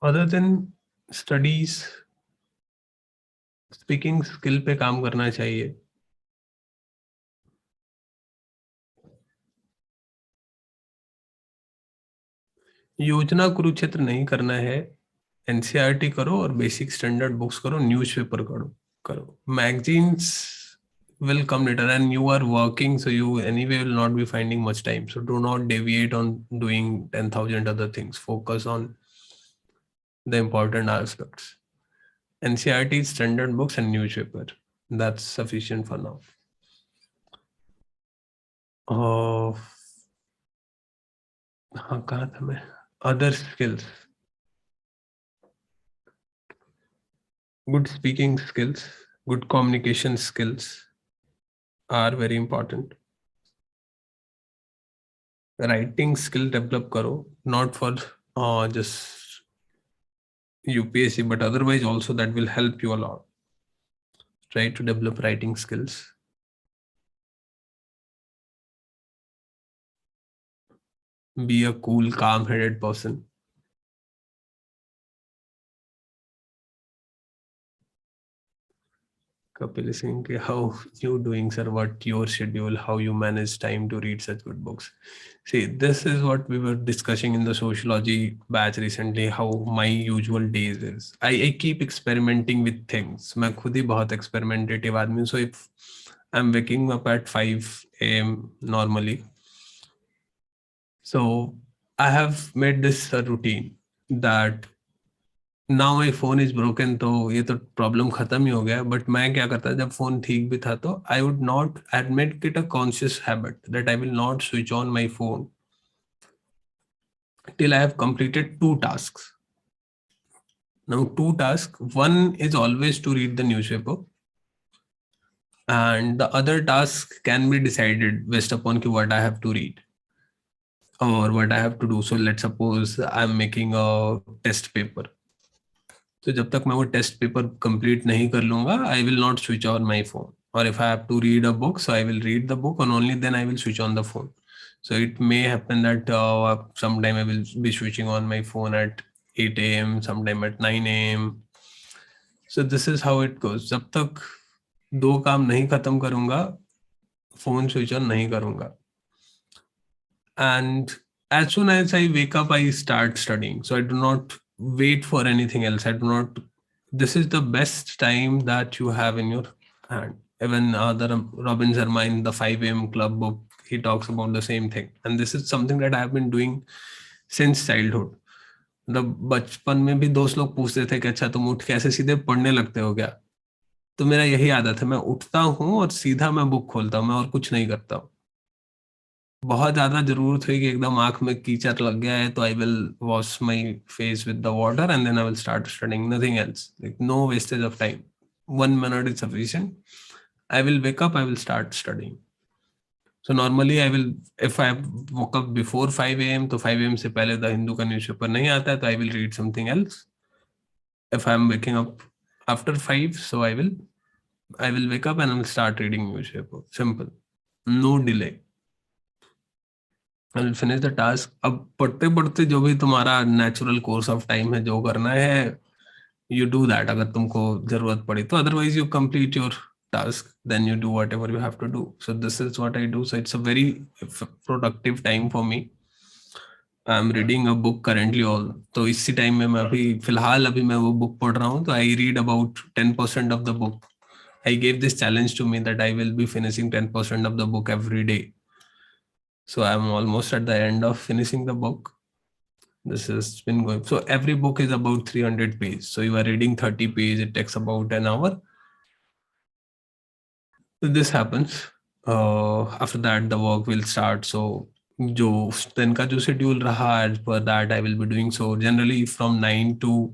[SPEAKER 1] Other than studies, speaking skill पे काम करना चाहिए. योजना कुरुक्षेत्र नहीं करना है. एनसीईआरटी करो और बेसिक स्टैंडर्ड बुक्स करो, न्यूज़पेपर करो. Magazines will come later, and you are working, so you anyway will not be finding much time, so do not deviate on doing 10,000 other things. Focus on the important aspects. NCERT, standard books and newspaper, that's sufficient for now. हाँ, कहाँ था मैं? Other skills. Good speaking skills, good communication skills are very important. Writing skill develop करो, not for just UPSC, but otherwise also that will help you a lot. Try to develop writing skills. Be a cool, calm-headed person. Kapil is saying, how you doing, sir? What your schedule? How you manage time to read such good books? See, this is what we were discussing in the sociology batch recently, how my usual days is. I keep experimenting with things. मैं खुद ही बहुत experimentative आदमी हूँ. So if I'm waking up at 5 a.m. normally, so I have made this a routine that now my phone is broken, तो ये तो problem खत्म ही हो गया. बट मैं क्या करता जब फोन ठीक भी था तो I would not made it a conscious habit that I will not switch on my phone till I have completed 2 tasks. Now 2 tasks, one is always to read the newspaper and the other task can be decided based upon what I have to read or what I have to do. So let's suppose I'm making a test paper. तो जब तक मैं वो test paper complete नहीं कर लूंगा I will not switch on my phone. और if I have to read a book so I will read the book and only then I will switch on the phone. So it may happen that sometime I will be switching on my phone at 8 a.m. sometime at 9 a.m. So this is how it goes. जब तक 2 काम नहीं खत्म करूंगा phone switch on नहीं करूंगा. And as soon as I wake up I start studying. So I do not wait for anything else. I do not. This is the best time that you have in your hand. Even the Robin Sharma in the 5 a.m. club book, he talks about the same thing. And this is something that I have been doing since childhood. The बचपन में भी दोस्त लोग पूछते थे कि अच्छा तुम उठ कैसे सीधे पढ़ने लगते हो क्या. तो मेरा यही आदत है, मैं उठता हूँ और सीधा मैं बुक खोलता हूँ, मैं और कुछ नहीं करता हूँ. बहुत ज्यादा जरूरत है कि एकदम आंख में कीचड़ लग गया है तो I will wash my face with the water and then I will start studying. Nothing else, like no wastage of time. 1 minute is sufficient. I will wake up, I will start studying. So normally I will, if I woke up before 5 a.m. तो 5 a.m. से पहले the Hindu का newspaper नहीं आता है तो I will read something else. If I am waking up after 5, so I will wake up and I will start reading newspaper. Simple, no delay. I will finish the task. अब पढ़ते पढ़ते जो भी तुम्हारा नेचुरल कोर्स ऑफ टाइम है जो करना है you do that अगर तुमको जरूरत पड़ी तो. Otherwise you complete your task, then you do whatever you have to do. So this is what I do. So it's a very productive time for me. I'm reading a book currently all. तो इसी time में मैं अभी मैं वो book पढ़ रहा हूँ तो I read about 10% of the book. I gave this challenge to me that I will be finishing 10% of the book every day. So I'm almost at the end of finishing the book. This has been going. So every book is about 300 pages. So you are reading 30 pages, it takes about an hour. So this happens. After that, the work will start. So जो दिन का जो schedule रहा, as per that I will be doing. So generally from 9 to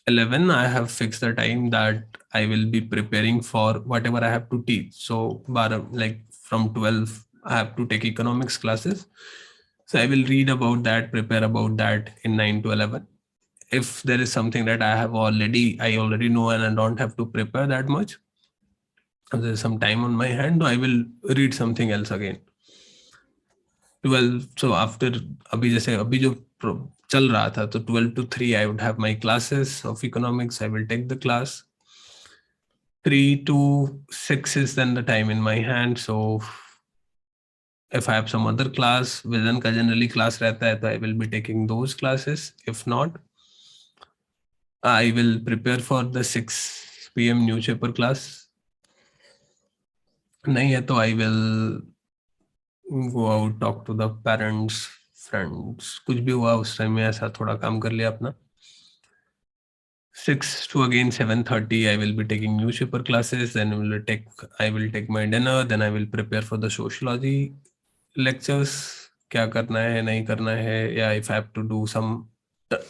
[SPEAKER 1] 11, I have fixed the time that I will be preparing for whatever I have to teach. So like from 12, I have to take economics classes. So I will read about that, prepare about that in 9 to 11. If there is something that I already know and I don't have to prepare that much, there is some time on my hand, I will read something else again. 12, so after अभी जो चल रहा था तो 12 to 3 I would have my classes of economics. I will take the class. 3 to 6 is then the time in my hand. So if I have some other class, Vision का generally class रहता है तो I will be taking those classes. If not, I will prepare for the 6 p.m. newspaper class. नहीं है तो I will go out, talk to the parents, friends. कुछ भी हुआ उस टाइम में ऐसा थोड़ा काम कर लिया अपना. 6 to again 7:30 I will be taking newspaper classes. Then I will take my dinner. Then I will prepare for the sociology lectures. क्या करना है नहीं करना है, या if I have to do some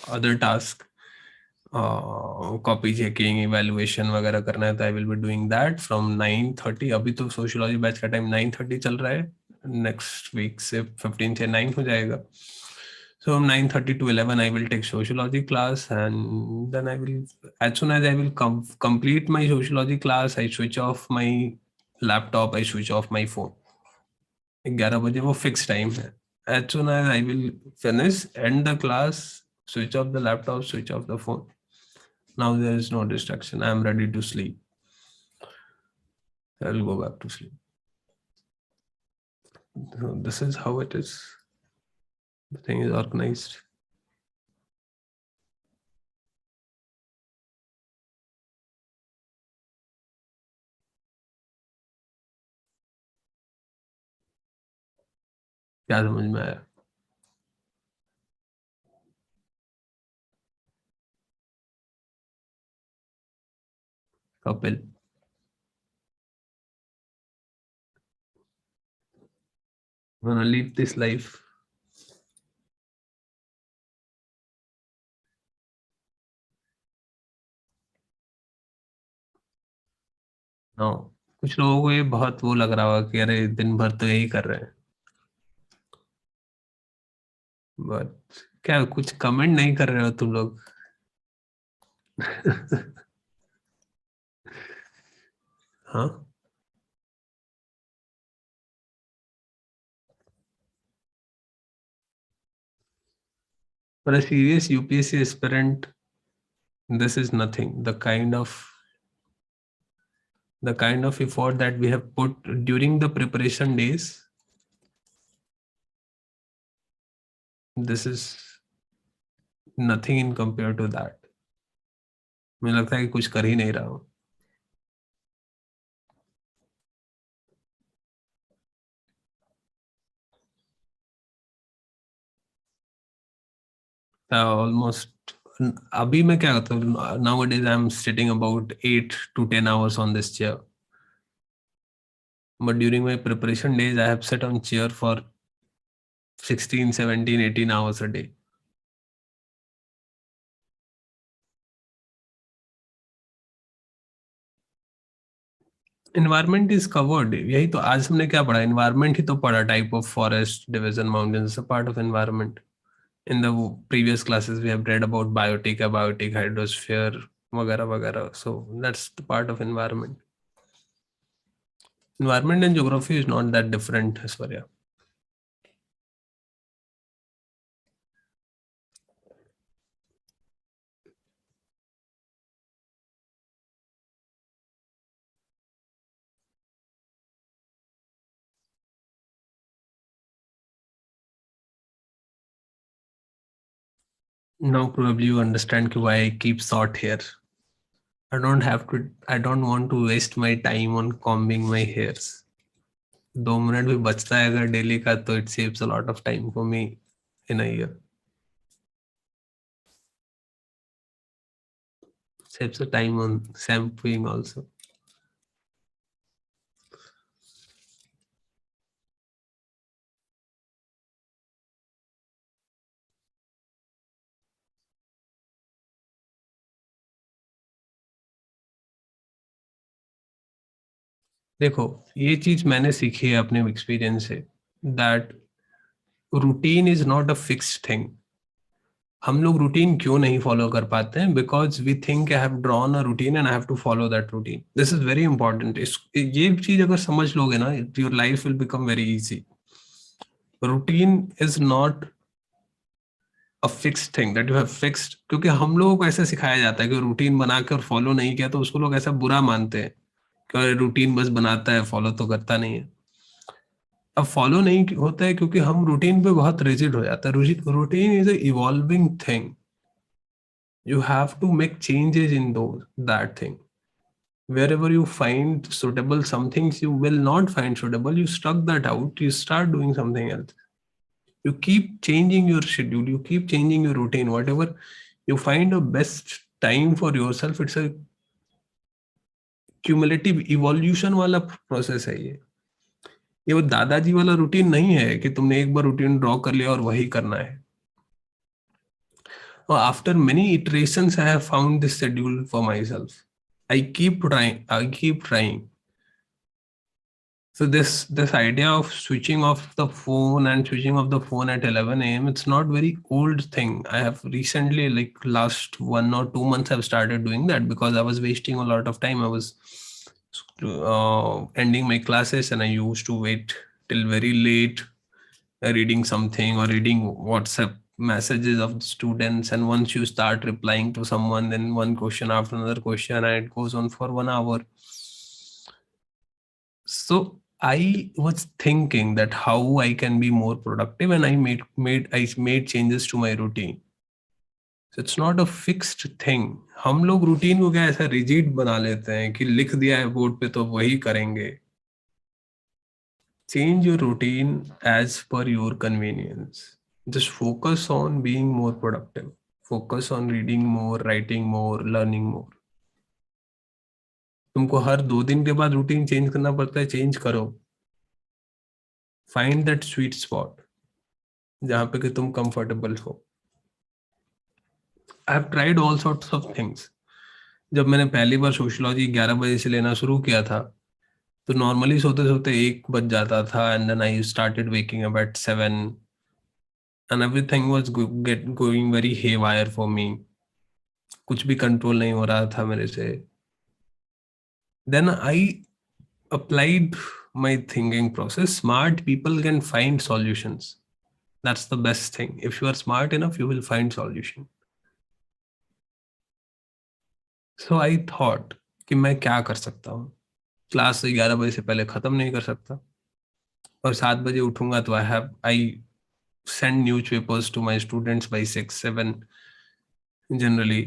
[SPEAKER 1] other task, copy checking, evaluation वगैरह करना है तो I will be doing that from 9:30. अभी तो sociology batch का time 9:30 चल रहा है. Next week से 15 से 9 हो जाएगा. So from 9:30 to 11, I will take sociology class, and then I will, as soon as I will complete my sociology class, I switch off my laptop, I switch off my phone. 11 बजे वो fixed time है. As soon as I will finish, end the class, switch off the laptop, switch off the phone. Now there is no distraction. I am ready to sleep. I will go back to sleep. So this is how it is. The thing is organized. क्या समझ में आया? Kapil. Wanna leave this life? No. कुछ लोगों को ये बहुत वो लग रहा होगा कि अरे दिन भर तो यही कर रहे हैं. बट क्या कुछ कमेंट नहीं कर रहे हो तुम लोग? हाँ, for a serious UPSC aspirant, this is nothing. The kind of effort that we have put during the preparation days, this is nothing in compared to that. मुझे लगता है कि कुछ कर ही नहीं रहा हूँ. Almost अभी मैं क्या करता हूँ? Nowadays I am sitting about 8 to 10 hours on this chair. But during my preparation days, I have sat on chair for 16, 17, 18 hours a day. Environment is covered. यही तो आज हमने क्या पढ़ा? Environment ही तो पढ़ा. Type of forest, division, mountains, a part of environment. In the previous classes, we have read about biotic, abiotic, hydrosphere, वगैरह वगैरह. So that's the part of environment. Environment and geography is not that different, Aswarya. Now probably you understand why I keep short hair. I don't want to waste my time on combing my hairs. 2 minute भी बचता है अगर daily का तो it saves a lot of time for me in a year. Saves the time on shampooing also. देखो ये चीज मैंने सीखी है अपने एक्सपीरियंस से, that routine is not a fixed thing. हम लोग रूटीन क्यों नहीं फॉलो कर पाते हैं? Because we think I have drawn a routine and I have to follow that routine. This is very important. ये चीज अगर समझ लोगे ना, your life will become very easy. Routine is not a fixed thing that you have fixed. क्योंकि हम लोगों को ऐसा सिखाया जाता है कि रूटीन बनाकर फॉलो नहीं किया तो उसको लोग ऐसा बुरा मानते हैं कि रूटीन बस बनाता है, फॉलो तो करता नहीं है. अब फॉलो नहीं होता है क्योंकि हम रूटीन पे बहुत रिजिड हो जाता है. Routine is a evolving thing. You have to make changes in that thing. Wherever you find suitable some things, you will not find suitable, you struck that out, you start doing something else. You keep changing your schedule, you keep changing your routine. Whatever you find a best time for yourself, it's a cumulative evolution वाला process है. ये वो दादाजी वाला routine नहीं है कि तुमने एक बार रूटीन ड्रॉ कर लिया और वही करना है. After many iterations I have found this schedule for my self. I keep trying. So this idea of switching off the phone and switching off the phone at 11 a.m. it's not very old thing. I have recently, like last 1 or 2 months, I've started doing that because I was wasting a lot of time. I was ending my classes and I used to wait till very late reading something or reading WhatsApp messages of the students. And once you start replying to someone, then one question after another question, and it goes on for 1 hour. So I was thinking that how I can be more productive, and I made changes to my routine. So it's not a fixed thing. हम लोग routine को क्या ऐसा rigid बना लेते हैं कि लिख दिया है बोर्ड पे तो वही करेंगे. Change your routine as per your convenience. Just focus on being more productive. Focus on reading more, writing more, learning more. तुमको हर 2 दिन के बाद रूटीन चेंज करना पड़ता है, चेंज करो. Find that sweet spot जहाँ पे कि तुम कंफर्टेबल हो. I have tried all sorts of things. जब मैंने पहली बार सोशियोलॉजी 11 बजे से लेना शुरू किया था, तो नॉर्मली सोते सोते 1 बज जाता था, and then I started waking up at 7 and everything was going very haywire for me. कुछ भी कंट्रोल नहीं हो रहा था मेरे से. Then I applied my thinking process. Smart people can find solutions. That's the best thing. If you are smart enough, you will find solution. So I thought कि मैं क्या कर सकता हूँ. क्लास 11 बजे से पहले खत्म नहीं कर सकता, और 7 बजे उठूंगा तो I send newspapers to my students by 6-7 generally.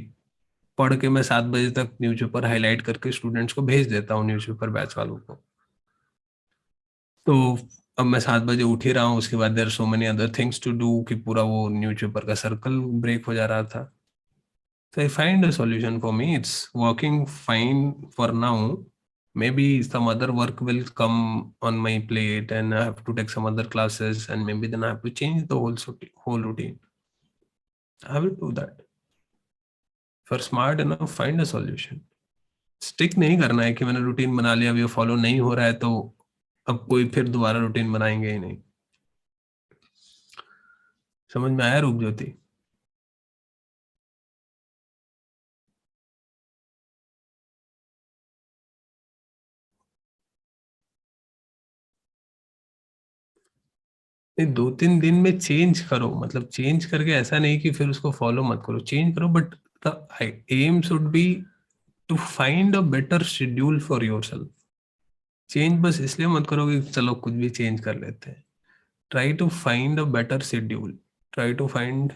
[SPEAKER 1] पढ़ के मैं 7 बजे तक न्यूज़पेपर हाईलाइट करके स्टूडेंट्स को भेज देता हूँ, न्यूज़पेपर बैच वालों को. तो अब मैं 7 बजे उठ ही रहा हूँ, उसके बाद there so many other things to do कि पूरा वो न्यूज़पेपर का सर्कल ब्रेक हो जा रहा था. So I find a solution for me. It's working fine for now. Maybe some other work will come on my plate and I have to take some other classes, and maybe then I have to change the whole routine. I will do that. For smart enough, find a solution. Stick नहीं करना है कि मैंने routine बना लिया, अब ये follow नहीं हो रहा है तो अब कोई फिर दोबारा रूटीन बनाएंगे ही नहीं. समझ में आया रूप ज्योति? नहीं, 2-3 दिन में चेंज करो. मतलब चेंज करके ऐसा नहीं कि फिर उसको फॉलो मत करो, चेंज करो, but the aim should be to find a better schedule for yourself. Change बस इसलिए मत करो कि चलो कुछ भी चेंज कर लेते हैं. Try to find a better schedule. Try to find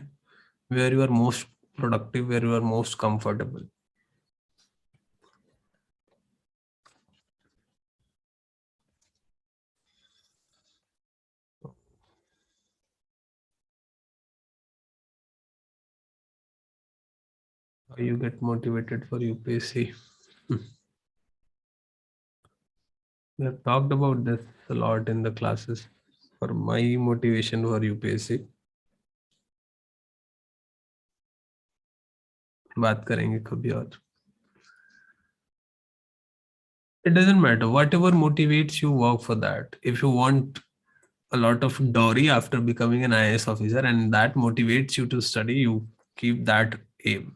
[SPEAKER 1] where you are most productive, where you are most comfortable. How you get motivated for UPSC? We have talked about this a lot in the classes. For my motivation for UPSC, बात करेंगे कभी और. It doesn't matter. Whatever motivates you, work for that. If you want a lot of dowry after becoming an IAS officer and that motivates you to study, you keep that aim.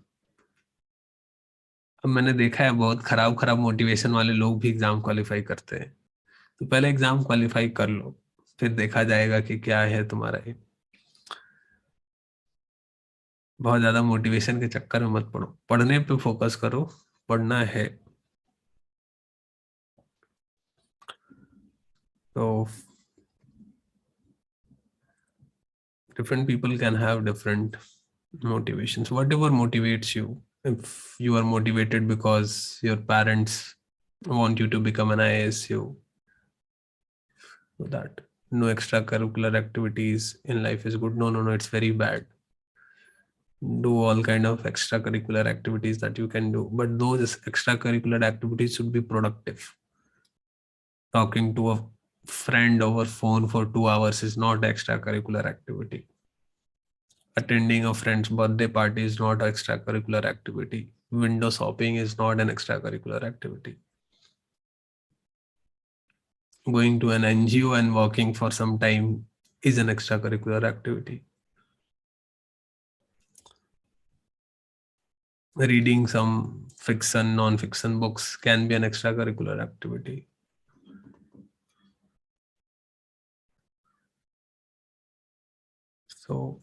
[SPEAKER 1] अब मैंने देखा है बहुत खराब motivation वाले लोग भी exam qualify करते हैं. तो पहले एग्जाम क्वालिफाई कर लो, फिर देखा जाएगा कि क्या है तुम्हारा एम. बहुत ज्यादा मोटिवेशन के चक्कर में मत पड़ो, पढ़ने पे फोकस करो, पढ़ना है. तो different people can have different motivations. Whatever motivates you. If you are motivated because your parents want you to become an IAS, you do that. No extracurricular activities in life is good. No, it's very bad. Do all kind of extracurricular activities that you can do, but those extracurricular activities should be productive. Talking to a friend over phone for 2 hours is not extracurricular activity. Attending a friend's birthday party is not an extracurricular activity. Window shopping is not an extracurricular activity. going to an NGO and working for some time is an extracurricular activity. Reading some fiction, non-fiction books can be an extracurricular activity. So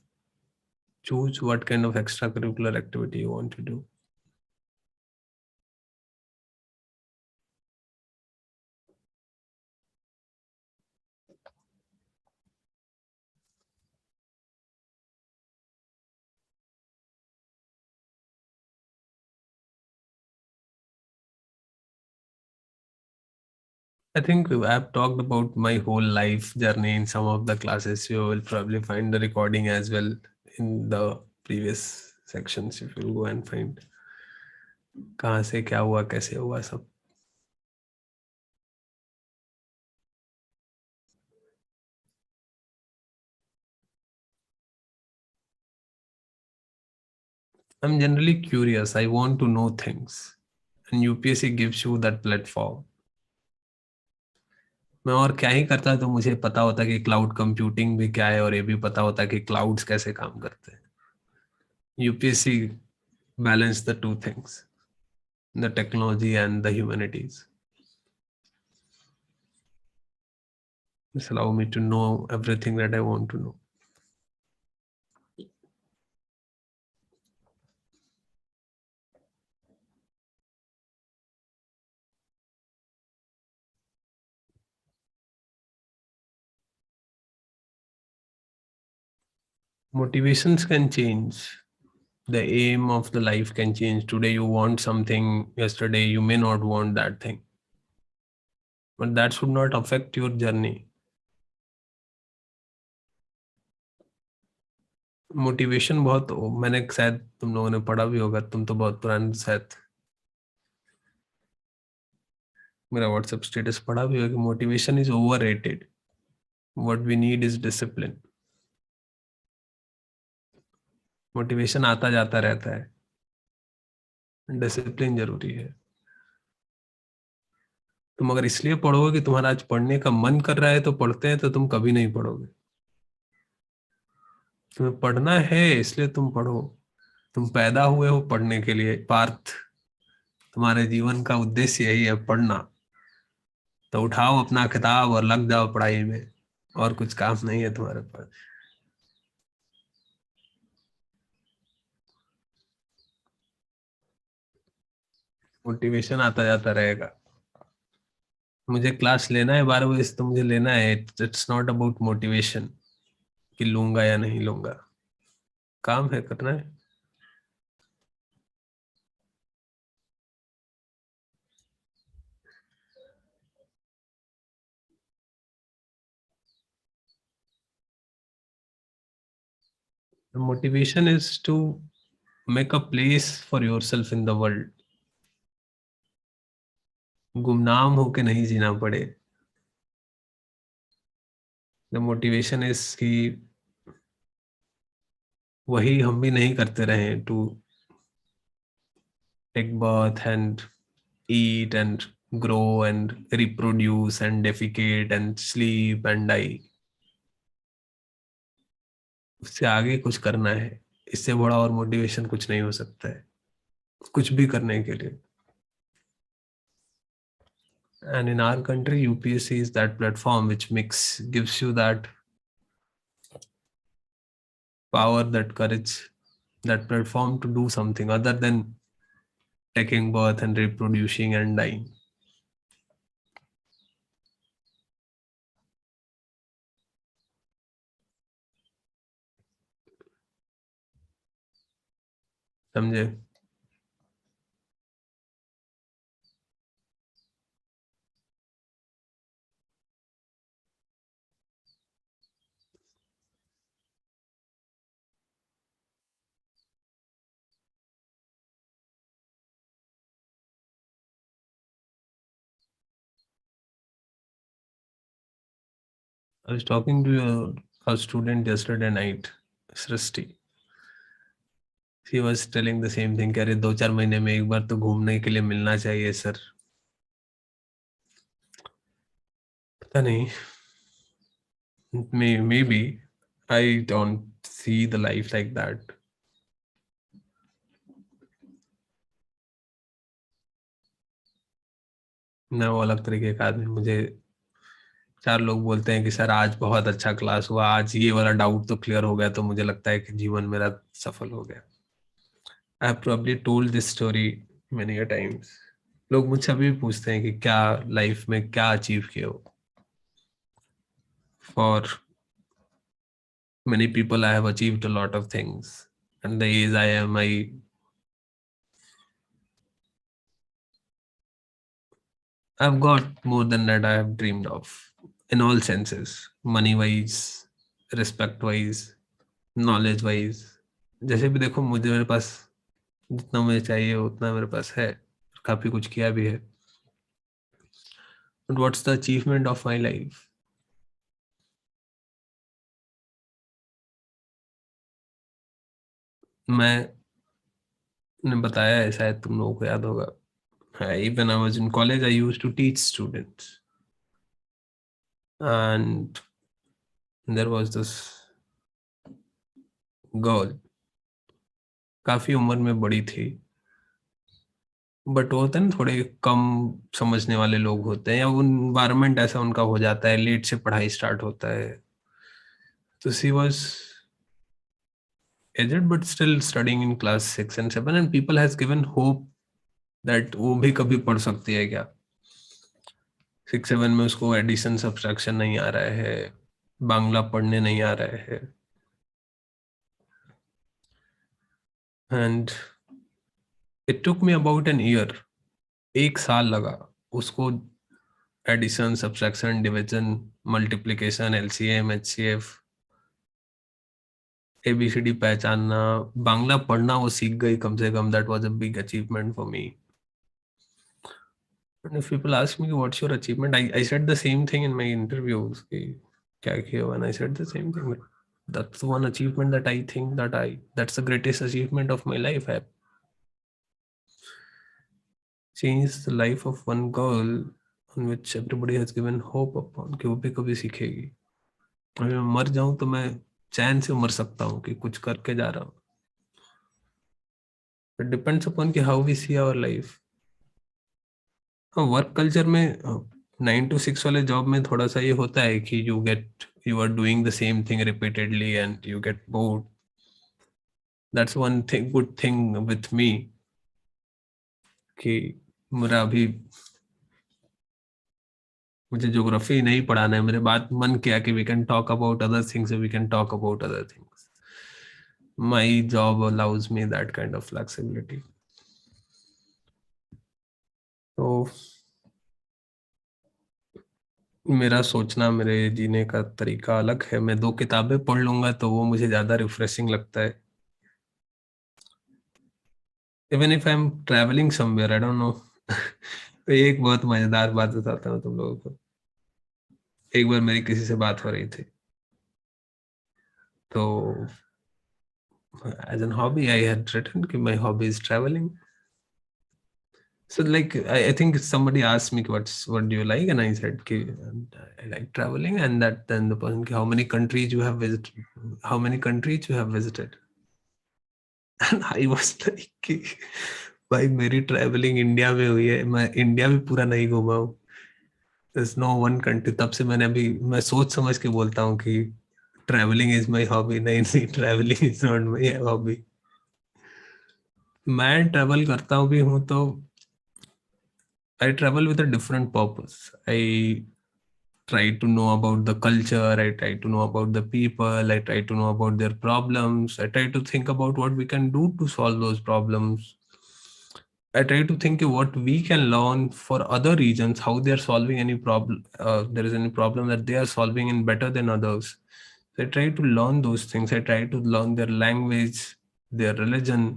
[SPEAKER 1] choose what kind of extracurricular activity you want to do. I think I've talked about my whole life journey in some of the classes. You will probably find the recording as well in the previous sections if you go and find कहाँ से क्या हुआ कैसे हुआ सब. I'm generally curious. I want to know things. And UPSC gives you that platform. मैं और क्या ही करता तो मुझे पता होता कि क्लाउड कंप्यूटिंग भी क्या है और ये भी पता होता कि क्लाउड्स कैसे काम करते हैं. UPSC balance the two things, the technology and the humanities. This allow me to know everything that I want to know. Motivations can change. The aim of the life can change. Today you want something, yesterday you may not want that thing. But that should not affect your journey. Motivation बहुत, मैंने शायद तुम लोगों ने पढ़ा भी होगा, तुम तो बहुत पुराने शायद मेरा व्हाट्सएप स्टेटस पढ़ा भी होगा कि motivation is overrated. What we need is discipline. Motivation आता जाता रहता है, डिसिप्लिन जरूरी है. तुम अगर इसलिए पढ़ोगे कि तुम्हारा आज पढ़ने का मन कर रहा है तो पढ़ते हैं, तो तुम कभी नहीं पढ़ोगे. तुम्हें पढ़ना है इसलिए तुम पढ़ो. तुम पैदा हुए हो पढ़ने के लिए. पार्थ, तुम्हारे जीवन का उद्देश्य यही है, पढ़ना. तो उठाओ अपना किताब और लग जाओ पढ़ाई में. और कुछ काम नहीं है तुम्हारे पास. मोटिवेशन आता जाता रहेगा. मुझे क्लास लेना है 12 बजे से, तो मुझे लेना है. इट्स नॉट अबाउट मोटिवेशन कि लूंगा या नहीं लूंगा. काम है, करना है. The motivation is to make a place for yourself in the world. गुमनाम होके नहीं जीना पड़े. The motivation is कि वही हम भी नहीं करते रहे, to take birth and eat and grow and reproduce and defecate and sleep and die. उससे आगे कुछ करना है. इससे बड़ा और मोटिवेशन कुछ नहीं हो सकता है कुछ भी करने के लिए. And in our country, UPSC is that platform which gives you that power, that courage, that platform to do something other than taking birth and reproducing and dying. समझे? I was talking to a student yesterday night, Srishti. She was telling the same thing. कह रही 2-4 महीने में एक बार तो घूमने के लिए मिलना चाहिए सर. पता नहीं, maybe I don't see the life like that. मैं वो अलग तरीके का आदमी, मुझे 4 लोग बोलते हैं कि सर आज बहुत अच्छा क्लास हुआ, आज ये वाला डाउट तो क्लियर हो गया, तो मुझे लगता है कि जीवन मेरा सफल हो गया। I have probably told this story many a times. लोग मुझसे अभी भी पूछते हैं कि क्या लाइफ में क्या अचीव किए हो। For many people I have achieved a lot of things, and the age I am, I've got more than that I have dreamed of in all senses, money wise, respect wise, knowledge wise। जैसे भी देखो, मुझे मेरे पास जितना मुझे चाहिए उतना मेरे पास है, काफी कुछ किया भी है। But what's the achievement of my life? मैंने बताया है, शायद तुम लोगों को याद होगा। Even I was in college, I used to teach students, and there was this girl, काफी उम्र में बड़ी थी, बट वो होता है ना, थोड़े कम समझने वाले लोग होते हैं, या वो इन्वायरमेंट ऐसा उनका हो जाता है, लेट से पढ़ाई स्टार्ट होता है। तो she was aged but still studying in class 6 and 7, and people has given hope that वो भी कभी पढ़ सकती है क्या। 6-7 में उसको एडिशन सब्ट्रैक्शन नहीं आ रहा है, बांग्ला पढ़ने नहीं आ रहा है, and it took me about an year, 1 साल लगा उसको addition, subtraction, division, multiplication, LCM, HCF, A B C D पहचानना, बांग्ला पढ़ना वो सीख गई कम से कम। That was a big achievement for me. And if people ask me what's your achievement, I said the same thing in my interviews कि क्या किया, when I said the same thing, that's the one achievement that I think that's the greatest achievement of my life. I changed the life of one girl on which everybody has given hope upon कि वो भी कभी सीखेगी। अगर मैं मर जाऊं तो मैं चैन से मर सकता हूँ कि कुछ करके जा रहा हूँ। इट डिपेंड्स अपॉन कि how we see our life. Work culture में 9 to 6 वाले जॉब में थोड़ा सा ये होता है कि you are doing the same thing repeatedly and you get bored. That's one thing, good thing with me कि मेरा अभी मुझे ज्योग्राफी नहीं पढ़ाना है। मेरे बात मन किया कि we can talk about other things, we can talk about other things. My job allows me that kind of flexibility. तो मेरा सोचना, मेरे जीने का तरीका अलग है। मैं 2 किताबें पढ़ लूंगा तो वो मुझे ज्यादा रिफ्रेशिंग लगता है। Even if I am travelling somewhere, I don't know. तो एक बहुत मजेदार बात बताता हूँ तुम लोगों को। एक बार मेरी किसी से बात हो रही थी, तो as an hobby I had written कि my hobby is travelling. So like I think somebody asked me what do you like, and I said कि I like traveling, and then the person how many countries you have visited, and I was like कि भाई मेरी travelling India में हुई है, मैं India भी पूरा नहीं घूमा हूँ। There's no one country। तब से मैं सोच समझ के बोलता हूँ कि ट्रैवलिंग इज माई हॉबी। नहीं नहीं, travelling is not my hobby. मैं ट्रैवल करता हूँ भी हूँ तो I travel with a different purpose. I try to know about the culture, I try to know about the people, I try to know about their problems, I try to think about what we can do to solve those problems. I try to think what we can learn for other regions, how they are solving any problem, there is any problem that they are solving in better than others. So I try to learn those things. I try to learn their language, their religion.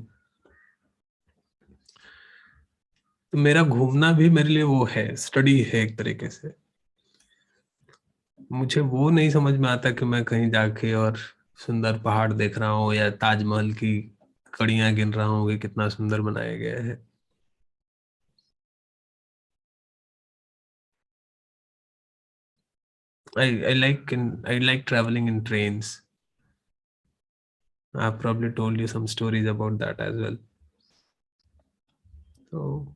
[SPEAKER 1] तो मेरा घूमना भी मेरे लिए वो है, study है एक तरीके से। मुझे वो नहीं समझ में आता कि मैं कहीं जाके और सुंदर पहाड़ देख रहा हूँ या ताजमहल की कड़ियां गिन रहा हूँ कि कितना सुंदर बनाया गया है। I like traveling in trains. I've probably told you some stories about that as well. So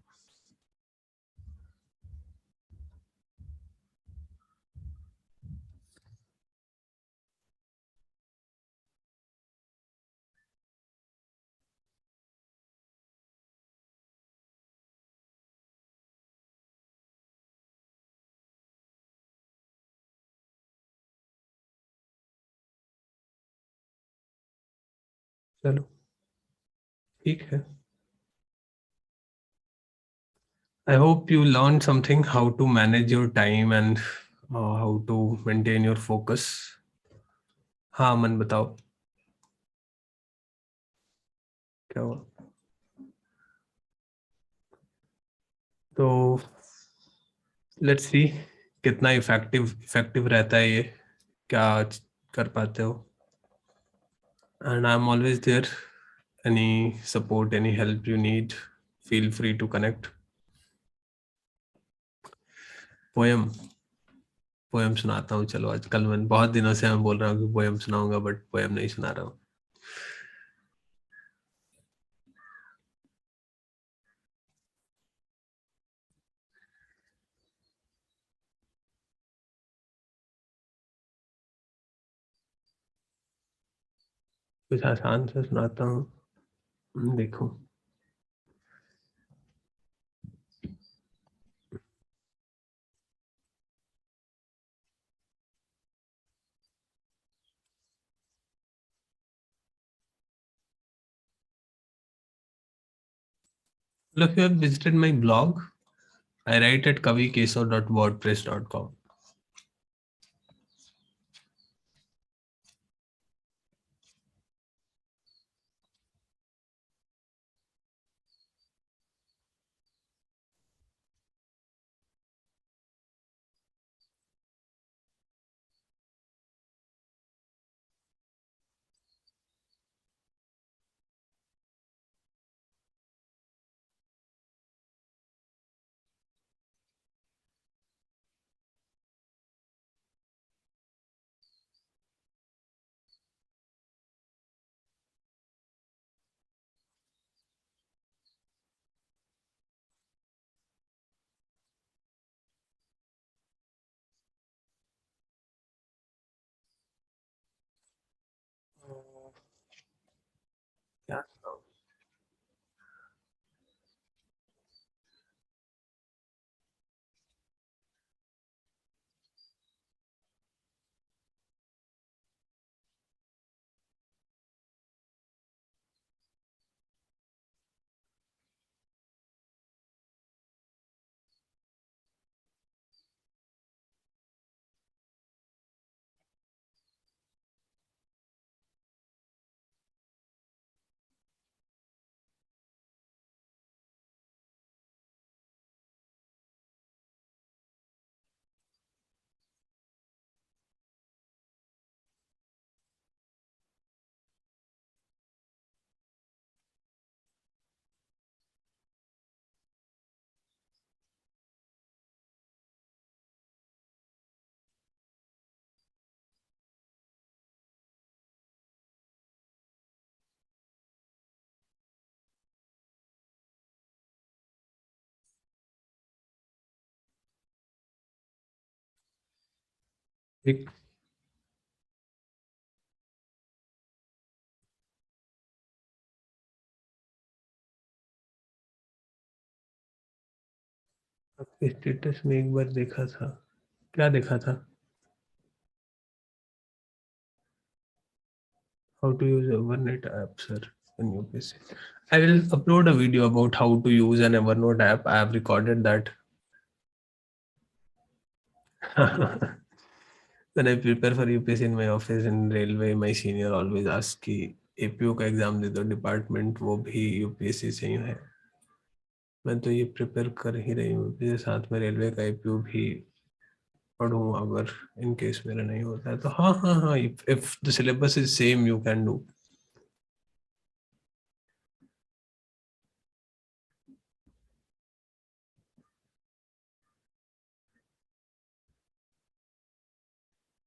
[SPEAKER 1] चलो ठीक है. I hope you learned something, how to manage your time and how to maintain your focus. हाँ मन बताओ क्या हुआ. तो let's see कितना इफेक्टिव रहता है ये, क्या कर पाते हो. And I'm always there. Any support, any help you need, feel free to connect. Poem सुनाता हूँ. चलो आजकल मैं बहुत दिनों से मैं बोल रहा हूँ कि पोएम सुनाऊंगा, बट पोएम नहीं सुना रहा हूँ. कुछ आसान से सुनाता हूँ. देखो if you have visited my blog, I write at kavikeso.wordpress.com. क्या सुनाऊं? एक आपके स्टेटस में एक बार देखा था. क्या देखा था? How to use Evernote app, sir, in your PC. I will upload a video about how to use an Evernote app. I have recorded that. When I prepare for UPSC in my office in railway, my senior always asks कि APO का exam दे दो department, वो भी UPSC से ही है. मैं तो ये प्रिपेयर कर ही रही हूँ, इसके साथ में रेलवे का APO भी पढ़ूँ अगर इन केस मेरा नहीं होता है तो. हाँ, if the syllabus is same you can do.